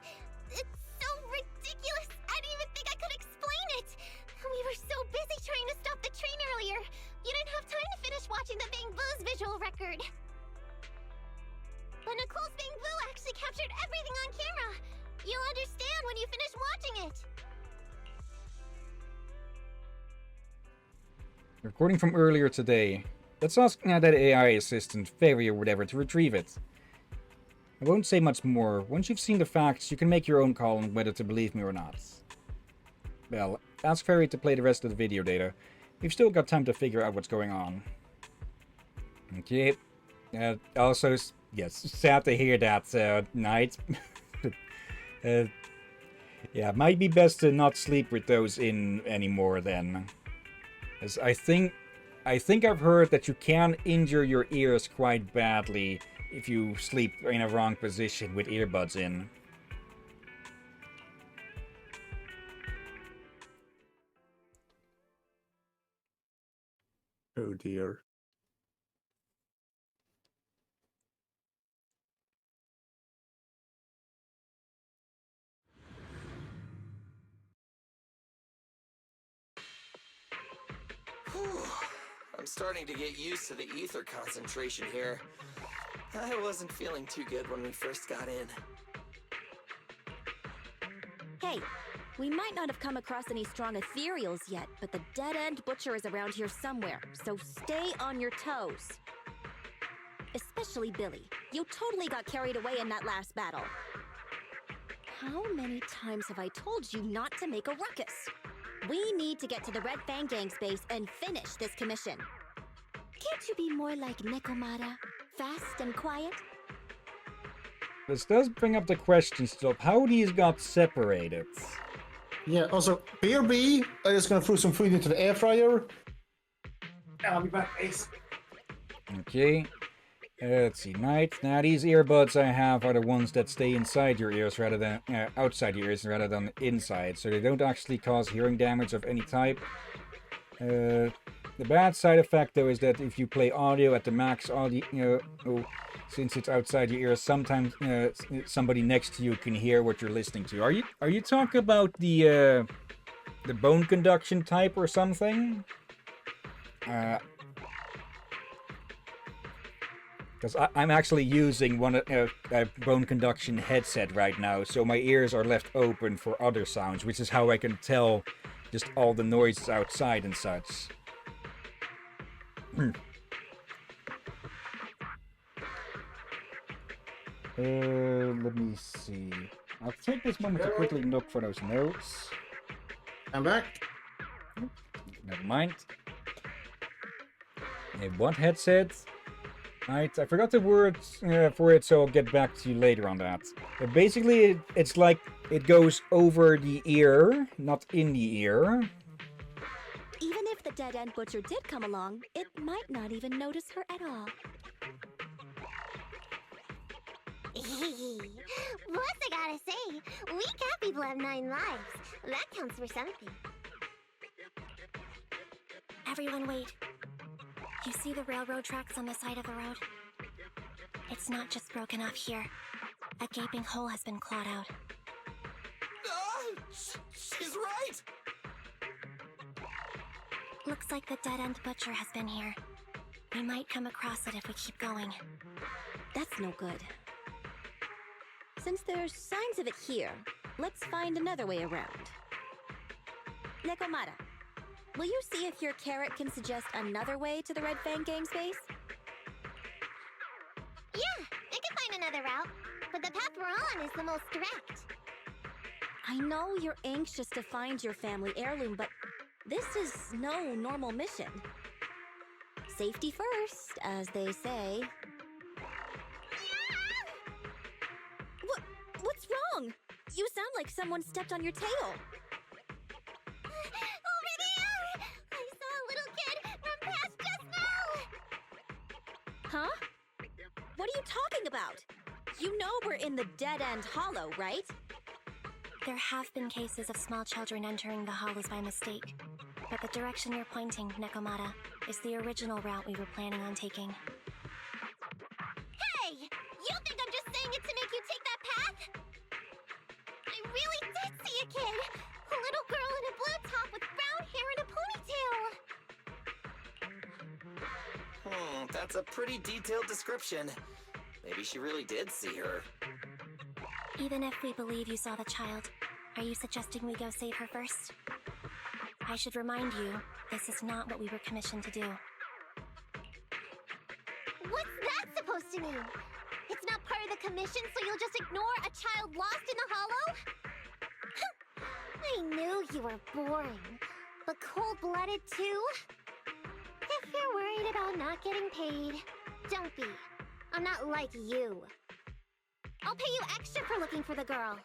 it's so ridiculous. I didn't even think I could explain it. We were so busy trying to stop the train earlier. You didn't have time to finish watching the Bang Boo's visual record. But Nicole's Bang Boo actually captured everything on camera. You'll understand when you finish watching it.
Recording from earlier today. Let's ask that AI assistant, Fairy or whatever, to retrieve it. I won't say much more. Once you've seen the facts, you can make your own call on whether to believe me or not. Well, ask Fairy to play the rest of the video data. We've still got time to figure out what's going on. Okay. Also, yes, sad to hear that, Knight. Yeah, might be best to not sleep with those in anymore then. As I think I've heard that you can injure your ears quite badly if you sleep in a wrong position with earbuds in.
Oh dear.
Whew. I'm starting to get used to the ether concentration here. I wasn't feeling too good when we first got in.
Hey, we might not have come across any strong ethereals yet, but the dead-end butcher is around here somewhere, so stay on your toes. Especially Billy. You totally got carried away in that last battle. How many times have I told you not to make a ruckus? We need to get to the Red Fang Gang's base and finish this commission. Can't you be more like Nekomata? Fast and quiet?
This does bring up the question still, how these got separated.
Yeah, also, BRB, I'm just gonna throw some food into the air fryer. I'll be back, Ace.
Okay. Let's see, Knight. Now these earbuds I have are the ones that stay inside your ears rather than outside your ears rather than inside, so they don't actually cause hearing damage of any type. The bad side effect though is that if you play audio at the max audio, since it's outside your ears, sometimes somebody next to you can hear what you're listening to. Are you talking about the bone conduction type or something? Because I'm actually using a bone conduction headset right now, so my ears are left open for other sounds, which is how I can tell just all the noises outside and such. Let me see. I'll take this moment to quickly look for those notes.
I'm back.
Never mind. What headset? Right, I forgot the words for it, so I'll get back to you later on that. But basically, it's like it goes over the ear, not in the ear.
Even if the dead-end butcher did come along, it might not even notice her at all.
Plus, I gotta say, we cat people have 9 lives. That counts for something.
Everyone wait. You see the railroad tracks on the side of the road? It's not just broken off here. A gaping hole has been clawed out.
She's right!
Looks like the dead-end butcher has been here. We might come across it if we keep going.
That's no good. Since there's signs of it here, let's find another way around. Nekomata, will you see if your carrot can suggest another way to the Red Fang Gang space?
Yeah, I can find another route, but the path we're on is the most direct.
I know you're anxious to find your family heirloom, but this is no normal mission. Safety first, as they say. What's wrong? You sound like someone stepped on your tail.
Over there! I saw a little kid run past just now!
Huh? What are you talking about? You know we're in the dead-end hollow, right?
There have been cases of small children entering the hollows by mistake, but the direction you're pointing, Nekomata, is the original route we were planning on taking.
Hey! You think I'm just saying it to make you take that path? I really did see a kid! A little girl in a blue top with brown hair and a ponytail!
That's a pretty detailed description. Maybe she really did see her.
Even if we believe you saw the child, are you suggesting we go save her first? I should remind you, this is not what we were commissioned to do.
What's that supposed to mean? It's not part of the commission, so you'll just ignore a child lost in the hollow? I knew you were boring, but cold-blooded too? If you're worried about not getting paid, don't be. I'm not like you. I'll pay you extra for looking for the girl.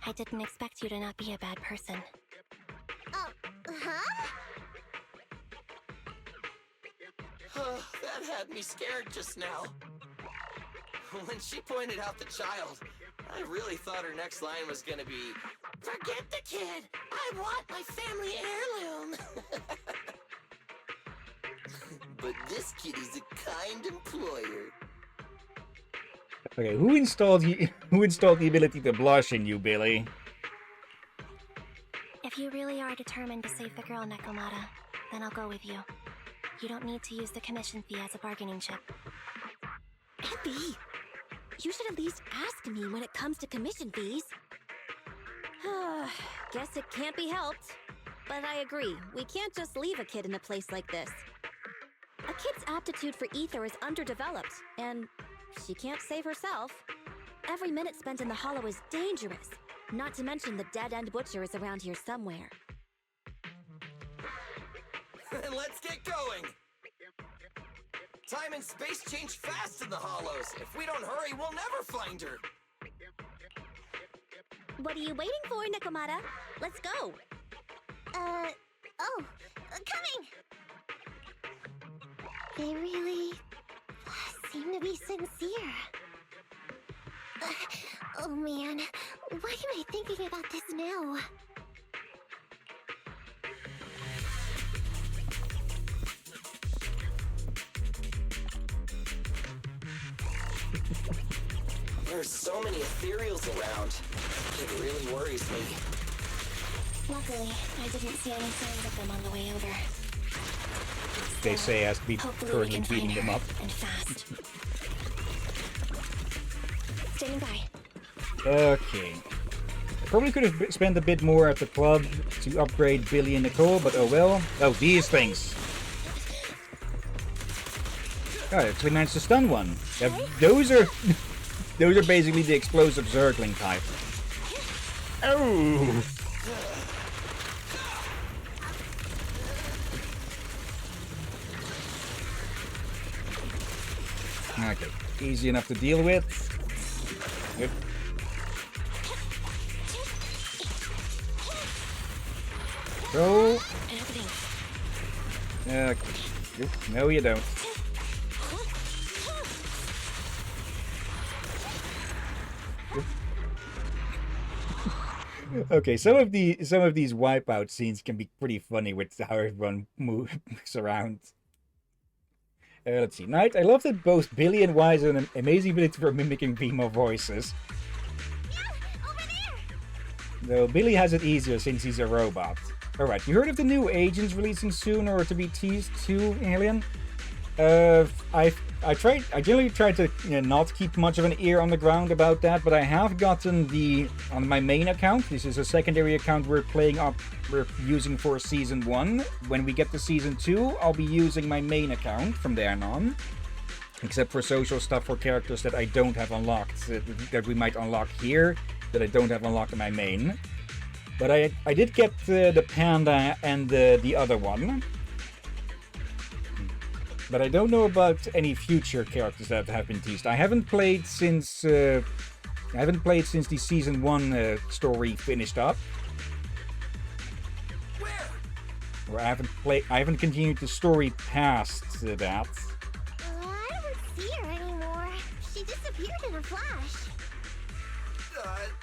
I didn't expect you to not be a bad person.
Huh?
That had me scared just now. When she pointed out the child, I really thought her next line was gonna be, "Forget the kid! I want my family heirloom!" But this kid is a kind employer.
Okay, who installed the ability to blush in you, Billy?
If you really are determined to save the girl, Nekomata, then I'll go with you. You don't need to use the commission fee as a bargaining chip.
Abby, you should at least ask me when it comes to commission fees. Guess it can't be helped. But I agree, we can't just leave a kid in a place like this. A kid's aptitude for ether is underdeveloped, and she can't save herself. Every minute spent in the hollow is dangerous, not to mention the dead-end butcher is around here somewhere.
Let's get going! Time and space change fast in the hollows. If we don't hurry, we'll never find her.
What are you waiting for, Nekomata? Let's go!
Coming! They really seem to be sincere. Oh man, why am I thinking about this now?
There's so many ethereals around. It really worries me.
Luckily, I didn't see any signs of them on the way over.
They say as we currently beating them up.
And fast. Standing by.
Okay. I probably could have spent a bit more at the club to upgrade Billy and Nicole, but oh well. Oh, these things. Oh, I actually managed to stun one. Yeah, those are basically the explosive Zergling type. Oh! Okay, easy enough to deal with. Yep. Go. Okay. No, you don't. Okay, some of these wipeout scenes can be pretty funny with how everyone moves around. Let's see. Knight, I love that both Billy and Wise have an amazing ability for mimicking female voices. Though Billy has it easier since he's a robot. Alright, you heard of the new agents releasing soon or to be teased too, Hillyan? I generally try to not keep much of an ear on the ground about that, but I have gotten on my main account. This is a secondary account we're using for season 1. When we get to season 2, I'll be using my main account from there on. Except for social stuff for characters that I don't have unlocked, that we might unlock here, that I don't have unlocked in my main. But I did get the panda and the other one. But I don't know about any future characters that have been teased. I haven't played since the season 1 story finished up. Or I haven't continued the story past that.
I don't see her anymore. She disappeared in a flash.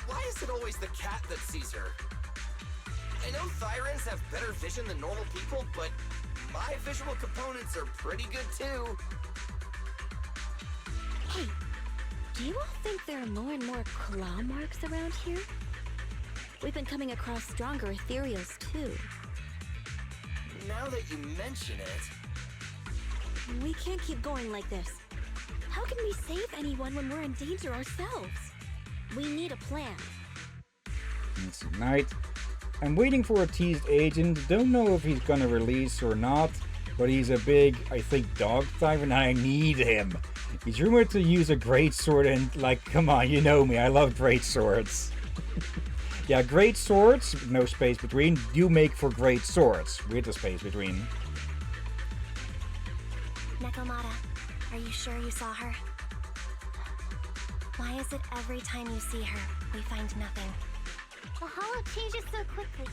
Why is it always the cat that sees her? I know Thyrans have better vision than normal people, but my visual components are pretty good too.
Hey, do you all think there are more and more claw marks around here? We've been coming across stronger ethereals too.
Now that you mention it...
We can't keep going like this. How can we save anyone when we're in danger ourselves? We need a plan.
It's night. I'm waiting for a teased agent. Don't know if he's gonna release or not, but he's a big, I think, dog type, and I need him. He's rumored to use a great sword, and like, come on, you know me, I love great swords. Yeah, great swords, no space between, do make for great swords, with a space between.
Nekomata, are you sure you saw her? Why is it every time you see her, we find nothing?
The holo changes so quickly.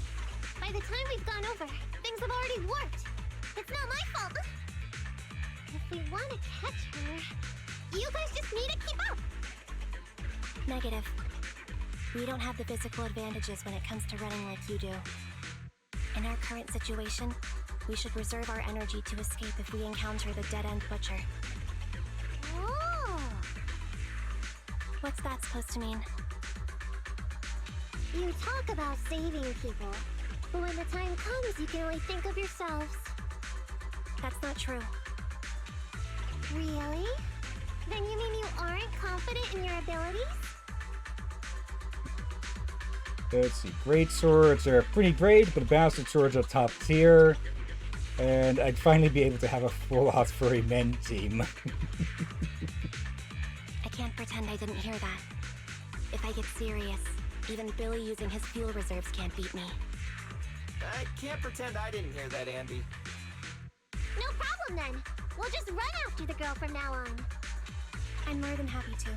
By the time we've gone over, things have already warped. It's not my fault. If we want to catch her, you guys just need to keep up.
Negative. We don't have the physical advantages when it comes to running like you do. In our current situation, we should reserve our energy to escape if we encounter the dead-end butcher.
Oh!
What's that supposed to mean?
You talk about saving people, but when the time comes, you can only think of yourselves.
That's not true.
Really? Then you mean you aren't confident in your abilities?
Let's see, great swords are pretty great, but bastard swords are top tier. And I'd finally be able to have a full-out furry men team.
I can't pretend I didn't hear that. If I get serious, even Billy using his fuel reserves can't beat me.
I can't pretend I didn't hear that, Andy.
No problem then. We'll just run after the girl from now on.
I'm more than happy to.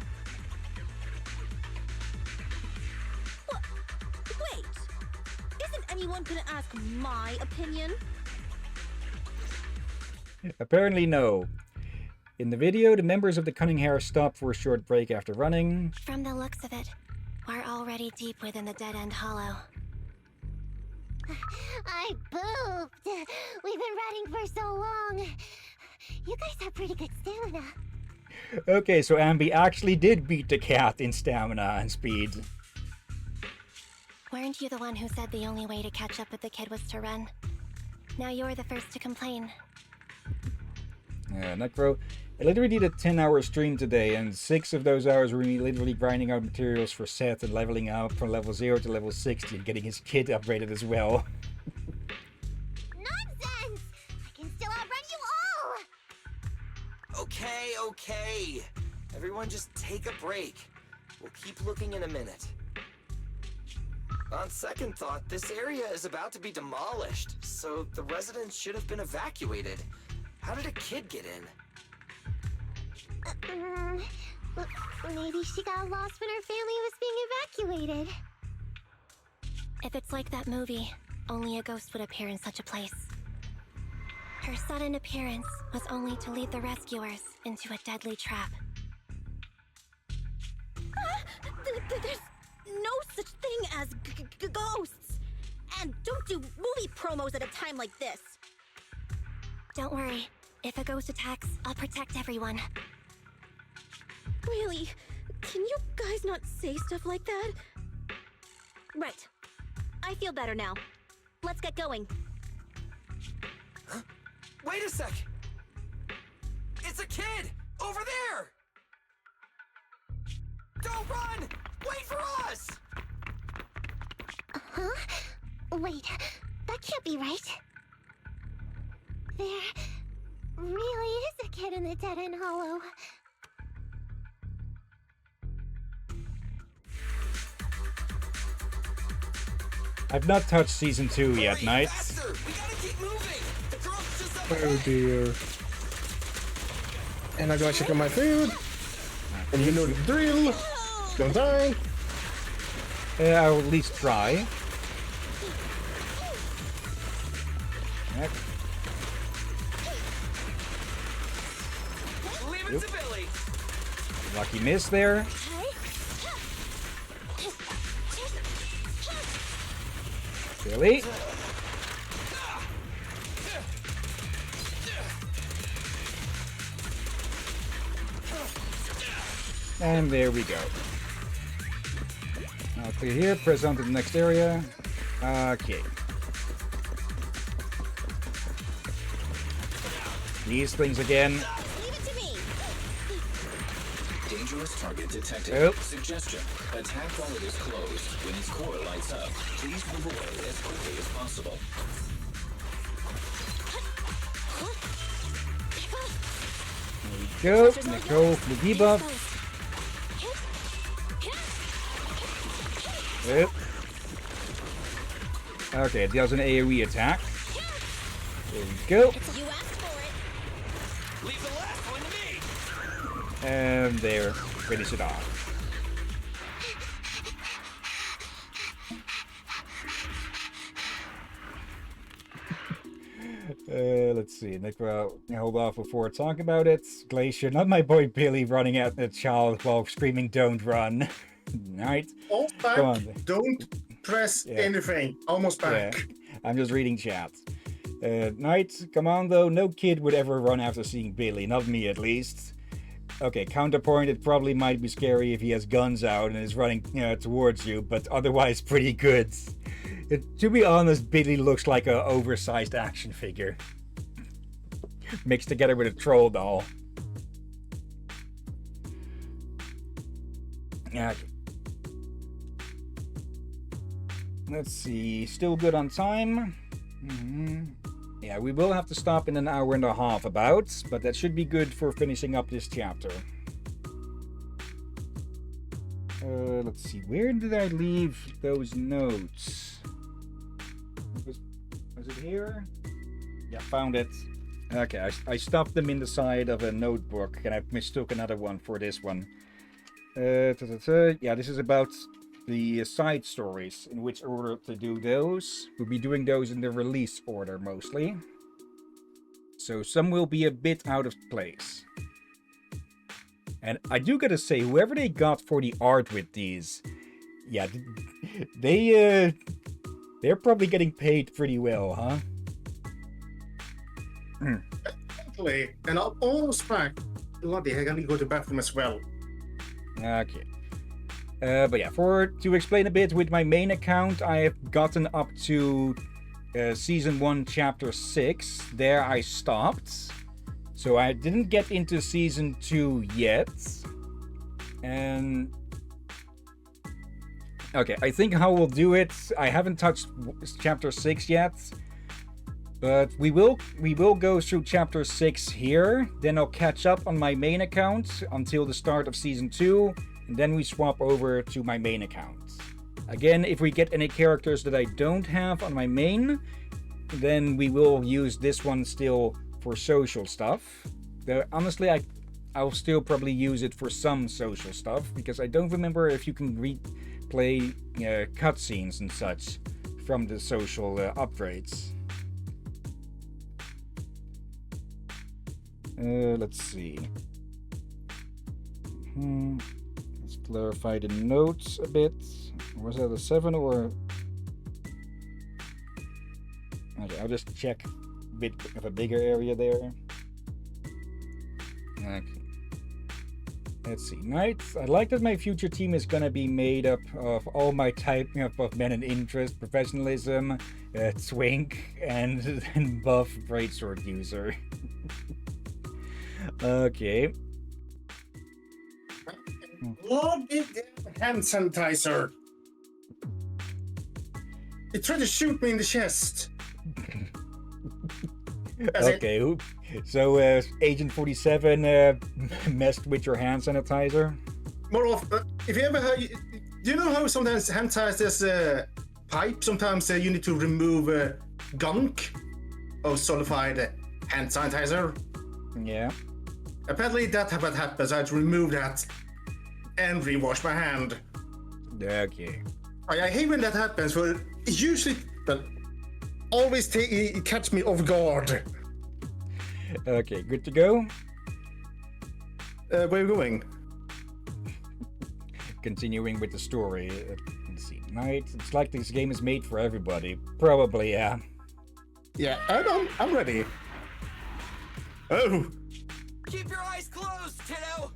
What? Wait! Isn't anyone gonna ask my opinion?
Apparently no. In the video, the members of the Cunning Hare stop for a short break after running.
From the looks of it, we're already deep within the dead-end hollow.
I pooped. We've been running for so long. You guys have pretty good stamina.
Okay, so Ambi actually did beat the cat in stamina and speed.
Weren't you the one who said the only way to catch up with the kid was to run? Now you're the first to complain.
Necro, I literally did a 10-hour stream today, and 6 of those hours were me literally grinding out materials for Seth and leveling up from level 0 to level 60 and getting his kit upgraded as well.
Nonsense! I can still outrun you all!
Okay. Everyone just take a break. We'll keep looking in a minute. On second thought, this area is about to be demolished, so the residents should have been evacuated. How did a kid get in?
Maybe she got lost when her family was being evacuated.
If it's like that movie, only a ghost would appear in such a place. Her sudden appearance was only to lead the rescuers into a deadly trap.
There's no such thing as ghosts. And don't do movie promos at a time like this.
Don't worry. If a ghost attacks, I'll protect everyone.
Really? Can you guys not say stuff like that? Right. I feel better now. Let's get going.
Huh? Wait a sec! It's a kid! Over there! Don't run! Wait for us!
Huh? Wait, that can't be right. There really is a kid in the Dead End Hollow.
I've not touched season 2 yet, Knights.
Oh dear. And I'm gonna check on my food. And you know the drill. Don't die.
I'll at least try. Yep.
Leave it to Billy.
Lucky miss there. Billy. And there we go. Now clear here, press on to the next area. Okay. These things again.
Dangerous target detected.
Oh.
Suggestion. Attack while it is closed. When its core lights up, please move away as quickly as possible.
There we go. Nicole, the debuff. Yep. Okay, it does an AoE attack. There we go.
Leave the last one to me.
And there, finish it off. Let's see. Nick, hold off before talking about it. Glacier, not my boy Billy running at the child while screaming, "Don't run!" Right?
Almost back.
Come on.
Don't press anything. Almost back.
Yeah. I'm just reading chat. Knight, come on though. No kid would ever run after seeing Billy. Not me, at least. Okay, counterpoint. It probably might be scary if he has guns out and is running towards you, but otherwise pretty good. To be honest, Billy looks like an oversized action figure. Mixed together with a troll doll. Yeah. Let's see. Still good on time. Yeah, we will have to stop in an hour and a half about, but that should be good for finishing up this chapter. Let's see. Where did I leave those notes? Was it here? Yeah, found it. Okay, I stuffed them in the side of a notebook, and I mistook another one for this one. Yeah, this is about the side stories, in which order to do those. We'll be doing those in the release order, mostly. So some will be a bit out of place. And I do gotta say, whoever they got for the art with these, yeah, they're probably getting paid pretty well, huh?
Definitely. And I'm almost back. Bloody heck, I need to go to the bathroom as well.
Okay. But yeah, to explain a bit, with my main account, I have gotten up to Season 1, Chapter 6. There I stopped. So I didn't get into Season 2 yet. And... okay, I think how we'll do it, I haven't touched Chapter 6 yet. But we will go through Chapter 6 here. Then I'll catch up on my main account until the start of Season 2. And then we swap over to my main account. Again, if we get any characters that I don't have on my main, then we will use this one still for social stuff. Honestly, I'll still probably use it for some social stuff, because I don't remember if you can replay cutscenes and such from the social upgrades. Let's see. Let's clarify the notes a bit. Was that a 7 or... Okay, I'll just check a bit of a bigger area there. Okay. Let's see. Knights. I like that my future team is gonna be made up of all my type of men in interest, professionalism, twink, and buff greatsword user. Okay.
Lord, hand sanitizer. He tried to shoot me in the chest.
Okay, so Agent 47 messed with your hand sanitizer?
More of, if you ever heard, do you know how sometimes hand sanitizer pipe? Sometimes you need to remove gunk of solidified hand sanitizer.
Yeah.
Apparently that happened, so I had to remove that and rewash my hand.
Okay.
I hate when that happens, for it usually, but always catch me off guard.
Okay, good to go?
Where are you going?
Continuing with the story. Let's see. Knight. It's like this game is made for everybody. Probably, yeah.
Yeah, I'm ready. Oh!
Keep your eyes closed, kiddo!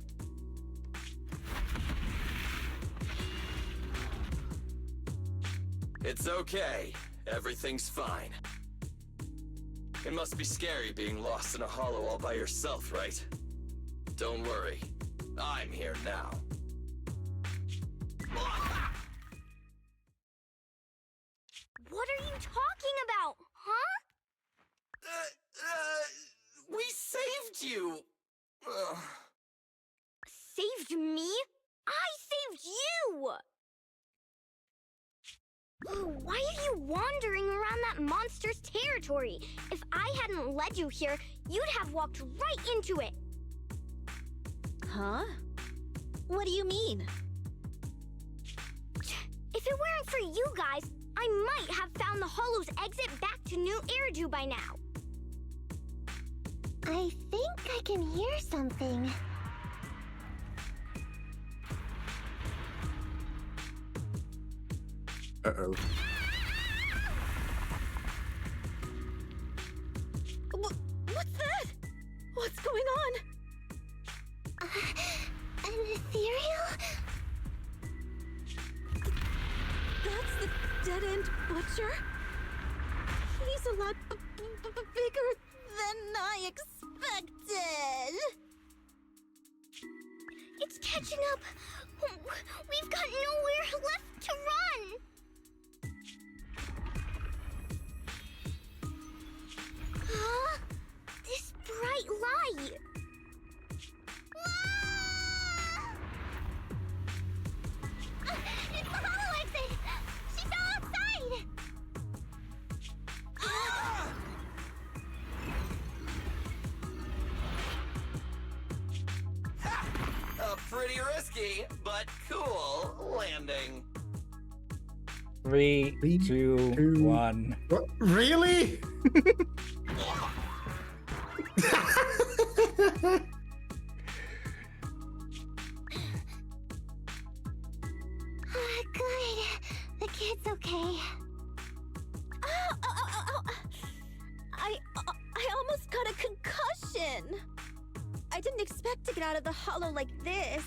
It's okay. Everything's fine. It must be scary being lost in a hollow all by yourself, right? Don't worry. I'm here now.
What are you talking about, huh?
We saved you!
Saved me? I saved you! Why are you wandering around that monster's territory? If I hadn't led you here, you'd have walked right into it.
Huh? What do you mean?
If it weren't for you guys, I might have found the Hollow's exit back to New Eridu by now. I think I can hear something.
Uh-oh.
What's that? What's going on?
An ethereal?
That's the dead-end butcher? He's a lot bigger than I expected.
It's catching up. We've got nowhere left to run. Huh? This bright light. It's the hollow exit. She fell outside.
A pretty risky, but cool landing.
3, 2, 1.
What? Really?
Good. The kid's okay.
I almost got a concussion. I didn't expect to get out of the hollow like this.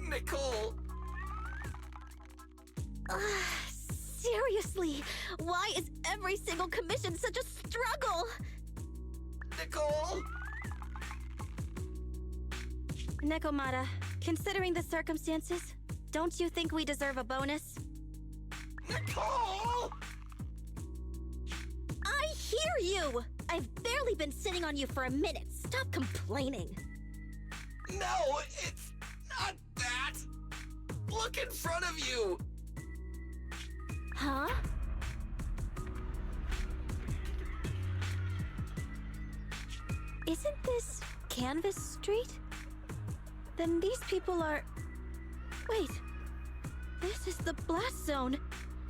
Nicole!
Seriously, why is every single commission such a struggle?
Nicole!
Nekomata, considering the circumstances, don't you think we deserve a bonus?
Nicole!
I hear you! I've barely been sitting on you for a minute. Stop complaining.
No, it's not that! Look in front of you!
Huh? Isn't this Canvas Street? Then these people are... Wait. This is the blast zone.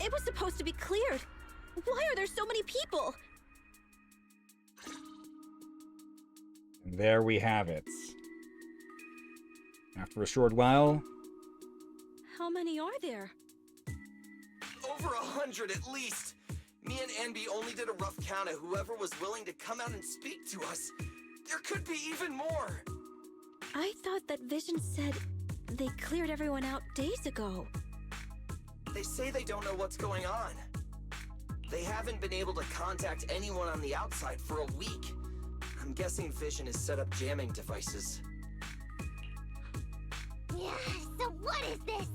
It was supposed to be cleared. Why are there so many people?
There we have it. After a short while...
How many are there?
Over 100 at least. Me and Enby only did a rough count of whoever was willing to come out and speak to us. There could be even more.
I thought that Vision said they cleared everyone out days ago.
They say they don't know what's going on. They haven't been able to contact anyone on the outside for a week. I'm guessing Vision has set up jamming devices.
Yeah, so what is this?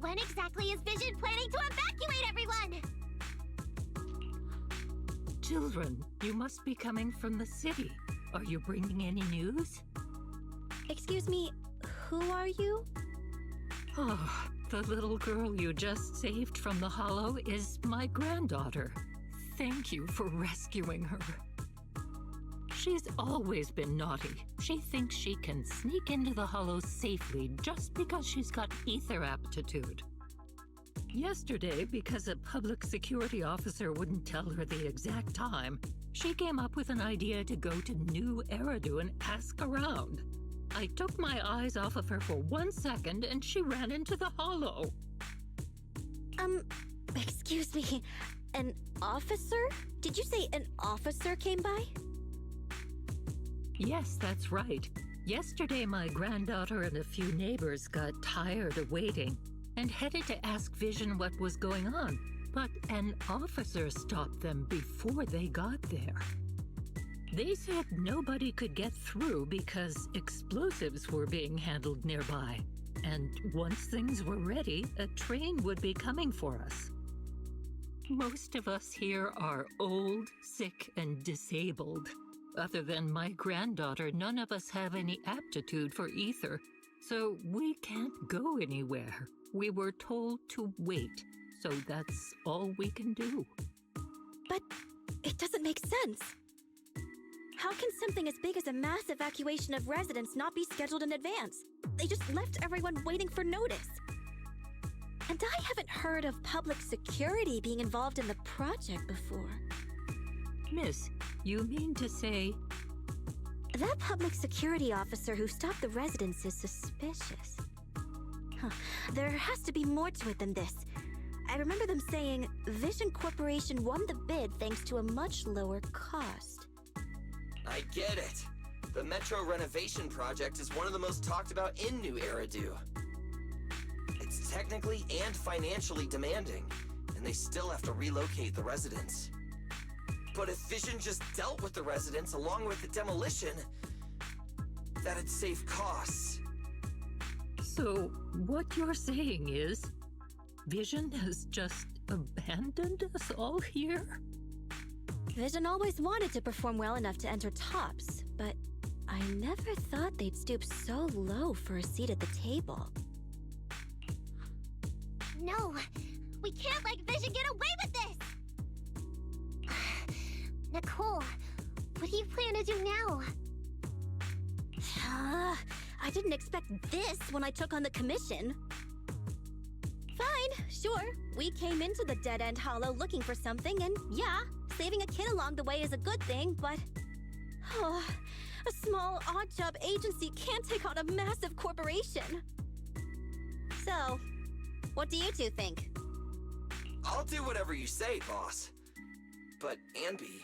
When exactly is Vision planning to evacuate everyone?
Children, you must be coming from the city. Are you bringing any news?
Excuse me, who are you?
Oh, the little girl you just saved from the Hollow is my granddaughter. Thank you for rescuing her. She's always been naughty. She thinks she can sneak into the Hollow safely just because she's got ether aptitude. Yesterday, because a public security officer wouldn't tell her the exact time, she came up with an idea to go to New Eridu and ask around. I took my eyes off of her for 1 second and she ran into the Hollow.
Excuse me, an officer? Did you say an officer came by?
Yes, that's right. Yesterday, my granddaughter and a few neighbors got tired of waiting and headed to ask Vision what was going on, but an officer stopped them before they got there. They said nobody could get through because explosives were being handled nearby, and once things were ready, a train would be coming for us. Most of us here are old, sick, and disabled. Other than my granddaughter, none of us have any aptitude for ether, so we can't go anywhere. We were told to wait, so that's all we can do.
But it doesn't make sense. How can something as big as a mass evacuation of residents not be scheduled in advance? They just left everyone waiting for notice. And I haven't heard of public security being involved in the project before.
Miss, you mean to say...
That public security officer who stopped the residents is suspicious. Huh. There has to be more to it than this. I remember them saying Vision Corporation won the bid thanks to a much lower cost.
I get it. The Metro renovation project is one of the most talked about in New Eridu. It's technically and financially demanding, and they still have to relocate the residents. But if Vision just dealt with the residents along with the demolition, that'd save costs.
So, what you're saying is, Vision has just abandoned us all here?
Vision always wanted to perform well enough to enter tops, but I never thought they'd stoop so low for a seat at the table.
No, we can't let Vision get away with this! Nicole, what do you plan to do now?
I didn't expect this when I took on the commission. Fine, sure. We came into the dead-end hollow looking for something, and yeah, saving a kid along the way is a good thing, but... a small, odd-job agency can't take on a massive corporation. So, what do you two think?
I'll do whatever you say, boss. But Enby...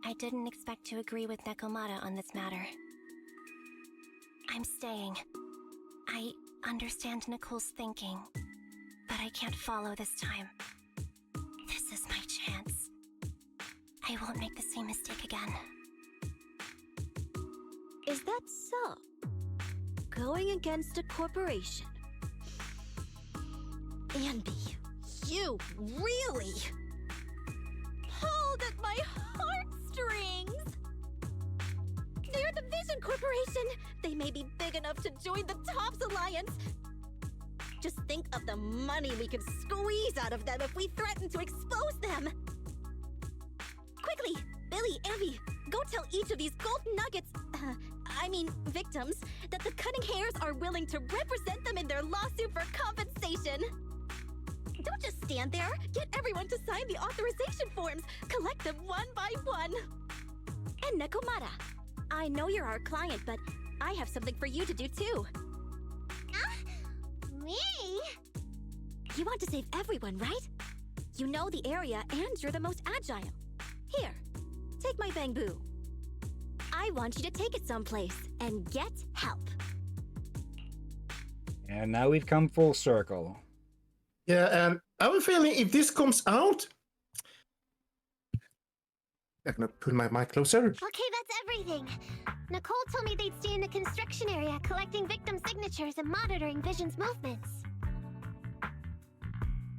I didn't expect to agree with Nekomata on this matter. I'm staying. I understand Nicole's thinking, but I can't follow this time. This is my chance. I won't make the same mistake again.
Is that so? Going against a corporation? Enby, you really pulled at my heartstrings! They're the Vision Corporation! They may be big enough to join the Tops Alliance! Just think of the money we could squeeze out of them if we threaten to expose them! Quickly! Billy, Enby, go tell each of these gold nuggets, victims, that the Cunning Hairs are willing to represent them in their lawsuit for compensation! Don't just stand there! Get everyone to sign the authorization forms! Collect them one by one! And Nekomata, I know you're our client, but I have something for you to do too.
Me?
You want to save everyone, right? You know the area and you're the most agile. Here, take my bamboo. I want you to take it someplace and get help.
And now we've come full circle.
Yeah, and I have a feeling if this comes out, I'm gonna put my mic closer.
Okay, that's everything. Nicole told me they'd stay in the construction area collecting victim signatures and monitoring Vision's movements.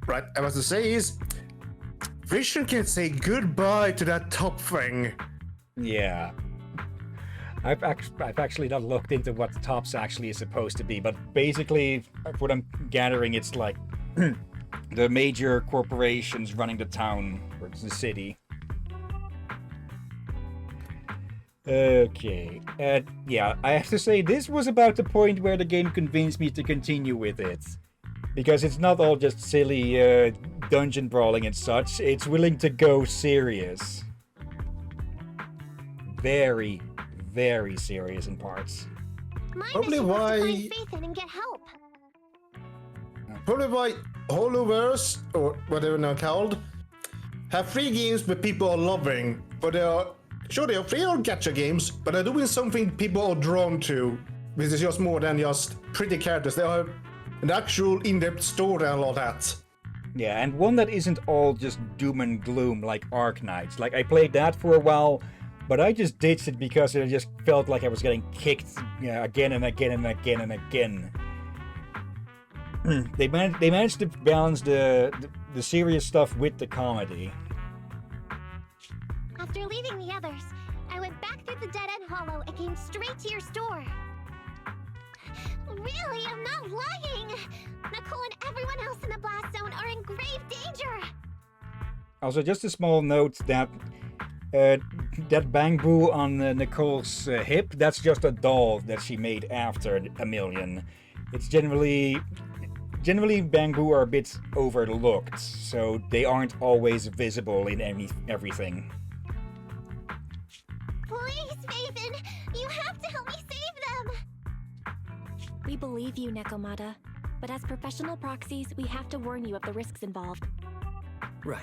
Right, I was to say is, Vision can say goodbye to that top thing.
Yeah. I've actually not looked into what the tops actually is supposed to be, but basically, what I'm gathering, it's like the major corporations running the town or the city. Okay, yeah, I have to say this was about the point where the game convinced me to continue with it. Because it's not all just silly dungeon brawling and such, it's willing to go serious. Very, very serious in parts.
My
Probably
mission was to
why-
find Phaethon and get help.
Probably why Holoverse, or whatever they're called, have free games that people are loving, but they are free or gacha games, but they're doing something people are drawn to, which is just more than just pretty characters. They have an actual in-depth story and all that.
Yeah, and one that isn't all just doom and gloom like Ark Knights. Like, I played that for a while, but I just ditched it because it just felt like I was getting kicked again and again and again and again. They managed to balance the serious stuff with the comedy.
After leaving the others, I went back through the dead-end hollow and came straight to your store. Really, I'm not lying! Nicole and everyone else in the blast zone are in grave danger!
Also, just a small note that that bamboo on Nicole's hip, that's just a doll that she made after a million. It's generally bamboo are a bit overlooked, so they aren't always visible in everything.
Please, Phaethon! You have to help me save them!
We believe you, Nekomata. But as professional proxies, we have to warn you of the risks involved.
Right.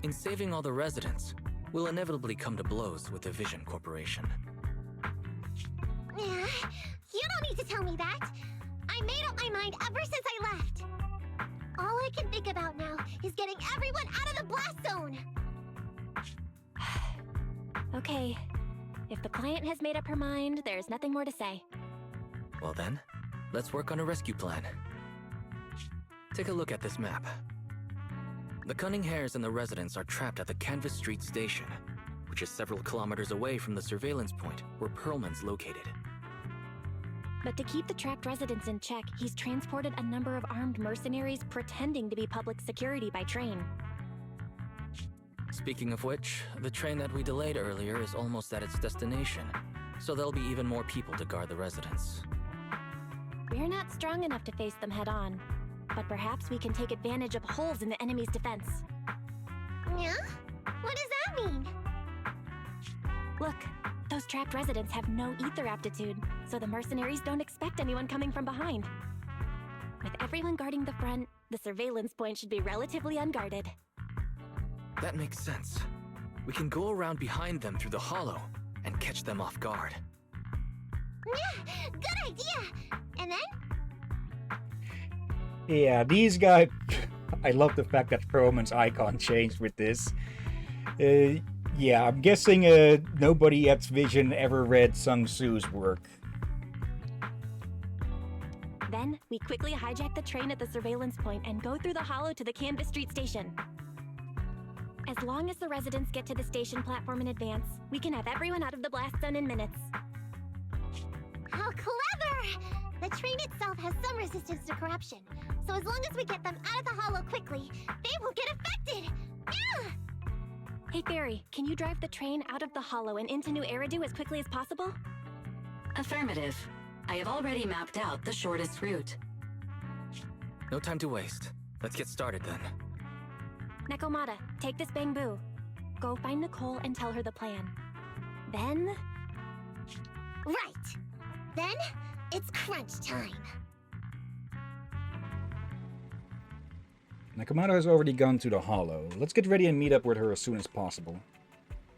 In saving all the residents, we'll inevitably come to blows with the Vision Corporation.
You don't need to tell me that! I made up my mind ever since I left! All I can think about now is getting everyone out of the blast zone!
Okay. If the client has made up her mind, there's nothing more to say.
Well then, let's work on a rescue plan. Take a look at this map. The Cunning Hares and the residents are trapped at the Canvas Street station, which is several kilometers away from the surveillance point where Perlman's located.
But to keep the trapped residents in check, he's transported a number of armed mercenaries pretending to be public security by train.
Speaking of which, the train that we delayed earlier is almost at its destination, so there'll be even more people to guard the residents.
We're not strong enough to face them head on, but perhaps we can take advantage of holes in the enemy's defense.
Yeah? What does that mean?
Look, those trapped residents have no ether aptitude, so the mercenaries don't expect anyone coming from behind. With everyone guarding the front, the surveillance point should be relatively unguarded.
That makes sense. We can go around behind them through the hollow and catch them off guard.
Yeah, good idea! And then?
Yeah, these guys... I love the fact that Perlman's icon changed with this. Yeah, I'm guessing nobody at Vision ever read Sun Tzu's work.
Then, we quickly hijack the train at the surveillance point and go through the hollow to the Canvas Street station. As long as the residents get to the station platform in advance, we can have everyone out of the blast zone in minutes.
How clever! The train itself has some resistance to corruption, so as long as we get them out of the hollow quickly, they won't get affected! Yeah!
Hey Fairy, can you drive the train out of the hollow and into New Eridu as quickly as possible?
Affirmative. I have already mapped out the shortest route.
No time to waste. Let's get started then.
Nekomata, take this bamboo. Go find Nicole and tell her the plan. Then,
Right. Then, it's crunch time.
Nakamata has already gone to the Hollow. Let's get ready and meet up with her as soon as possible.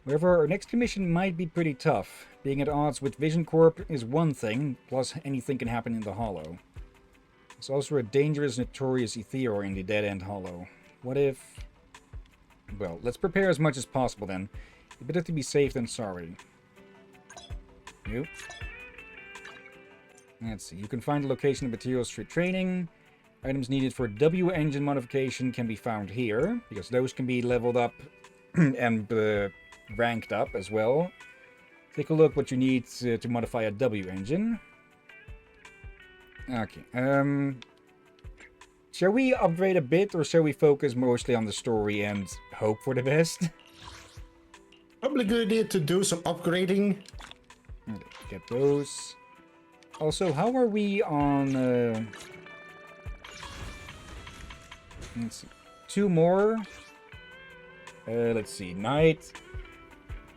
However, our next commission might be pretty tough. Being at odds with Vision Corp is one thing, plus anything can happen in the Hollow. There's also a dangerous, notorious Ethereal in the Dead End Hollow. What if... Well, let's prepare as much as possible then. Better to be safe than sorry. Nope. Let's see, you can find the location of materials for training. Items needed for W engine modification can be found here, because those can be leveled up and ranked up as well. Take a look what you need to modify a W engine. Okay, shall we upgrade a bit, or shall we focus mostly on the story and hope for the best?
Probably a good idea to do some upgrading.
Okay, get those. Also, how are we on... let's see. 2 more. Let's see. Night.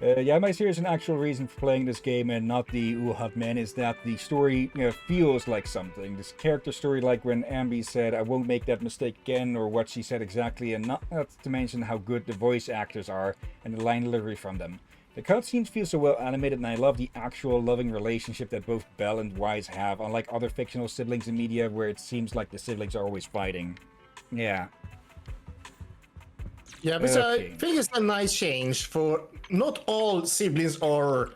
Yeah, my serious and actual reason for playing this game and not the Uhab Men is that the story feels like something. This character story, like when Ambi said, I won't make that mistake again, or what she said exactly, and not to mention how good the voice actors are and the line delivery from them. The cutscenes feel so well animated, and I love the actual loving relationship that both Belle and Wise have, unlike other fictional siblings in media where it seems like the siblings are always fighting. Yeah.
Yeah, but
Okay.
I think it's a nice change, for not all siblings are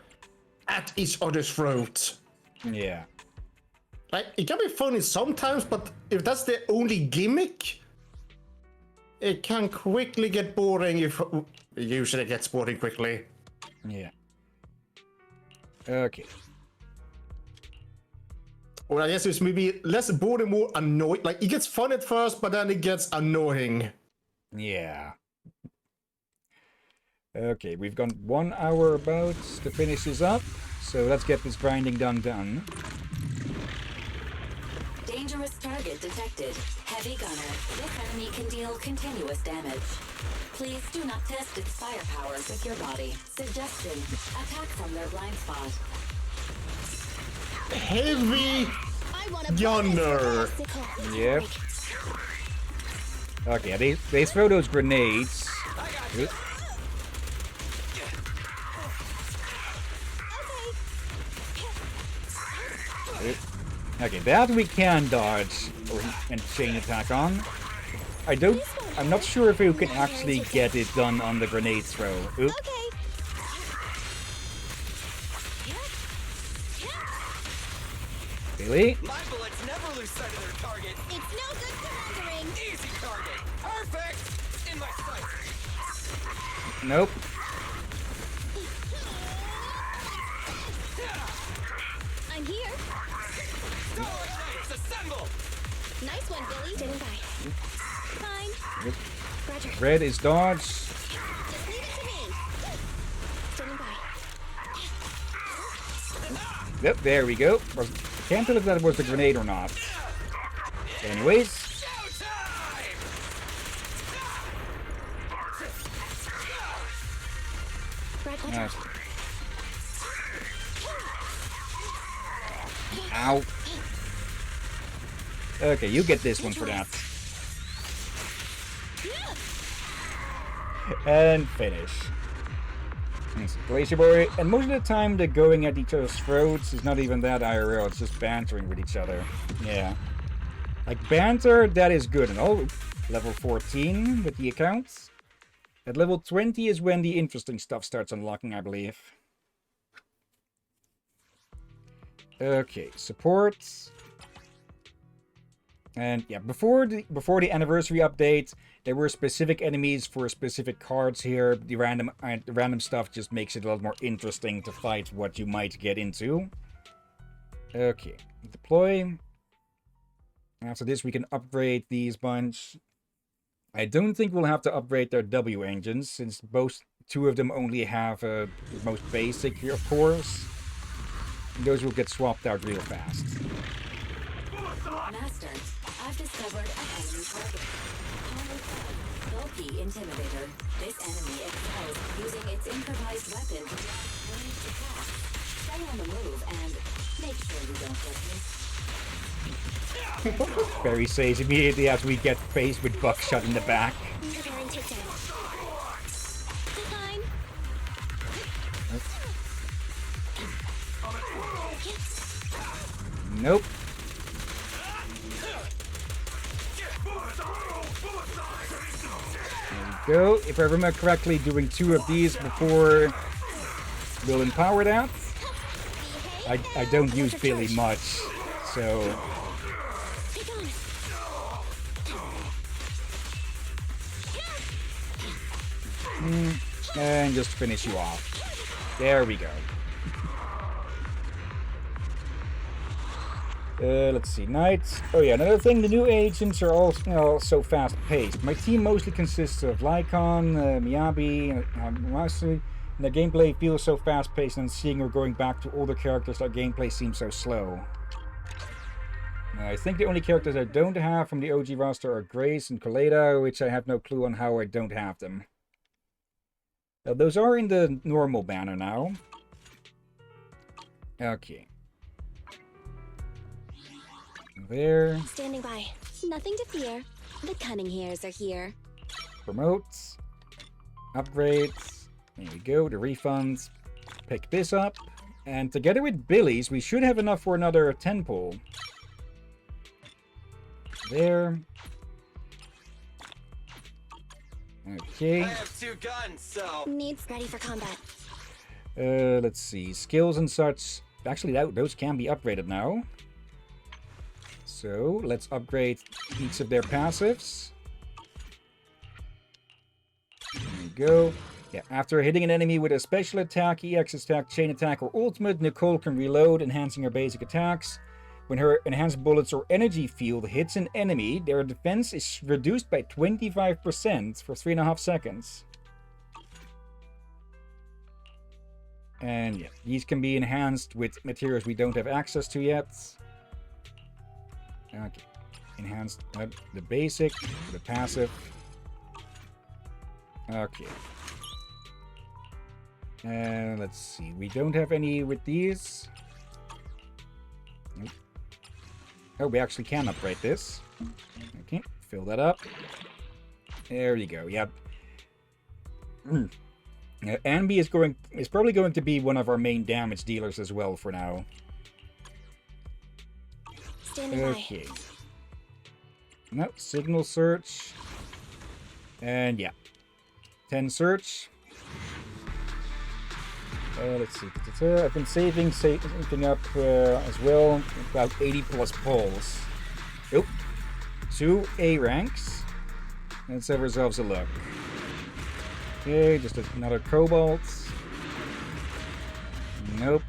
at each other's throat.
Yeah.
Like, it can be funny sometimes, but if that's the only gimmick, it can quickly get boring. If it usually gets boring quickly.
Yeah. Okay.
Or I guess it's maybe less boring, more annoying. Like, it gets fun at first, but then it gets annoying.
Yeah. Okay, we've got 1 hour about to finish this up, so let's get this grinding done.
Dangerous target detected. Heavy gunner. This enemy can deal continuous damage. Please do not test its firepower with your body. Suggestion: attack from their blind spot.
Heavy gunner.
Yep. Okay, they throw those grenades. Oop. Oop. Okay, that we can dodge and chain attack on. I'm not sure if you can actually get it done on the grenade throw. Oop. Really?
My bullets never lose sight of their target.
It's no good surrendering.
Easy target. Perfect. In my sights.
Nope.
I'm here.
Starlight Knights, assemble.
Nice one, Billy. Standing by. Fine.
Yep.
Roger.
Red is dodge.
Just leave it to me. Standing by.
Yep, there we go. Can't tell if that was the grenade or not. Anyways.
Roger.
Ow. Okay, you get this one for that. And finish. Glacier Boy. And most of the time, the going at each other's throats is not even that IRL. It's just bantering with each other. Yeah. Like, banter, that is good. And oh, level 14 with the accounts. At level 20 is when the interesting stuff starts unlocking, I believe. Okay, support. And yeah, before the anniversary update, there were specific enemies for specific cards here. The random stuff just makes it a lot more interesting to fight what you might get into. Okay, deploy. After this, we can upgrade these bunch. I don't think we'll have to upgrade their W engines, since two of them only have the most basic here, of course. Those will get swapped out real fast.
Master, I've discovered an enemy target. Bulky Intimidator. This enemy excels using its improvised weapon to block ranged attacks. Stay on the move and make sure you don't get me.
Barry says immediately as we get faced with buckshot in the back.
Preparing takedown.
Fine.
Nope. There we go. If I remember correctly, doing 2 of these before will empower that. I don't use Billy much, so... And just finish you off. There we go. Let's see, knights. Oh yeah, another thing, the new agents are all so fast-paced. My team mostly consists of Lycon, Miyabi, and Masu, and the gameplay feels so fast-paced, and seeing we're going back to older characters, our gameplay seems so slow. I think the only characters I don't have from the OG roster are Grace and Coleda, which I have no clue on how I don't have them. Those are in the normal banner now. Okay. There.
Standing by. Nothing to fear. The cunning hairs are here.
Promotes. Upgrades. There we go, the refunds. Pick this up. And together with Billy's, we should have enough for another 10 pull. There. Okay.
I have 2 guns, so...
Needs ready for combat.
Let's see. Skills and such. Actually, those can be upgraded now. So, let's upgrade each of their passives. There we go. Yeah, after hitting an enemy with a special attack, EX attack, chain attack, or ultimate, Nicole can reload, enhancing her basic attacks. When her enhanced bullets or energy field hits an enemy, their defense is reduced by 25% for 3.5 seconds. And yeah, these can be enhanced with materials we don't have access to yet. Okay. Enhanced the basic, the passive. Okay. Let's see. We don't have any with these. Nope. Oh, we actually can upgrade this. Okay, fill that up. There you go. Yep. Ambi is probably going to be one of our main damage dealers as well for now. Okay. No, signal search. And yeah. 10 search. Let's see. I've been saving up as well. About 80 plus pulls. Oh. 2 A ranks. Let's have ourselves a look. Okay, just another cobalt. Nope.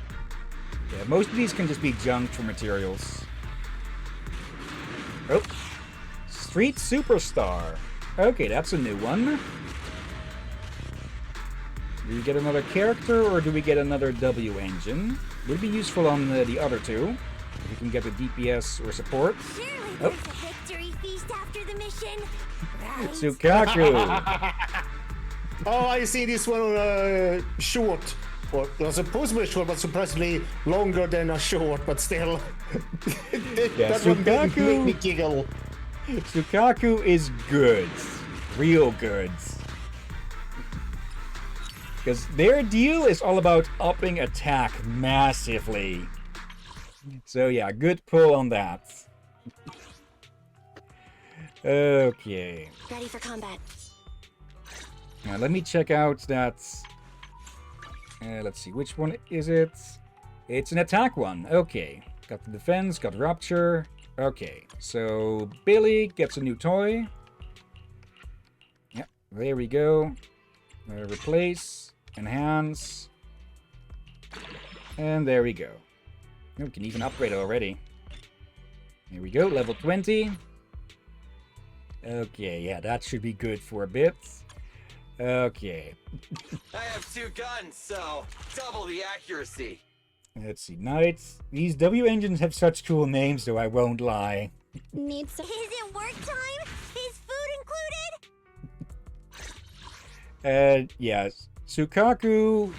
Yeah, most of these can just be junk for materials. Oh. Street Superstar. Okay, that's a new one. Do we get another character, or do we get another W engine? Would be useful on the other 2. If we can get a DPS or support.
Surely
Oh.
there's a victory feast after the mission. Right?
Sukaku.
Oh, I see this one short. Or well, supposed to be short, but surprisingly longer than a short, but still.
Yeah,
that one didn't
Sukaku.
make me giggle.
Sukaku is good. Real good. Because their deal is all about upping attack massively. So yeah, good pull on that. Okay.
Ready for combat.
Now let me check out that. Let's see, which one is it? It's an attack one. Okay. Got the defense, got rupture. Okay, so Billy gets a new toy. Yep, there we go. Replace, enhance. And there we go. Oh, we can even upgrade it already. Here we go, level 20. Okay, yeah, that should be good for a bit. Okay.
I have 2 guns, so double the accuracy.
Let's see, knights. These W engines have such cool names, though, I won't lie.
Need some.
Is it work time? Is food included?
Yeah, Sukaku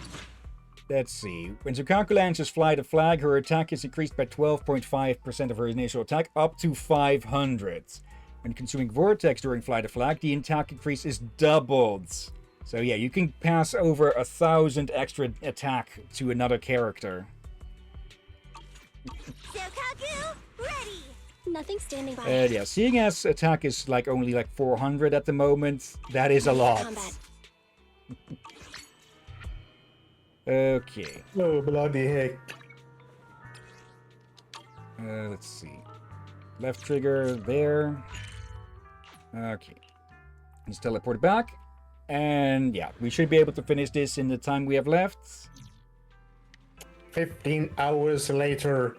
Let's see. When Zukaku launches Fly the Flag, her attack is increased by 12.5% of her initial attack, up to 500. When consuming Vortex during Fly the Flag, the attack increase is doubled. So yeah, you can pass over 1,000 extra attack to another character.
Zukaku, ready! Nothing standing by.
Yeah, seeing as attack is like only like 400 at the moment, that is a lot. Okay.
Oh, bloody heck.
Let's see. Left trigger there. Okay. Let's teleport back. And yeah, we should be able to finish this in the time we have left.
15 hours later.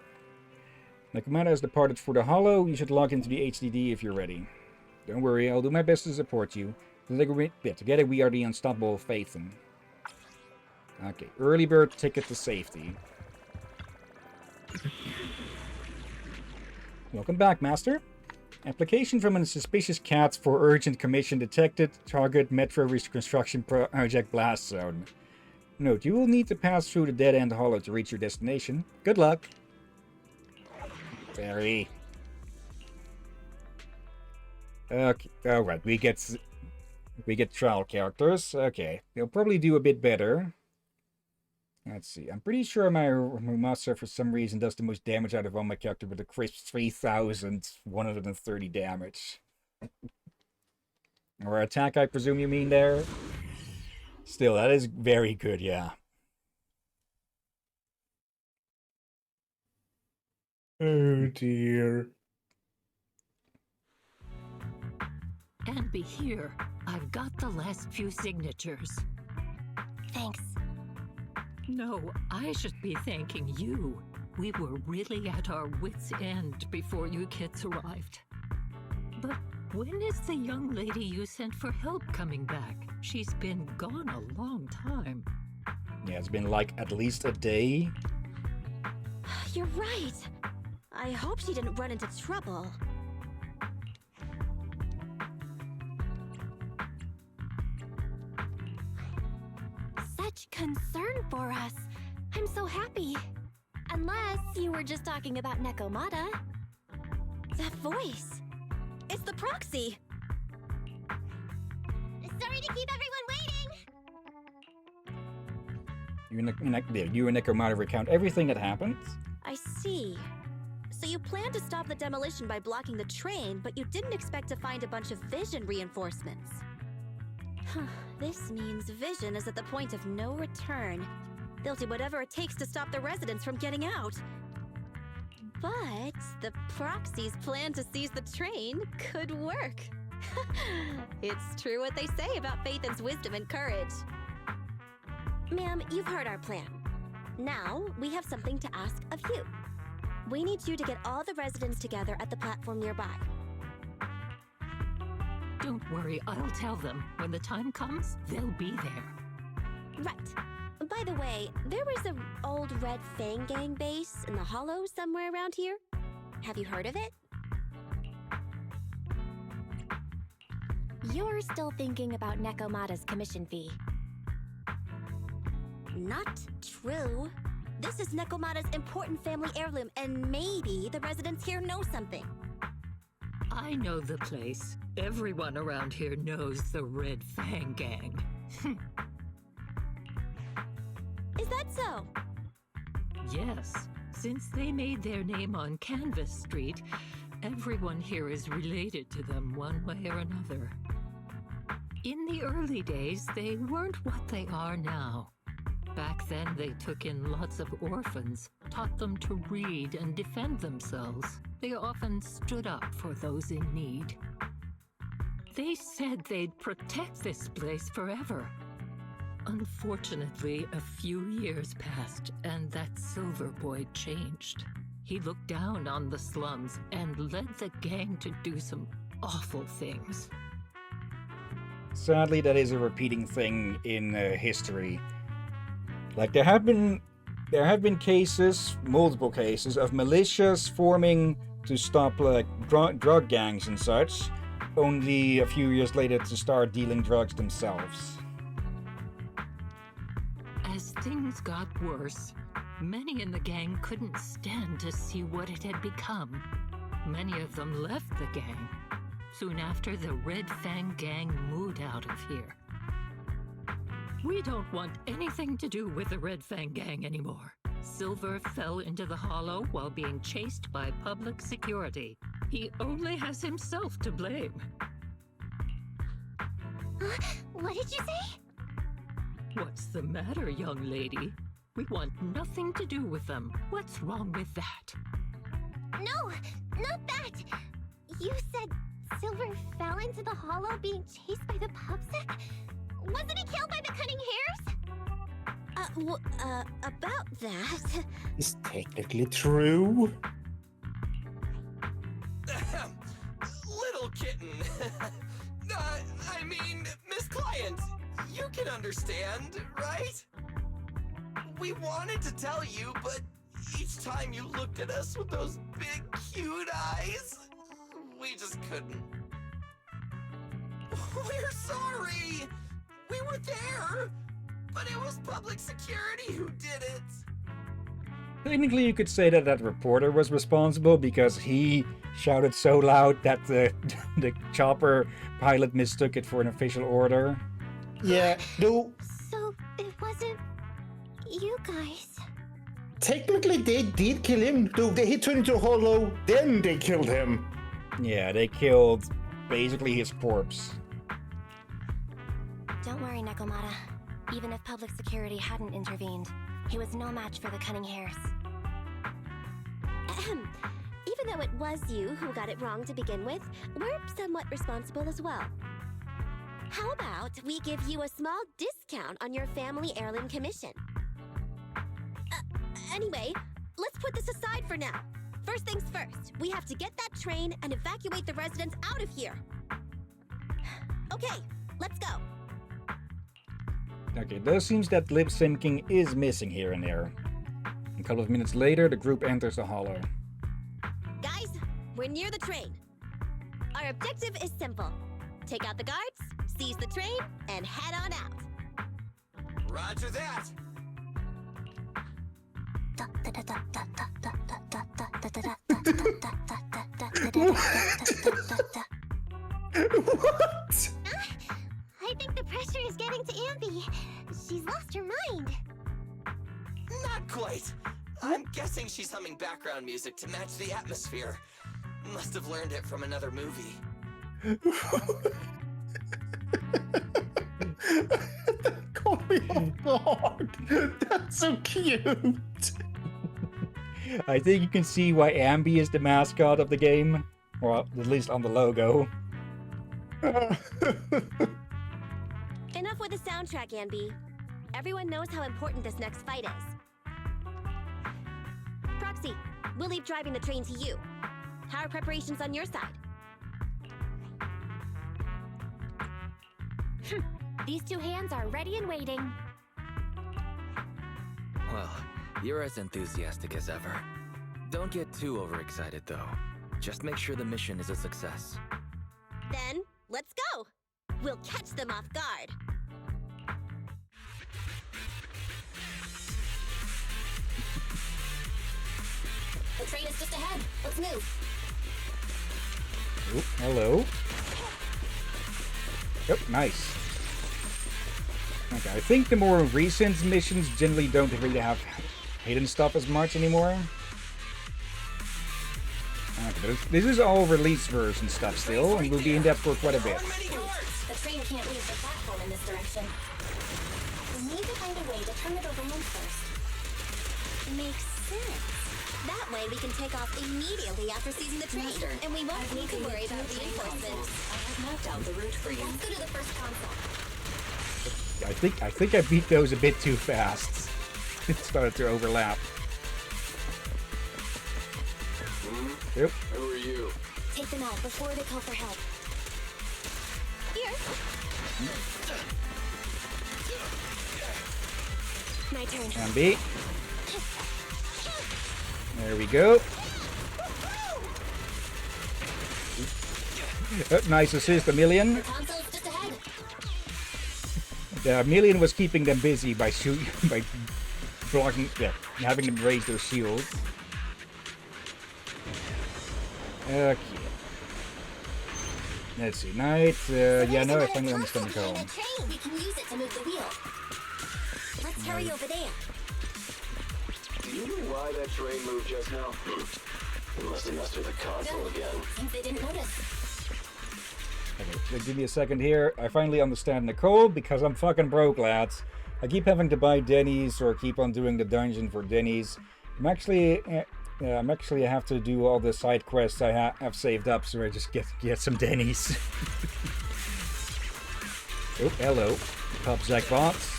Nakamata has departed for the Hollow. You should log into the HDD if you're ready. Don't worry, I'll do my best to support you. Together we are the unstoppable Phaethon. Okay, early bird ticket to safety. Welcome back, Master. Application from a suspicious cat for urgent commission detected. Target Metro Reconstruction Project Blast Zone. Note, you will need to pass through the dead-end hollow to reach your destination. Good luck. Very. Okay, alright, we get trial characters. Okay, they'll probably do a bit better. Let's see. I'm pretty sure my Master for some reason does the most damage out of all my character with a crisp 3,130 damage. Or attack, I presume you mean there? Still, that is very good, yeah.
Oh dear.
And be here. I've got the last few signatures.
Thanks.
No, I should be thanking you. We were really at our wits' end before you kids arrived. But when is the young lady you sent for help coming back? She's been gone a long time.
Yeah, it's been like at least a day.
You're right. I hope she didn't run into trouble. Such concern for us. I'm so happy. Unless you were just talking about Nekomata. That voice. It's the proxy.
Sorry to keep everyone waiting.
You and Nekomata recount everything that happened.
I see. So you planned to stop the demolition by blocking the train, but you didn't expect to find a bunch of Vision reinforcements. This means Vision is at the point of no return. They'll do whatever it takes to stop the residents from getting out. But the Proxy's plan to seize the train could work. It's true what they say about Phaethon's wisdom and courage. Ma'am, you've heard our plan. Now, we have something to ask of you. We need you to get all the residents together at the platform nearby.
Don't worry, I'll tell them. When the time comes, they'll be there.
Right. By the way, there was an old Red Fang Gang base in the Hollow somewhere around here. Have you heard of it? You're still thinking about Nekomata's commission fee. Not true. This is Nekomata's important family heirloom, and maybe the residents here know something.
I know the place. Everyone around here knows the Red Fang Gang.
Is that so?
Yes. Since they made their name on Canvas Street, everyone here is related to them one way or another. In the early days, they weren't what they are now. Back then, they took in lots of orphans, taught them to read and defend themselves. They often stood up for those in need. They said they'd protect this place forever. Unfortunately, a few years passed, and that Silver Boy changed. He looked down on the slums and led the gang to do some awful things.
Sadly, that is a repeating thing in history. Like there have been cases, multiple cases, of militias forming to stop like drug gangs and such, only a few years later to start dealing drugs themselves.
As things got worse, many in the gang couldn't stand to see what it had become. Many of them left the gang. Soon after, the Red Fang gang moved out of here. We don't want anything to do with the Red Fang gang anymore. Silver fell into the hollow while being chased by public security. He only has himself to blame.
What did you say?
What's the matter, young lady? We want nothing to do with them. What's wrong with that?
No, not that! You said Silver fell into the hollow being chased by the pubsec? Wasn't he killed by the cunning hares?
About that...
Is technically true.
Little kitten. I mean, Miss Client, you can understand, right? We wanted to tell you, but each time you looked at us with those big, cute eyes, we just couldn't. We're sorry! We were there, but it was public security who did it.
Technically, you could say that that reporter was responsible because he shouted so loud that the chopper pilot mistook it for an official order.
Yeah, no.
So it wasn't you guys.
Technically, they did kill him. Though he turned into a hollow, then they killed him.
Yeah, they killed basically his corpse.
Don't worry, Nekomata. Even if public security hadn't intervened, he was no match for the cunning hares.
Even though it was you who got it wrong to begin with, we're somewhat responsible as well. How about we give you a small discount on your family heirloom commission? Anyway, let's put this aside for now. First things first, we have to get that train and evacuate the residents out of here. Okay, let's go.
Okay, it does seem that lip syncing is missing here and there. A couple of minutes later, the group enters the hollow.
Guys, we're near the train. Our objective is simple. Take out the guards, seize the train, and head on out.
Roger that.
What?
I think the pressure is getting to Ambi. She's lost her mind.
Not quite. I'm guessing she's humming background music to match the atmosphere. Must have learned it from another movie.
Caught me off guard. That's so cute.
I think you can see why Ambi is the mascot of the game. Or at least on the logo.
Enough with the soundtrack, Anby. Everyone knows how important this next fight is. Proxy, we'll leave driving the train to you. How are preparations on your side?
These two hands are ready and waiting.
Well, you're as enthusiastic as ever. Don't get too overexcited, though. Just make sure the mission is a success.
Then, let's go! We'll catch them off guard.
The train is just ahead. Let's move.
Oop, hello. Yep, nice. Okay, I think the more recent missions generally don't really have hidden stuff as much anymore. Okay, but this is all release version stuff still, and we'll be in depth for quite a bit.
The train can't leave the platform in this direction. We need to find a way to turn it around first.
Makes sense. That way we can take off immediately after seizing the train, and we won't need to worry about reinforcements.
I have mapped out the route for you.
Let's go to the first console.
I think I beat those a bit too fast. It started to overlap. Yep.
Who are you?
Take them out before they call for help.
Here.
My turn.
And B. There we go. Nice assist, a million.
The console's just ahead.
Million was keeping them busy by by blocking, having them raise their shields. Okay. Let's see, Knight. Yeah, no, I finally understand the call.
We can use it to move the wheel. Let's hurry over there.
Do you know why that train moved just now? It must have messed with the console again.
Seems they didn't notice.
Okay, so give me a second here. I finally understand Nicole because I'm fucking broke, lads. I keep having to buy Denny's or keep on doing the dungeon for Denny's. I'm actually have to do all the side quests I have saved up, so I just get some Denny's. Oh, hello, Pop Jackbots.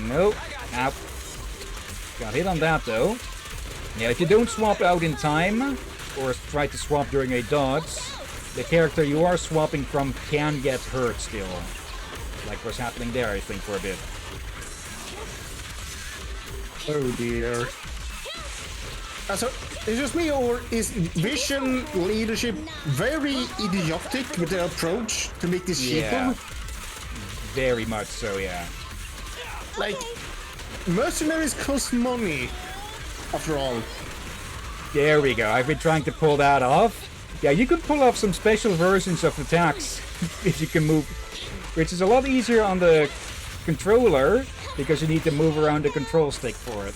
Nope. Ow. Got hit on that though. Yeah, if you don't swap out in time, or try to swap during a dodge, the character you are swapping from can get hurt still. Like what's happening there, I think, for a bit.
Oh dear. So, is it just me, or is Vision leadership very idiotic with their approach to make this cheaper?
Yeah. Very much so, yeah.
Like, mercenaries cost money, after all.
There we go. I've been trying to pull that off. Yeah, you can pull off some special versions of attacks if you can move, which is a lot easier on the controller because you need to move around the control stick for it.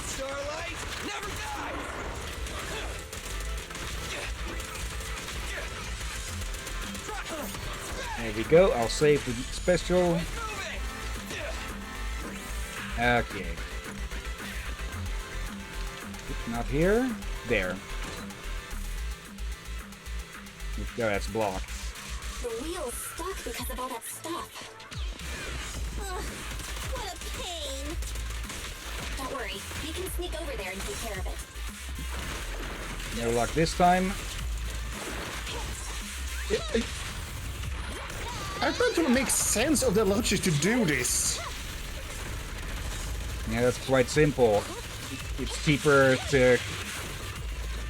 There we go. I'll save the special. Okay. Not here. There. No, that's blocked.
The wheel's stuck because of all that stuff. Ugh, what a pain. Don't worry, we can sneak over there and take care of it.
No luck this time.
I try to make sense of the logic to do this.
Yeah, that's quite simple. It's cheaper to...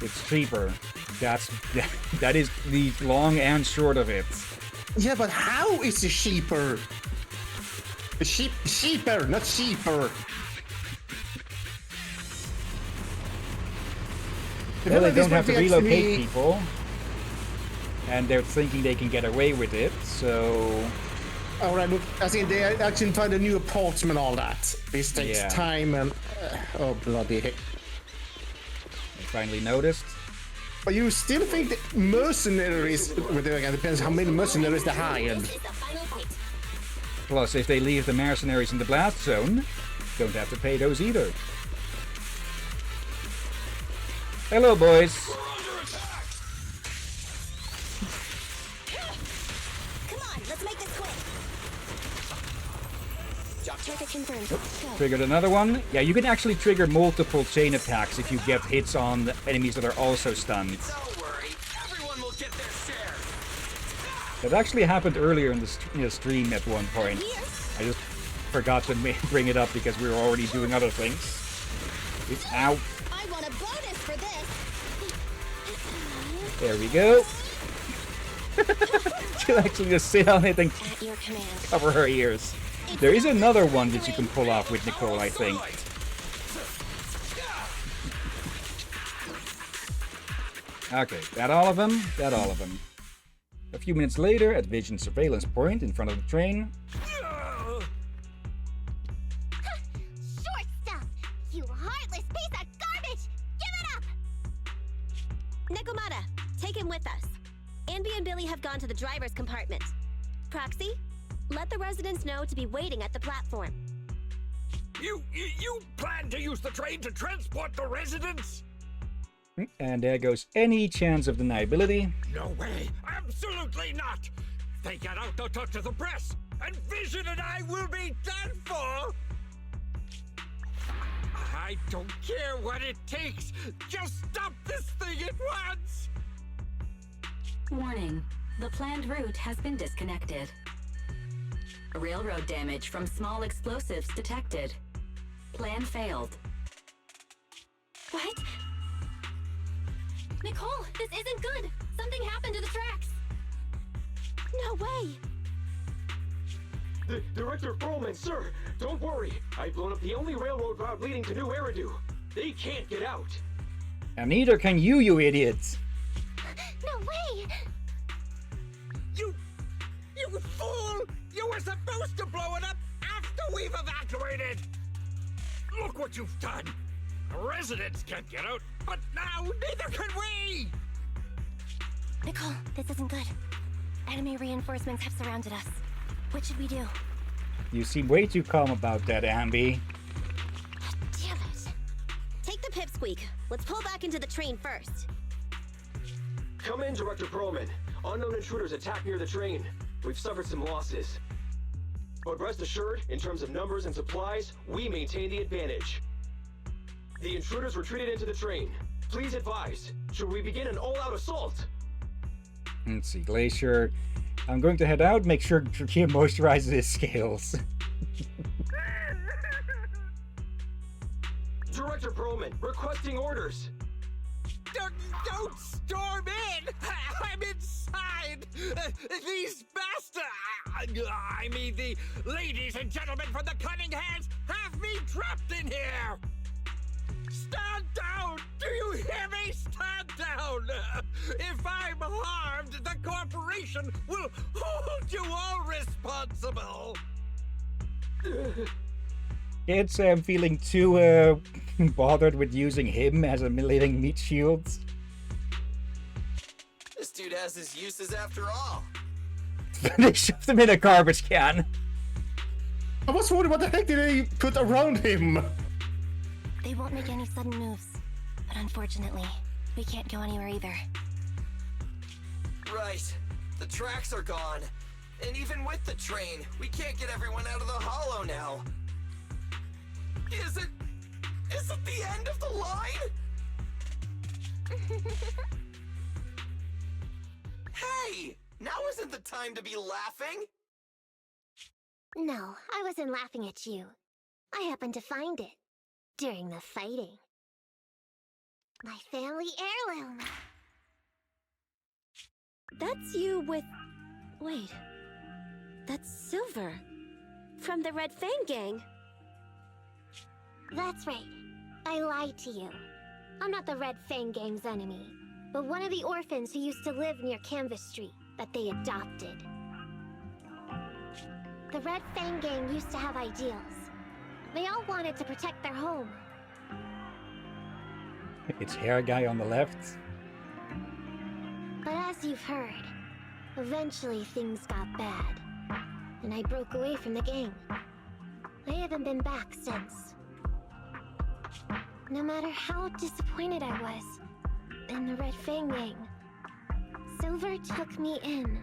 It's cheaper. That is the long and short of it.
Yeah, but how is it cheaper? Cheaper, not cheaper.
Well, they don't have to relocate people. And they're thinking they can get away with it, so...
Alright, look, I think they actually find a new apartment and all that. This takes time and... oh, bloody heck.
I finally noticed.
But you still think that mercenaries... Well, again, depends how many mercenaries they hired.
Plus, if they leave the mercenaries in the blast zone, don't have to pay those either. Hello, boys. Triggered another one. Yeah, you can actually trigger multiple chain attacks if you get hits on the enemies that are also stunned.
Don't worry, everyone will get their share.
That actually happened earlier in the stream at one point. I just forgot to bring it up because we were already doing other things. It's out.
I want a bonus for this.
There we go. She'll actually just sit on it and cover her ears. There is another one that you can pull off with Nicole, I think. Okay, that all of them? That all of them. A few minutes later, at Vision's surveillance point in front of the train.
Short stuff! You heartless piece of garbage! Give it up!
Nekomata, take him with us. Anby and Billy have gone to the driver's compartment. Proxy, let the residents know to be waiting at the platform.
You plan to use the train to transport the residents?
And there goes any chance of deniability.
No way! Absolutely not! They get out, they'll talk to the press, and Vision and I will be done for! I don't care what it takes! Just stop this thing at once!
Warning. The planned route has been disconnected. Railroad damage from small explosives detected. Plan failed.
What? Nicole, this isn't good! Something happened to the tracks!
No way!
Director Perlman, sir, don't worry. I've blown up the only railroad route leading to New Eridu. They can't get out.
And neither can you, you idiots.
No way!
You fool! You were supposed to blow it up after we've evacuated! Look what you've done! Residents can't get out, but now neither can we!
Nicole, this isn't good. Enemy reinforcements have surrounded us. What should we do?
You seem way too calm about that, Ambi.
Damn it! Take the pipsqueak. Let's pull back into the train first.
Come in, Director Perlman. Unknown intruders attacked near the train. We've suffered some losses. But rest assured, in terms of numbers and supplies, we maintain the advantage. The intruders retreated into the train. Please advise, should we begin an all-out assault?
Let's see, Glacier. I'm going to head out, make sure he moisturizes his scales.
Director Perlman, requesting orders.
Don't storm in! I'm inside! These bastards! I mean, the ladies and gentlemen from the Cunning Hands have me trapped in here! Stand down! Do you hear me? Stand down! If I'm harmed, the corporation will hold you all responsible!
Can't say I'm feeling too bothered with using him as a living meat shield.
This dude has his uses after all.
They shoved him in a garbage can.
I was wondering what the heck did they put around him?
They won't make any sudden moves. But unfortunately, we can't go anywhere either.
Right. The tracks are gone. And even with the train, we can't get everyone out of the hollow now. Is it the end of the line? Hey! Now isn't the time to be laughing!
No, I wasn't laughing at you. I happened to find it during the fighting. My family heirloom.
That's you with... Wait. That's Silver. From the Red Fang Gang.
That's right. I lied to you. I'm not the Red Fang Gang's enemy, but one of the orphans who used to live near Canvas Street that they adopted. The Red Fang Gang used to have ideals. They all wanted to protect their home.
It's hair guy on the left.
But as you've heard, eventually things got bad, and I broke away from the gang. I haven't been back since. No matter how disappointed I was in the Red Fang Gang, Silver took me in.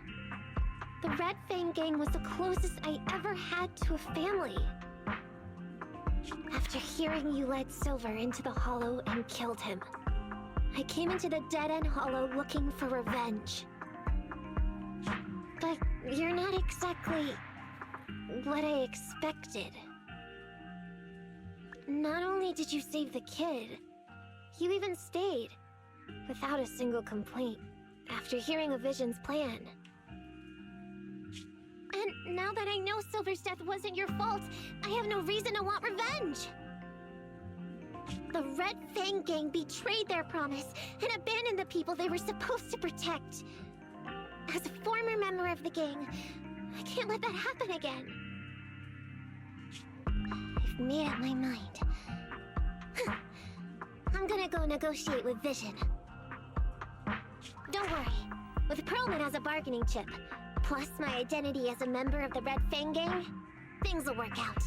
The Red Fang Gang was the closest I ever had to a family. After hearing you led Silver into the Hollow and killed him, I came into the dead-end Hollow looking for revenge. But you're not exactly what I expected. Not only did you save the kid, you even stayed, without a single complaint, after hearing of Vision's plan. And now that I know Silver's death wasn't your fault, I have no reason to want revenge! The Red Fang Gang betrayed their promise and abandoned the people they were supposed to protect. As a former member of the gang, I can't let that happen again. I've made up my mind. I'm gonna go negotiate with Vision. Don't worry. With Perlman as a bargaining chip, plus my identity as a member of the Red Fang Gang, things will work out.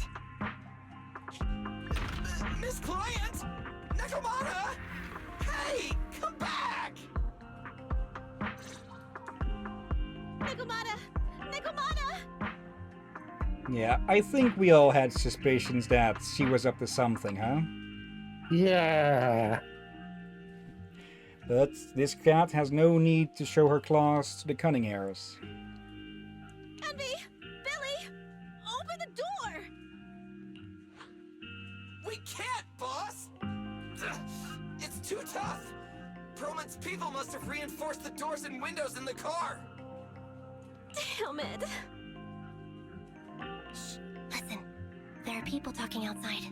Miss Client! Nekomata! Hey! Come back!
Nekomata! Nekomata!
Yeah, I think we all had suspicions that she was up to something, huh?
Yeah.
But this cat has no need to show her claws to the cunning hairs.
Envy! Billy! Open the door!
We can't, boss! It's too tough! Perlman's people must have reinforced the doors and windows in the car!
Damn it!
Shh, listen. There are people talking outside.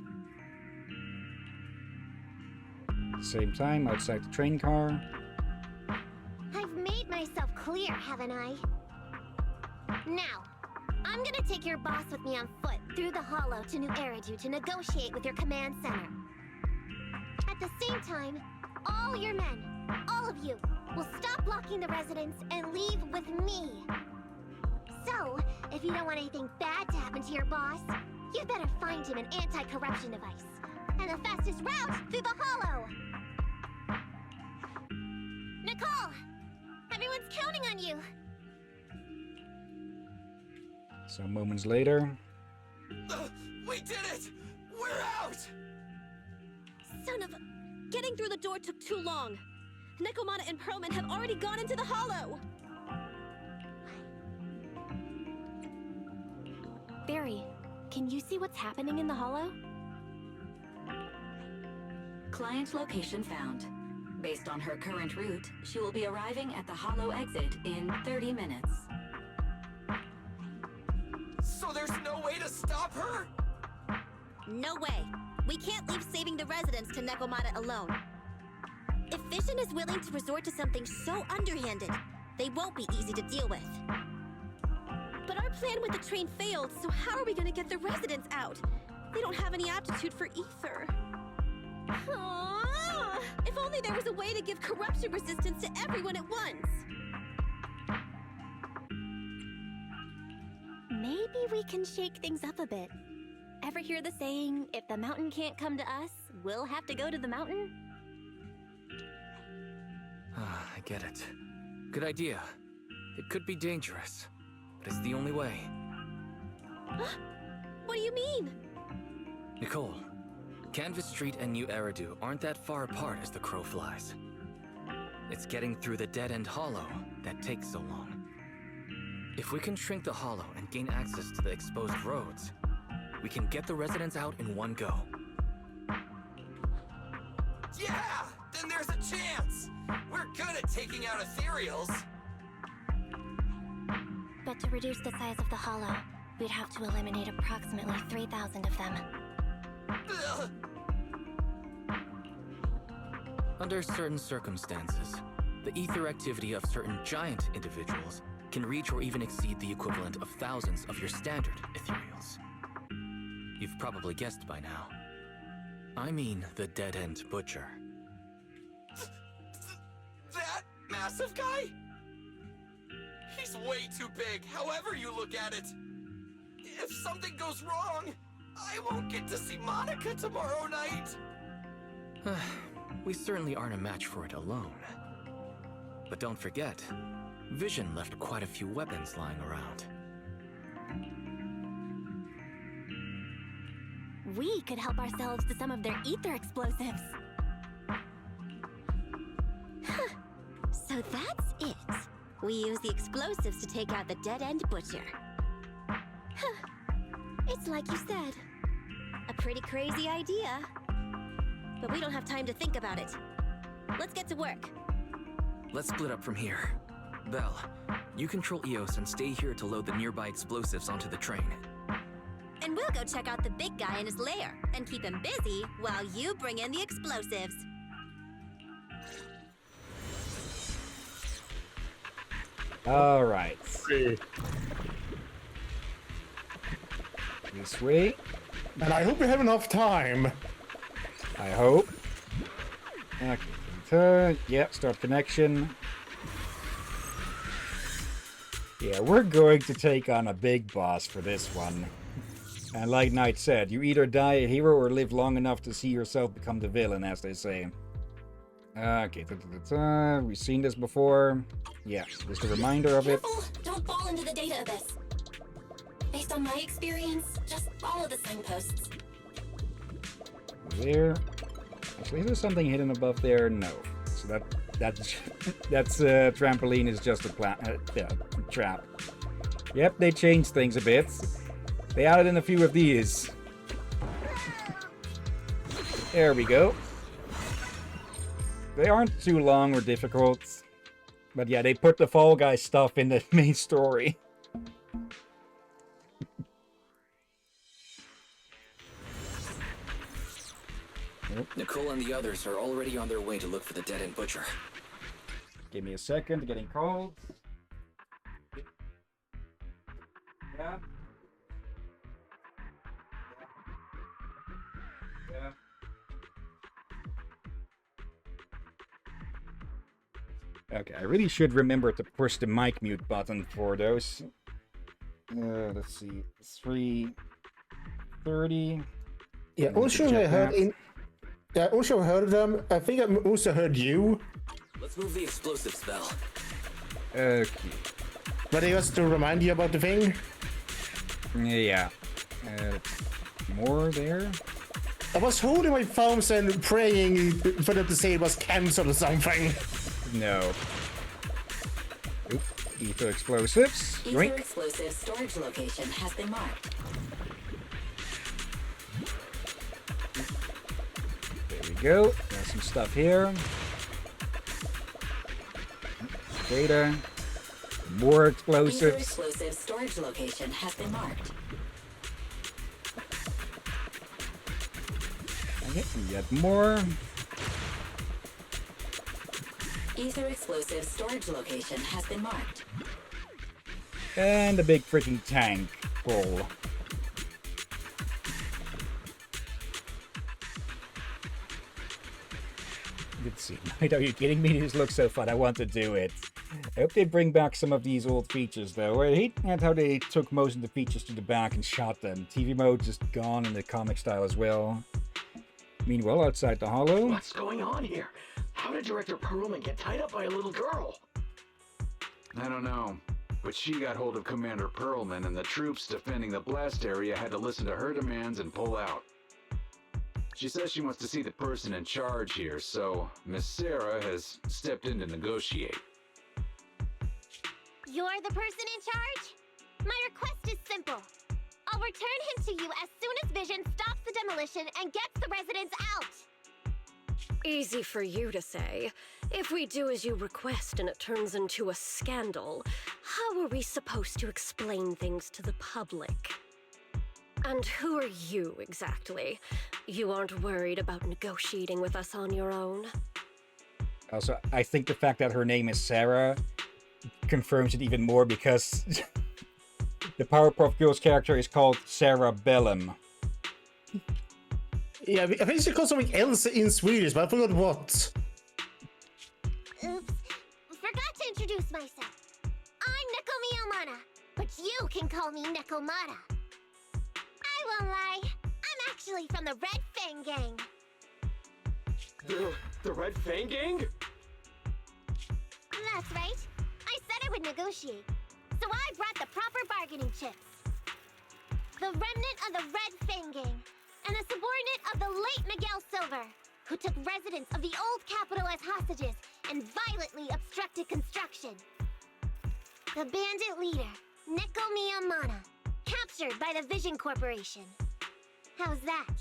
At the same time, outside the train car.
I've made myself clear, haven't I? Now, I'm gonna take your boss with me on foot through the hollow to New Eridu to negotiate with your command center. At the same time, all your men, all of you, will stop blocking the residents and leave with me. So, if you don't want anything bad to happen to your boss, you'd better find him an anti-corruption device. And the fastest route through the hollow! Nicole! Everyone's counting on you!
Some moments later.
We did it! We're out!
Son of a... Getting through the door took too long. Nekomata and Perlman have already gone into the hollow!
Barry, can you see what's happening in the hollow?
Client location found. Based on her current route, she will be arriving at the hollow exit in 30 minutes.
So there's no way to stop her?
No way. We can't leave saving the residents to Nekomata alone. If Vision is willing to resort to something so underhanded, they won't be easy to deal with. But our plan with the train failed, so how are we gonna get the residents out? They don't have any aptitude for ether. Aww. If only there was a way to give corruption resistance to everyone at once.
Maybe we can shake things up a bit. Ever hear the saying, if the mountain can't come to us, we'll have to go to the mountain?
I get it. Good idea. It could be dangerous, but it's the only way.
What do you mean?
Nicole, Canvas Street and New Eridu aren't that far apart as the crow flies. It's getting through the dead-end hollow that takes so long. If we can shrink the hollow and gain access to the exposed roads, we can get the residents out in one go.
Yeah! Then there's a chance! We're good at taking out ethereals!
But to reduce the size of the hollow, we'd have to eliminate approximately 3,000 of them.
Ugh.
Under certain circumstances, the ether activity of certain giant individuals can reach or even exceed the equivalent of thousands of your standard ethereals. You've probably guessed by now. I mean the dead-end butcher.
That massive guy? He's way too big, however you look at it. If something goes wrong, I won't get to see Monica tomorrow night.
We certainly aren't a match for it alone. But don't forget, Vision left quite a few weapons lying around.
We could help ourselves to some of their ether explosives.
So that's it. We use the explosives to take out the dead-end butcher.
It's like you said.
A pretty crazy idea. But we don't have time to think about it. Let's get to work.
Let's split up from here. Belle, you control EOS and stay here to load the nearby explosives onto the train.
And we'll go check out the big guy in his lair and keep him busy while you bring in the explosives.
All right. This way.
And I hope we have enough time.
I hope. Okay, turn. Yep, start connection. Yeah, we're going to take on a big boss for this one. And like Knight said, you either die a hero or live long enough to see yourself become the villain, as they say. Okay, we've seen this before. Yeah, just a reminder of it.
Careful! Don't fall into the data abyss. Based on my experience, just follow the signposts.
There. Actually, is there something hidden above there? No. So that's trampoline is just a trap. Yep, they changed things a bit. They added in a few of these. There we go. They aren't too long or difficult. But yeah, they put the Fall Guy stuff in the main story.
Nicole and the others are already on their way to look for the dead-end butcher.
Give me a second, getting called. Yeah. Yeah. Okay, I really should remember to push the mic mute button for those. Let's see, 3:30.
Yeah, also I heard also heard them. I think I also heard you.
Let's move the explosive spell.
Okay.
But just to remind you about the thing.
Yeah. More there.
I was holding my thumbs and praying for them to say it was cancelled or something.
No. Oop. Ether explosives.
Ether
Yoink.
explosive storage location has been marked.
There we go. Got some stuff here. Data. More
Ether
explosives.
explosive storage location has been marked.
Okay, yet more.
Ether explosive storage location has been marked.
And a big freaking tank full. Let's see. Are you kidding me? This looks so fun. I want to do it. I hope they bring back some of these old features, though. I hate how they took most of the features to the back and shot them. TV mode just gone in the comic style as well. Meanwhile, outside the Hollow...
What's going on here? How did Director Perlman get tied up by a little girl?
I don't know, but she got hold of Commander Perlman, and the troops defending the blast area had to listen to her demands and pull out. She says she wants to see the person in charge here, so Miss Sarah has stepped in to negotiate.
You're the person in charge? My request is simple. I'll return him to you as soon as Vision stops the demolition and gets the residents out.
Easy for you to say. If we do as you request and it turns into a scandal, how are we supposed to explain things to the public? And who are you, exactly? You aren't worried about negotiating with us on your own?
Also, I think the fact that her name is Sarah confirms it even more because the Powerpuff Girls character is called Sarah Bellum.
Yeah, I think she called something else in Swedish, but I forgot what.
Oops. Forgot to introduce myself. I'm Neko Miyamata, but you can call me Nekomata. I won't lie. I'm actually from the Red Fang Gang.
The Red Fang Gang?
That's right. I said I would negotiate, so I brought the proper bargaining chips. The remnant of the Red Fang Gang, and a subordinate of the late Miguel Silver, who took residents of the old capital as hostages and violently obstructed construction. The bandit leader, Neko Miyamata, captured by the Vision Corporation. How's that?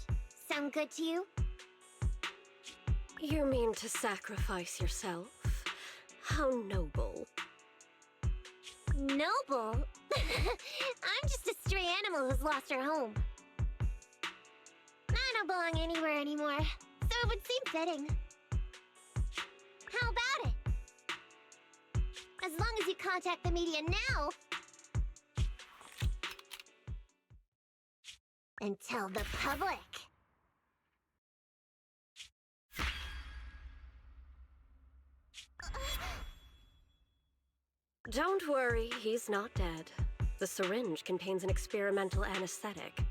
Sound good to you?
You mean to sacrifice yourself? How noble.
Noble? I'm just a stray animal who's lost her home. I don't belong anywhere anymore, so it would seem fitting. How about it? As long as you contact the media now and tell the public.
Don't worry, he's not dead. The syringe contains an experimental anesthetic.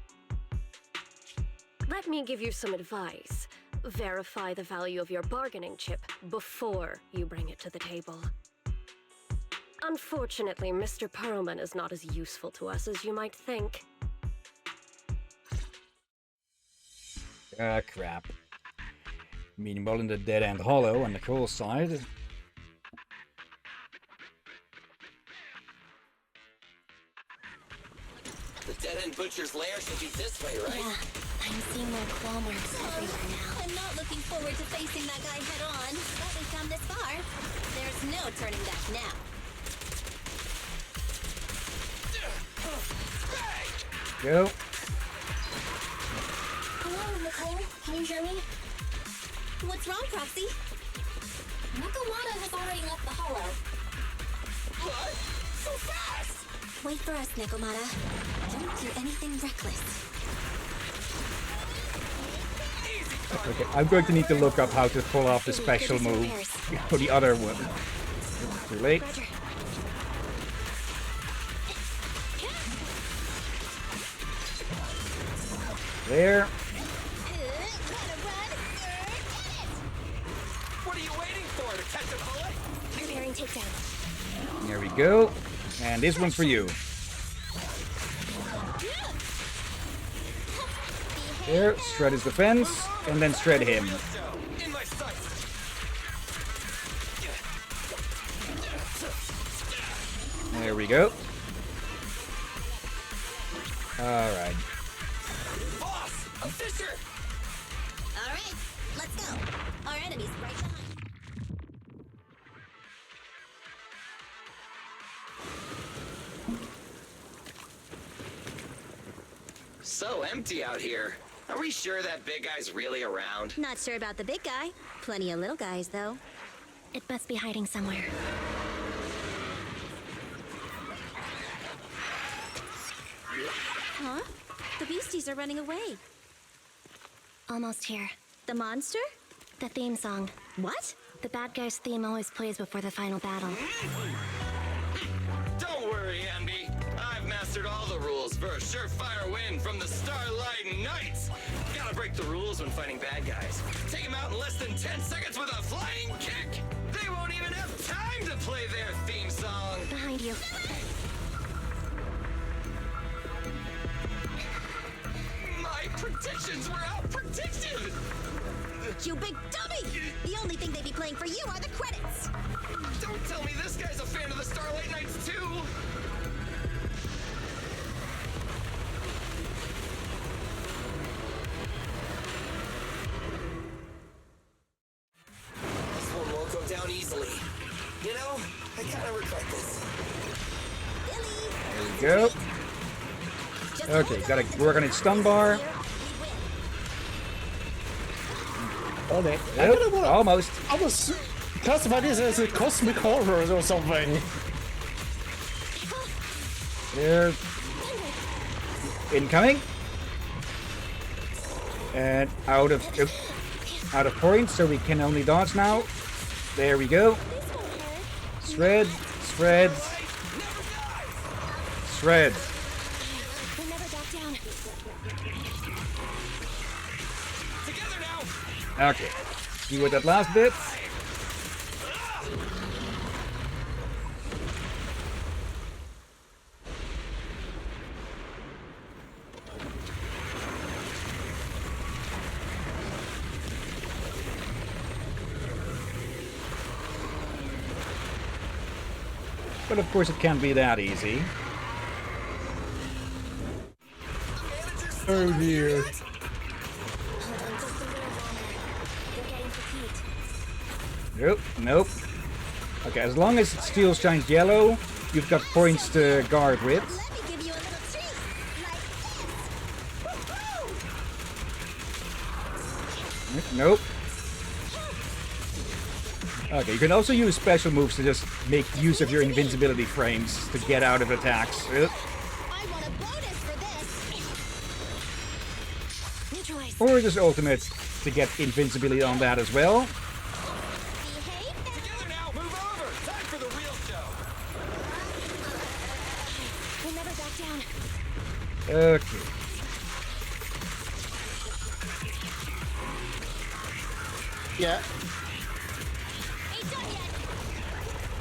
Let me give you some advice. Verify the value of your bargaining chip before you bring it to the table. Unfortunately, Mr. Perlman is not as useful to us as you might think.
Ah, crap. Meanwhile, in the Dead End Hollow on the coal side.
The dead-end butcher's lair should be this way, right?
Yeah, I'm seeing more claw marks everywhere now. I'm not looking forward to facing that guy head on, but we've come this far. There's no turning back now.
Go.
Hello, Nicole. Can you hear me?
What's wrong, Proxy?
Nakamata has already left the hollow.
What? So fast!
Wait for us, Nekomata. Don't do anything reckless.
Okay, I'm going to need to look up how to pull off the special move for the other one. Too late. There.
What are you waiting for? To catch a bullet?
Preparing takedown.
There we go. And this one's for you. There, shred his defense, and then shred him.
In my sights.
There we go. Alright.
Boss! A fisher!
All right, let's go. Our enemy's right behind.
So empty out here. Are we sure that big guy's really around?
Not sure about the big guy. Plenty of little guys, though.
It must be hiding somewhere.
Huh? The beasties are running away.
Almost here.
The monster?
The theme song.
What?
The bad guy's theme always plays before the final battle.
Don't worry, Envy. I've mastered all the rules for a surefire win from the Starlight Knights. Gotta break the rules when fighting bad guys. Take them out in less than 10 seconds with a flying kick. They won't even have time to play their theme song.
Behind you.
My predictions were out-predicted!
You big dummy! The only thing they'd be playing for you are the credits!
Don't tell me this guy's a fan of the Starlight Knights, too! This one won't go down easily. You know, I kind of regret this.
There we go. Okay, gotta work on its stun bar.
Okay.
Yep, almost.
I was classified this as a cosmic horror or something.
There. Incoming. And out of points, so we can only dodge now. There we go. Shred, shred, shred.
We'll never back down.
Okay. See with that last bit. But of course it can't be that easy.
Oh dear.
Nope, nope. Okay, as long as steel shines yellow, you've got points to guard with. Nope. Okay, you can also use special moves to just make use of your invincibility frames to get out of attacks. Or just ultimate to get invincibility on that as well.
Together now, move over! Time for the real show!
We'll never back down.
Okay.
Yeah.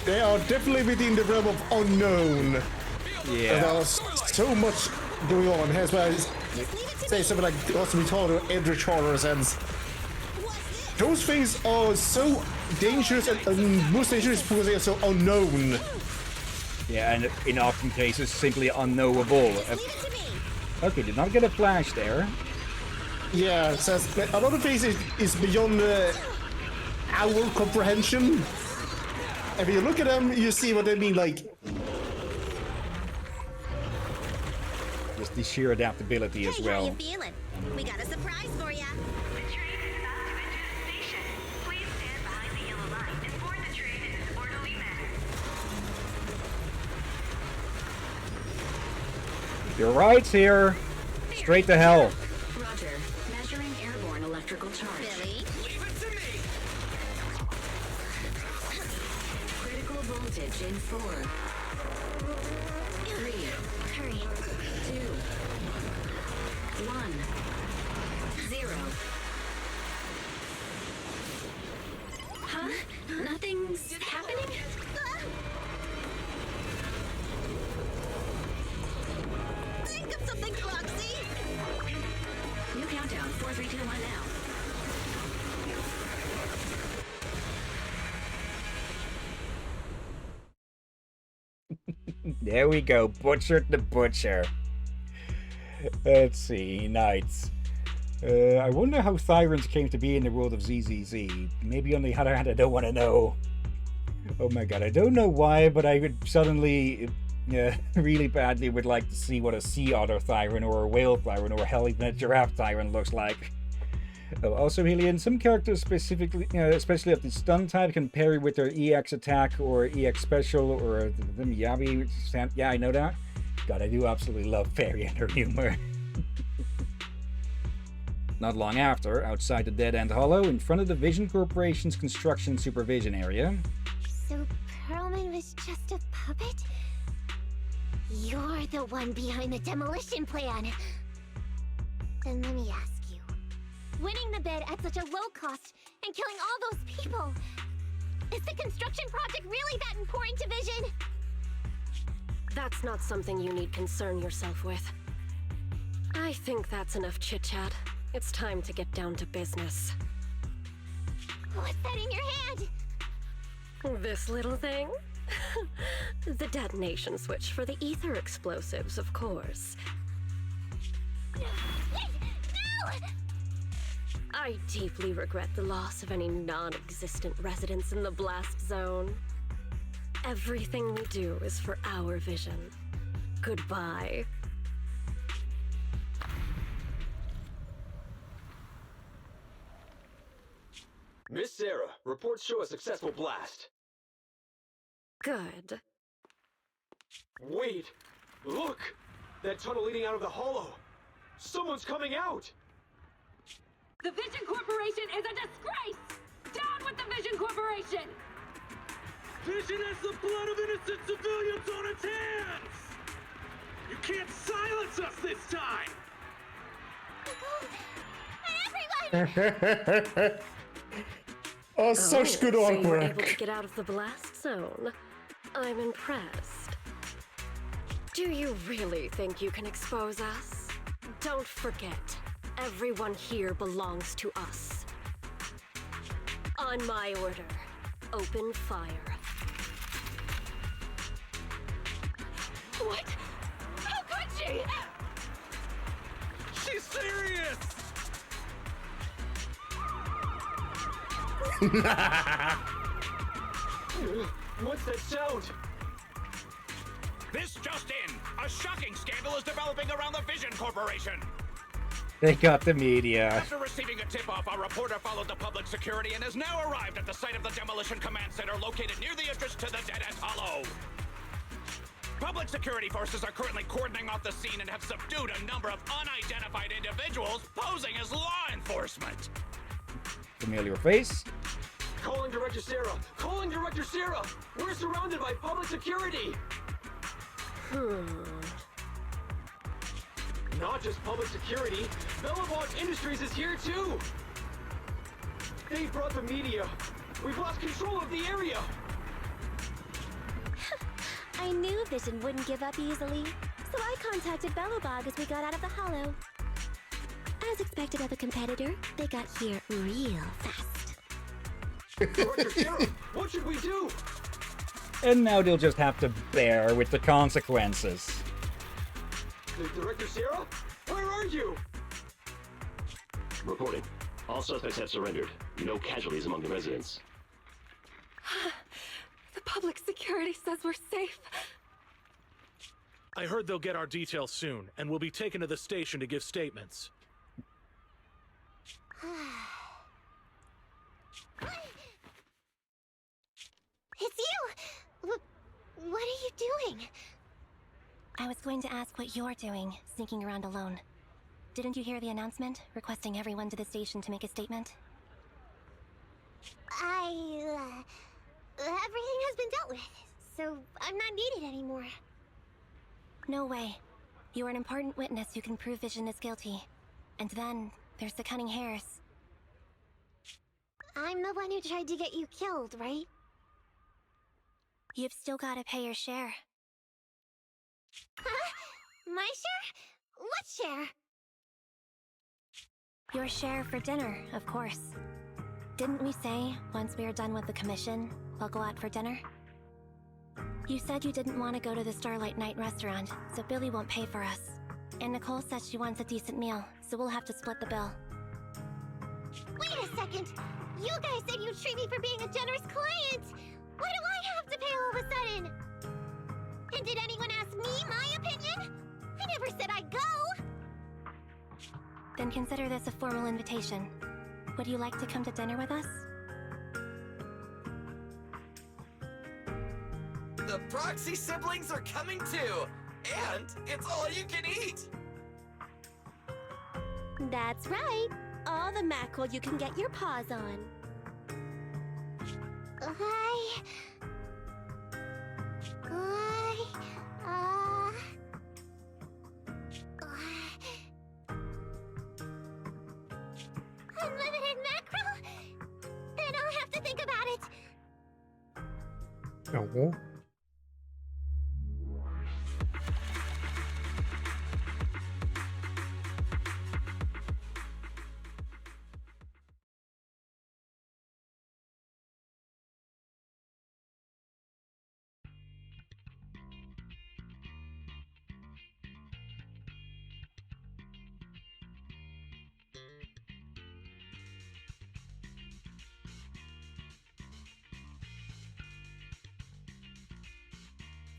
They are definitely within the realm of unknown.
Yeah.
There's so much going on. That's why I say something like Awesome Retard or Eldritch Horror sense. Those things are so dangerous and most dangerous because they are so unknown.
Yeah, and in often cases, simply unknowable. Okay, did not get a flash there.
Yeah, it says a lot of things is beyond our comprehension. If you look at them, you see what they mean, like...
Just the sheer adaptability as well.
How you feeling? We got a surprise for ya.
Your ride's here. Straight to hell.
Roger. Measuring airborne electrical charge.
Billy?
Leave it to me!
Critical voltage in 4, 3,
Hurry.
2, 1, 0. Huh? Nothing's happening?
Think of something, Foxy!
New countdown, 4, 3, 2, 1 now.
There we go. Butcher the Butcher. Let's see. Knights. I wonder how Thyrans came to be in the world of ZZZ. Maybe on the other hand, I don't want to know. Oh my god, I don't know why, but I would suddenly, really badly would like to see what a sea otter Thyran or a whale Thyran or hell even a giraffe Thyran looks like. Oh, also, Hillyan, some characters specifically, especially of the stun type, can parry with their EX attack or EX special or the Miyabi. Yeah, I know that. God, I do absolutely love Fairy and her humor. Not long after, outside the Dead End Hollow, in front of the Vision Corporation's construction supervision area.
So Perlman was just a puppet? You're the one behind the demolition plan. Then let me ask you. Winning the bid at such a low cost and killing all those people. Is the construction project really that important to Vision?
That's not something you need concern yourself with. I think that's enough chit-chat. It's time to get down to business.
What's that in your hand?
This little thing? The detonation switch for the ether explosives, of course.
No!
I deeply regret the loss of any non-existent residents in the blast zone. Everything we do is for our vision. Goodbye.
Miss Sarah, reports show a successful blast.
Good.
Wait! Look! That tunnel leading out of the hollow! Someone's coming out!
The Vision Corporation is a disgrace! Down with the Vision Corporation!
Vision has the blood of innocent civilians on its hands! You can't silence us this time!
Everyone!
Oh, such good
so you were able
artwork.
to get out of the blast zone. I'm impressed. Do you really think you can expose us? Don't forget, everyone here belongs to us. On my order, open fire.
What? How could she?
She's serious!
What's that sound?
This just in! A shocking scandal is developing around the Vision Corporation!
They got the media.
After receiving a tip-off, our reporter followed the public security and has now arrived at the site of the Demolition Command Center located near the entrance to the Dead End Hollow. Public security forces are currently cordoning off the scene and have subdued a number of unidentified individuals posing as law enforcement.
Familiar face.
Calling Director Sarah! Calling Director Sarah! We're surrounded by public security! Not just public security, Bellabog Industries is here too! They brought the media! We've lost control of the area!
I knew Vision wouldn't give up easily, so I contacted Bellabog as we got out of the hollow. As expected of a competitor, they got here real fast.
Director Sarah, what should we do?
And now they'll just have to bear with the consequences.
Director Sarah? Where are you?
Reporting. All suspects have surrendered. No casualties among the residents.
The public security says we're safe.
I heard they'll get our details soon, and we'll be taken to the station to give statements.
It's you! What are you doing?
I was going to ask what you're doing, sneaking around alone. Didn't you hear the announcement, requesting everyone to the station to make a statement?
Everything has been dealt with, so I'm not needed anymore.
No way. You are an important witness who can prove Vision is guilty. And then, there's the Cunning Hares.
I'm the one who tried to get you killed, right?
You've still gotta pay your share.
Huh? My share? What share?
Your share for dinner, of course. Didn't we say, once we are done with the commission, we'll go out for dinner? You said you didn't want to go to the Starlight Night restaurant, so Billy won't pay for us. And Nicole says she wants a decent meal, so we'll have to split the bill.
Wait a second! You guys said you'd treat me for being a generous client! Why do I have to pay all of a sudden? And did anyone ask me my opinion? I never said I'd go!
Then consider this a formal invitation. Would you like to come to dinner with us?
The Proxy siblings are coming too! And it's all you can eat!
That's right. All the mackerel you can get your paws on.
Unlimited mackerel? Then I'll have to think about it.
Oh.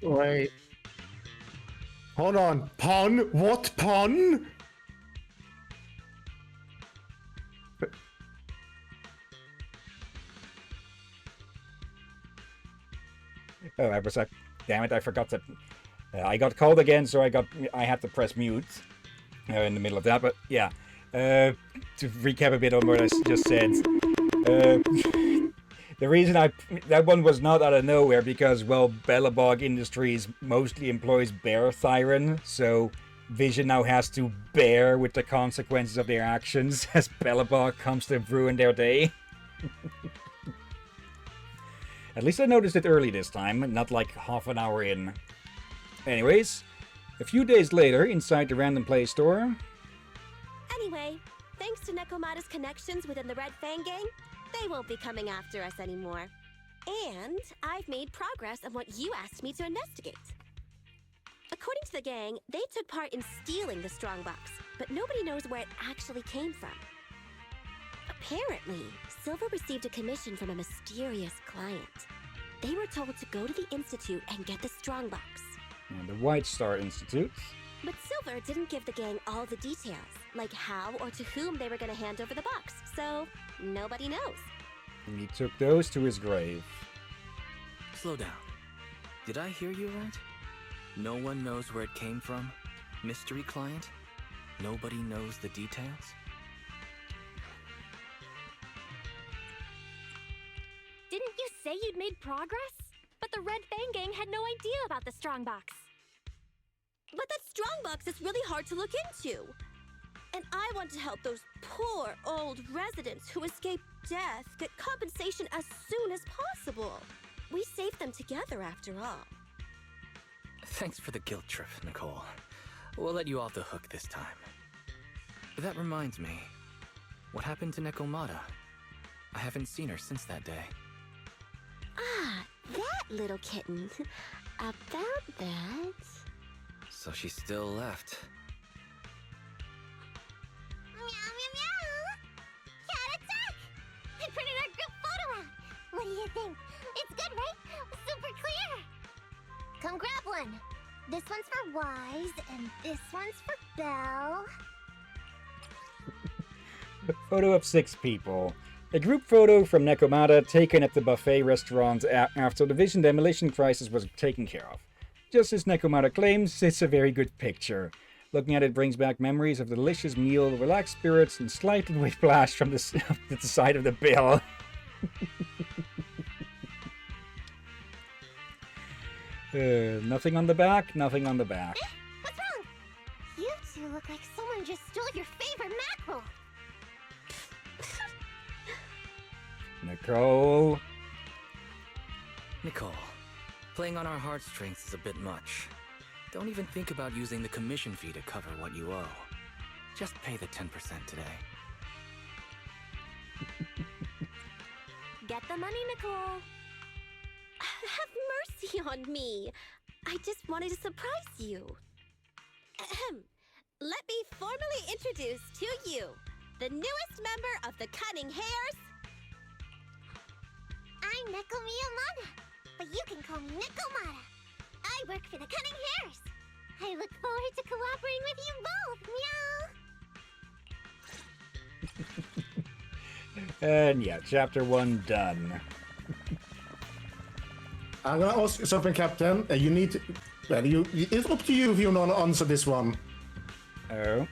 Wait. Hold on. Pun? What pun?
Oh, I was like, damn it, I forgot that. I got called again, so I had to press mute in the middle of that. But yeah, to recap a bit on what I just said. The reason that one was not out of nowhere because, well, Bellabog Industries mostly employs bear Thyron, so Vision now has to bear with the consequences of their actions as Bellabog comes to ruin their day. At least I noticed it early this time, not like half an hour in. Anyways, a few days later, inside the Random Play store...
Anyway, thanks to Nekomata's connections within the Red Fang gang, they won't be coming after us anymore. And I've made progress on what you asked me to investigate. According to the gang, they took part in stealing the strongbox, but nobody knows where it actually came from. Apparently, Silver received a commission from a mysterious client. They were told to go to the Institute and get the strongbox.
The White Star Institute.
But Silver didn't give the gang all the details, like how or to whom they were going to hand over the box, so nobody knows.
He took those to his grave.
Slow down. Did I hear you right? No one knows where it came from? Mystery client? Nobody knows the details?
Didn't you say you'd made progress? But the Red Fang gang had no idea about the strongbox.
But that strongbox is really hard to look into. And I want to help those poor old residents who escaped death get compensation as soon as possible. We saved them together after all.
Thanks for the guilt trip, Nicole. We'll let you off the hook this time. That reminds me. What happened to Nekomata? I haven't seen her since that day.
Ah, that little kitten. About that...
So she still left.
Meow, meow, meow! Cat attack! I printed our group photo out! What do you think? It's good, right? Super clear! Come grab one. This one's for Wise, and this one's for Belle.
A photo of 6 people. A group photo from Nekomata taken at the buffet restaurant after the Vision demolition crisis was taken care of. Just as Nekomata claims, it's a very good picture. Looking at it brings back memories of the delicious meal, relaxed spirits, and slightly whiplash from the side of the bill. Nothing on the back, nothing on the back.
What's wrong? You two look like someone just stole your favorite mackerel.
Nicole.
Nicole, playing on our heartstrings is a bit much. Don't even think about using the commission fee to cover what you owe. Just pay the 10% today.
Get the money, Nicole.
Have mercy on me. I just wanted to surprise you.
Ahem. Let me formally introduce to you the newest member of the Cunning Hares.
I'm Neko Miyamada, but you can call me Nekomata. I work for the Cunning Hares. I look forward to cooperating with you both, meow.
And yeah, chapter 1 done.
I'm gonna ask something, Captain. You need to... Well, it's up to you if you want to answer this one.
Oh?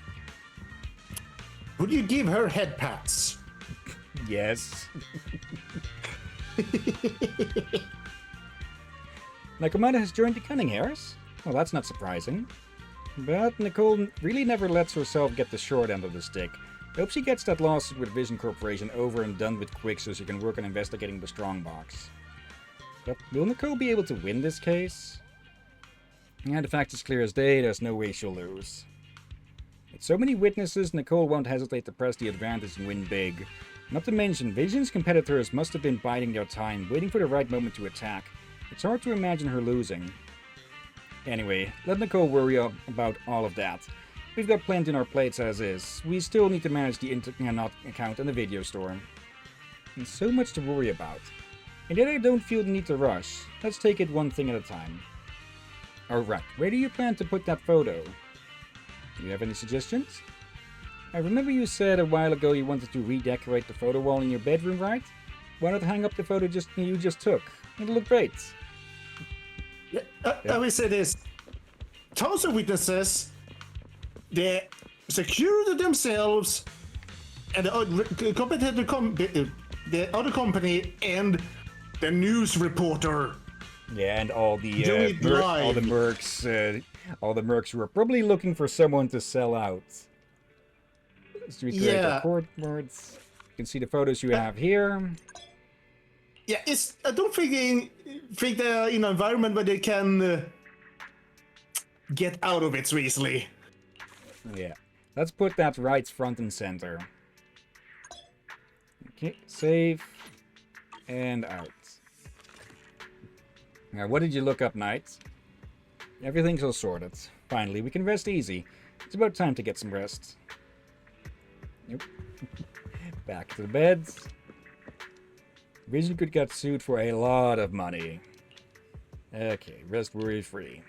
Would you give her head pats?
Yes. Nekomata has joined the Cunning Hares? Well, that's not surprising. But Nicole really never lets herself get the short end of the stick. I hope she gets that lawsuit with Vision Corporation over and done with quick so she can work on investigating the Strongbox. But will Nicole be able to win this case? Yeah, the fact is clear as day, there's no way she'll lose. With so many witnesses, Nicole won't hesitate to press the advantage and win big. Not to mention, Vision's competitors must have been biding their time, waiting for the right moment to attack. It's hard to imagine her losing. Anyway, let Nicole worry about all of that. We've got plenty on our plates as is. We still need to manage the internet account and the video store. And so much to worry about. And yet I don't feel the need to rush. Let's take it one thing at a time. Alright, where do you plan to put that photo? Do you have any suggestions? I remember you said a while ago you wanted to redecorate the photo wall in your bedroom, right? Why not hang up the photo you just took? It'll look great.
Yeah, I will say this. Tons of witnesses, the security themselves, and the other company, and the news reporter.
Yeah, and all the
all the
mercs who are probably looking for someone to sell out. Let's recreate the court words. You can see the photos you have here.
Yeah, I don't think they're in an environment where they can get out of it so easily.
Yeah, let's put that right front and center. Okay, save and out. Now, what did you look up, Knight? Everything's all sorted. Finally, we can rest easy. It's about time to get some rest. Yep. Back to the beds. Vision could get sued for a lot of money. Okay, rest worry-free.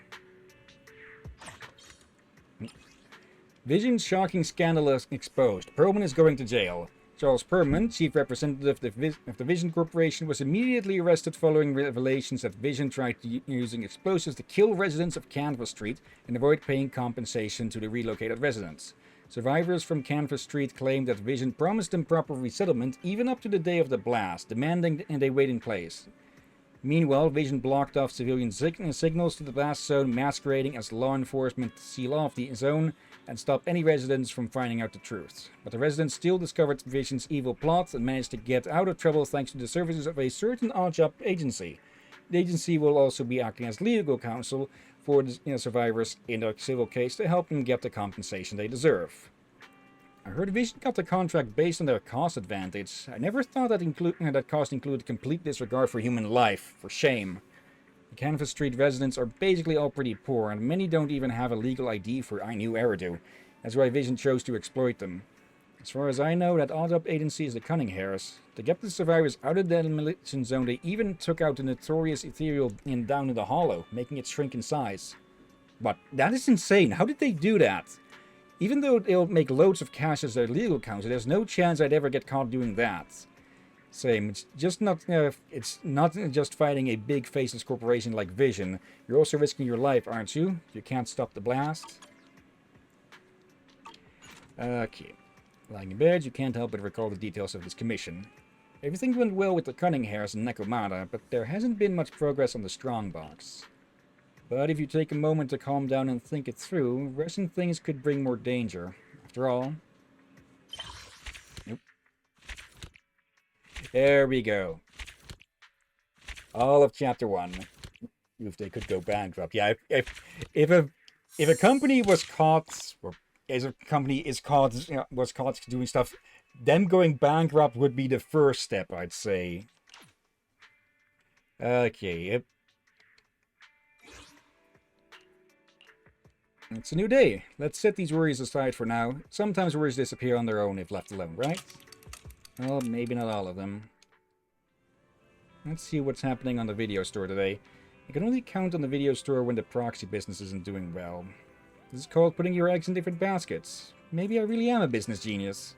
Vision's shocking scandal is exposed. Perlman is going to jail. Charles Perlman, chief representative of the Vision Corporation, was immediately arrested following revelations that Vision tried using explosives to kill residents of Canvas Street and avoid paying compensation to the relocated residents. Survivors from Canvas Street claimed that Vision promised them proper resettlement even up to the day of the blast, demanding they wait in place. Meanwhile, Vision blocked off civilian signals to the blast zone, masquerading as law enforcement to seal off the zone and stop any residents from finding out the truth. But the residents still discovered Vision's evil plot and managed to get out of trouble thanks to the services of a certain odd-job agency. The agency will also be acting as legal counsel for the survivors in a civil case to help them get the compensation they deserve. I heard Vision got the contract based on their cost advantage. I never thought that cost included complete disregard for human life. For shame. The Canvas Street residents are basically all pretty poor, and many don't even have a legal ID for I Knew Eridu. That's why Vision chose to exploit them. As far as I know, that odd-up agency is the Cunning Hares. To get the survivors out of the demolition zone, they even took out the notorious Ethereal Inn down in the Hollow, making it shrink in size. But that is insane. How did they do that? Even though they'll make loads of cash as their legal counsel, there's no chance I'd ever get caught doing that. Same. It's not just fighting a big faceless corporation like Vision. You're also risking your life, aren't you? You can't stop the blast. Okay. Lying in bed, you can't help but recall the details of this commission. Everything went well with the Cunning Hares and Nekomata, but there hasn't been much progress on the Strongbox. But if you take a moment to calm down and think it through, rushing things could bring more danger. After all... Nope. There we go. All of Chapter 1. If they could go bankrupt. Yeah, if a company was caught, or as a company is caught, was caught doing stuff, them going bankrupt would be the first step, I'd say. Okay, it's a new day. Let's set these worries aside for now. Sometimes worries disappear on their own if left alone, right? Well, maybe not all of them. Let's see what's happening on the video store today. You can only count on the video store when the proxy business isn't doing well. This is called putting your eggs in different baskets. Maybe I really am a business genius.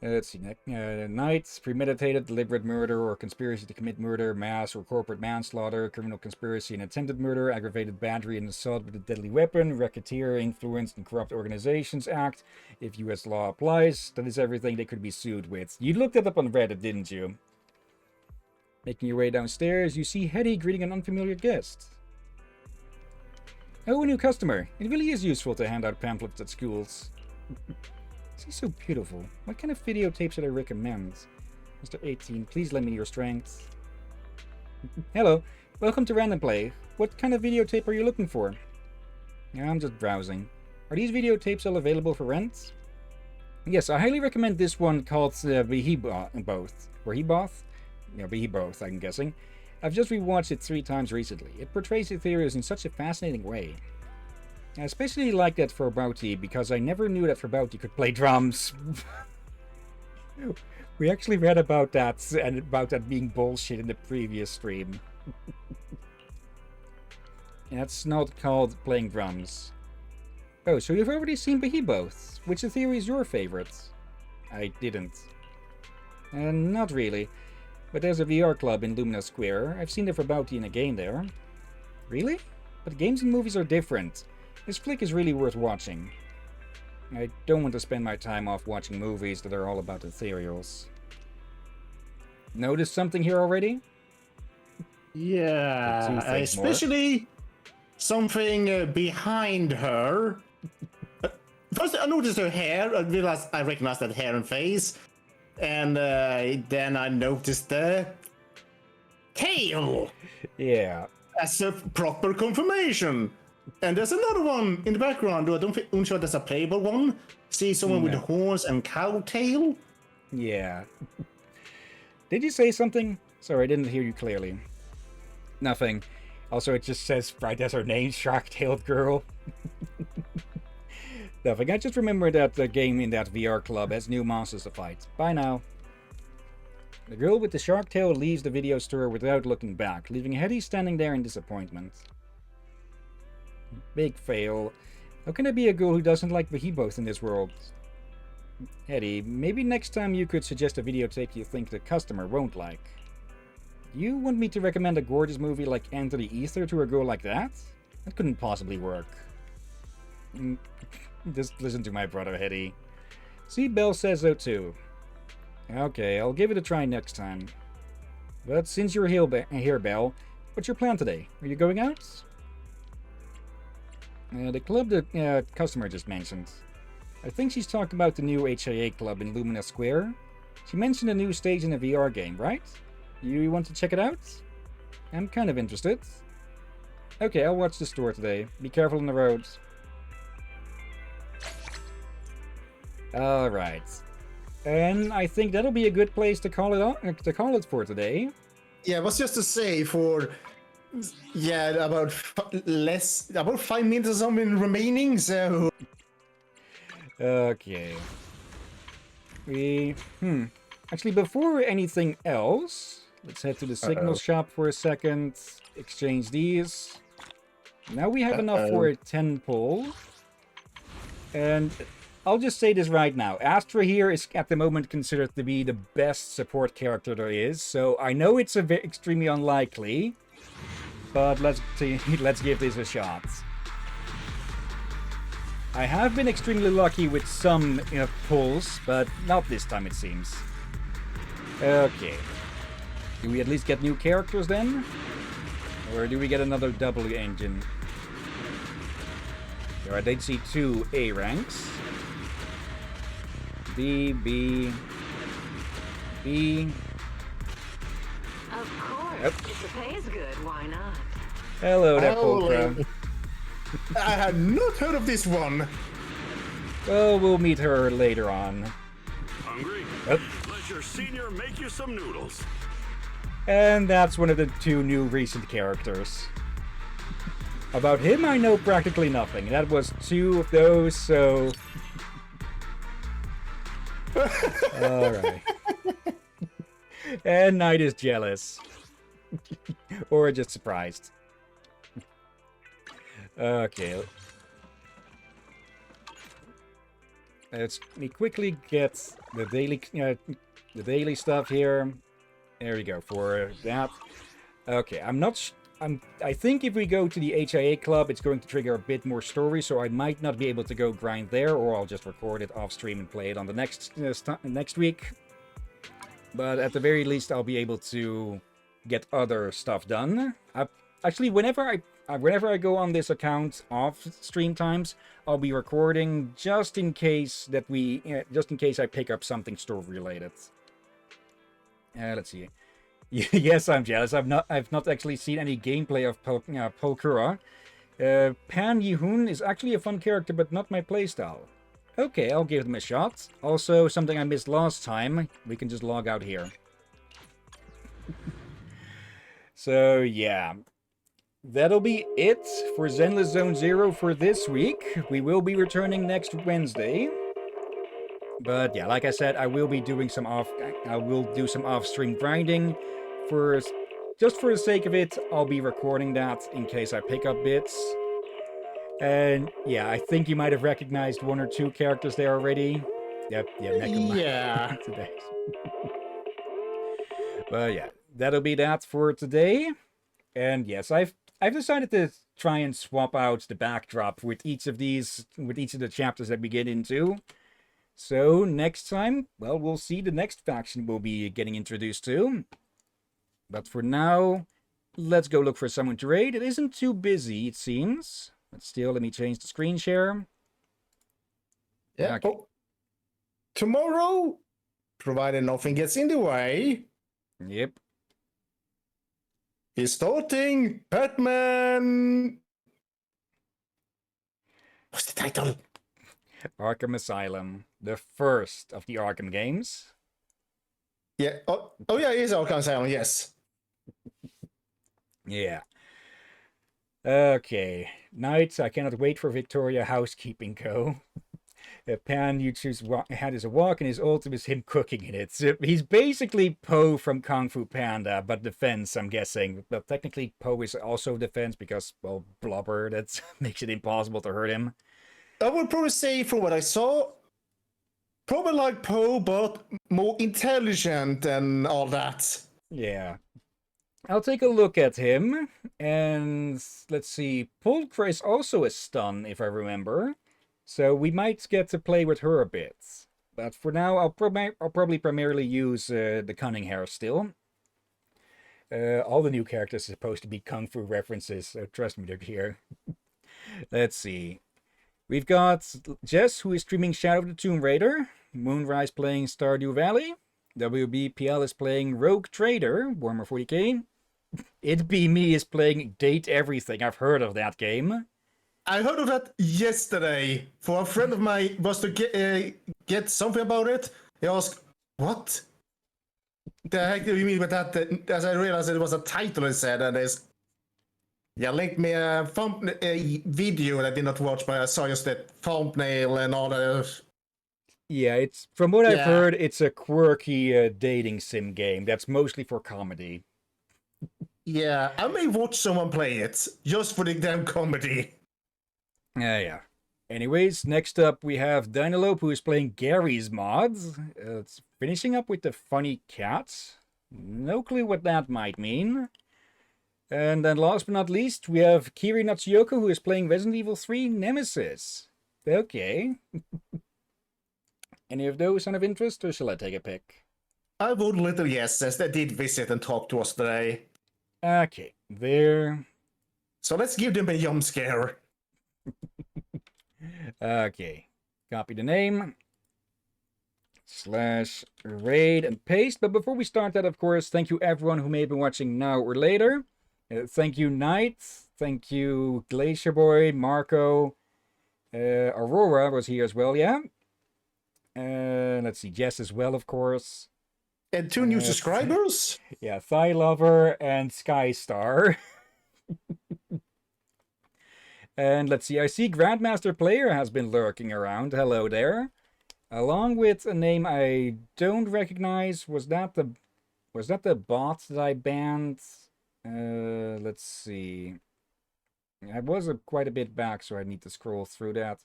Let's see. Night, premeditated, deliberate murder, or conspiracy to commit murder, mass or corporate manslaughter, criminal conspiracy and attempted murder, aggravated battery and assault with a deadly weapon, racketeer, influenced and corrupt organizations act. If U.S. law applies, that is everything they could be sued with. You looked it up on Reddit, didn't you? Making your way downstairs, you see Hetty greeting an unfamiliar guest. Oh, a new customer. It really is useful to hand out pamphlets at schools. She's so beautiful. What kind of videotapes should I recommend? Mr. 18, please lend me your strength. Hello, welcome to Random Play. What kind of videotape are you looking for? Yeah, I'm just browsing. Are these videotapes all available for rent? Yes, I highly recommend this one called Behemoth. Or Heboth? Yeah, Behemoth, I'm guessing. I've just rewatched it 3 times recently. It portrays Ethereus in such a fascinating way. I especially like that for Bouty, because I never knew that for Bouty could play drums. We actually read about that, and about that being bullshit in the previous stream. That's not called playing drums. Oh, so you've already seen Behemoth. Which Ethereum is your favorite? I didn't. Not really. But there's a VR club in Lumina Square. I've seen the Bouty in a game there. Really? But games and movies are different. This flick is really worth watching. I don't want to spend my time off watching movies that are all about ethereals. Notice something here already?
Yeah, especially something behind her. First, I noticed her hair. I recognized that hair and face. And then I noticed the tail.
Yeah.
As a proper confirmation. And there's another one in the background, though I'm sure that's a playable one. See someone with horns and cow tail?
Yeah. Did you say something? Sorry, I didn't hear you clearly. Nothing. Also, it just says right as her name, Shark-Tailed Girl. Nothing. I just remembered that the game in that VR club has new monsters to fight. Bye now. The girl with the shark tail leaves the video store without looking back, leaving Hetty standing there in disappointment. Big fail. How can there be a girl who doesn't like Behemoth in this world? Hetty, maybe next time you could suggest a videotape you think the customer won't like. You want me to recommend a gorgeous movie like Enter the Ether to a girl like that? That couldn't possibly work. Just listen to my brother, Hetty. See, Belle says so too. Okay, I'll give it a try next time. But since you're here, Belle, what's your plan today? Are you going out? The club the customer just mentioned. I think she's talking about the new HIA club in Lumina Square. She mentioned a new stage in a VR game, right? You want to check it out? I'm kind of interested. Okay, I'll watch the store today. Be careful on the roads. Alright. And I think that'll be a good place to call it for today.
Yeah, it was just to say for about 5 minutes or something remaining, so
okay. Actually, before anything else, let's head to the signal shop for a second. Exchange these. Now we have enough for a 10 pull. And I'll just say this right now. Astra here is at the moment considered to be the best support character there is, so I know it's extremely unlikely, but let's see, let's give this a shot. I have been extremely lucky with some pulls, but not this time it seems. Okay. Do we at least get new characters then? Or do we get another double engine? There I did see 2 A ranks. B, B, B.
Of course.
Yep.
If the pay is good, why not?
Hello there, Polka.
I had not heard of this one.
Well, we'll meet her later on.
Hungry?
Yep.
Let your senior make you some noodles.
And that's one of the 2 new recent characters. About him, I know practically nothing. That was 2 of those, so... Alright. And Knight is jealous. Or just surprised. Okay. Let's me quickly get the daily stuff here. There we go for that. Okay, I think if we go to the HIA club, it's going to trigger a bit more story, so I might not be able to go grind there, or I'll just record it off stream and play it on the next week. But at the very least, I'll be able to get other stuff done. Actually, whenever I go on this account off stream times, I'll be recording just in case I pick up something story related. Let's see. Yes, I'm jealous. I've not actually seen any gameplay of Polkura. Pan Yihun is actually a fun character, but not my playstyle. Okay, I'll give them a shot. Also, something I missed last time. We can just log out here. So, yeah. That'll be it for Zenless Zone Zero for this week. We will be returning next Wednesday. But yeah, like I said, I will do some off-stream grinding. Just for the sake of it, I'll be recording that in case I pick up bits. And yeah, I think you might have recognized 1 or 2 characters there already. Yep,
yeah.
Today. But yeah, that'll be that for today. And yes, I've decided to try and swap out the backdrop with each of the chapters that we get into. So next time, well, we'll see the next faction we'll be getting introduced to. But for now, let's go look for someone to raid. It isn't too busy, it seems. But still, let me change the screen share.
Yeah.
Okay.
Oh. Tomorrow, provided nothing gets in the way.
Yep.
He's starting Batman. What's the title?
Arkham Asylum, the first of the Arkham games.
Yeah. Oh yeah, it is Arkham Asylum. Yes.
Yeah. Okay. Knights, I cannot wait for Victoria Housekeeping Co. Pan, you choose had as a walk, and his ultimate is him cooking in it. So he's basically Po from Kung Fu Panda, but defense, I'm guessing. But technically, Po is also defense because, well, blubber, that makes it impossible to hurt him.
I would probably say, from what I saw, probably like Po, but more intelligent and all that.
Yeah. I'll take a look at him, and let's see. Polkra is also a stun, if I remember. So we might get to play with her a bit. But for now, I'll probably primarily use the Cunning Hair still. All the new characters are supposed to be Kung Fu references, so trust me, they're here. Let's see. We've got Jess, who is streaming Shadow of the Tomb Raider. Moonrise playing Stardew Valley. WBPL is playing Rogue Trader, Warmer 40k. It Be Me is playing Date Everything. I've heard of that game.
I heard of that yesterday. For a friend of mine was to get something about it. He asked, "What the heck do you mean with that?" As I realized it was a title, he said, and there's linked me a video that I did not watch, but I saw just the thumbnail and all that.
Yeah, it's from what I've heard, it's a quirky dating sim game that's mostly for comedy.
Yeah, I may watch someone play it just for the damn comedy.
Yeah. Anyways, next up we have Dynalope, who is playing Gary's mod. It's finishing up with the funny cat. No clue what that might mean. And then last but not least, we have Kiri Natsuyoko, who is playing Resident Evil 3 Nemesis. Okay. Any of those sound of interest, or shall I take a pick?
I vote little yeses. They did visit and talk to us today.
Okay, there.
So let's give them a jump scare.
Okay, copy the name. /raid and paste. But before we start that, of course, thank you everyone who may have been watching now or later. Thank you, Knight. Thank you, Glacier Boy, Marco. Aurora was here as well, yeah? Let's see, Jess as well, of course.
And 2 new subscribers?
Yeah, Thigh Lover and Skystar. And let's see, I see Grandmaster Player has been lurking around. Hello there. Along with a name I don't recognize. Was that the bot that I banned? Let's see. I was quite a bit back, so I need to scroll through that.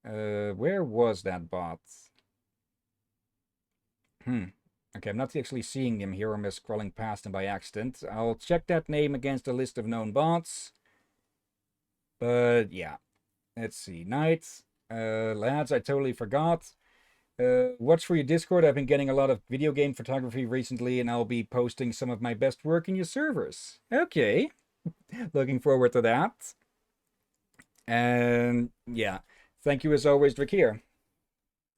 Where was that bot? Okay, I'm not actually seeing him here. I'm just scrolling past him by accident. I'll check that name against the list of known bots. But yeah, let's see. Knight, lads, I totally forgot. Watch for your Discord. I've been getting a lot of video game photography recently, and I'll be posting some of my best work in your servers. Okay, looking forward to that. And yeah, thank you as always, Drakir.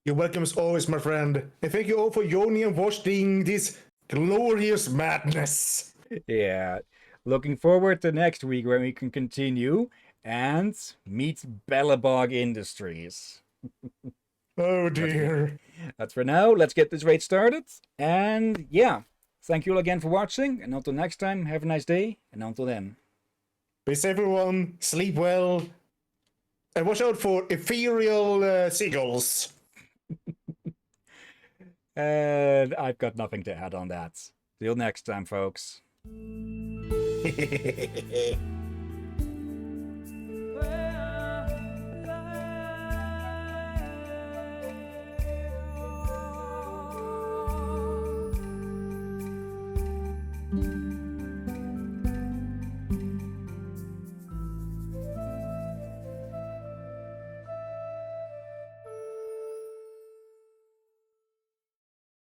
You're welcome as always, my friend. And thank you all for joining and watching this glorious madness.
Yeah, looking forward to next week when we can continue and meet Bellabog Industries.
Oh dear.
That's for now. Let's get this raid started. And yeah, thank you all again for watching. And until next time, have a nice day. And until then.
Peace everyone. Sleep well. And watch out for ethereal seagulls.
And I've got nothing to add on that. Till next time, folks.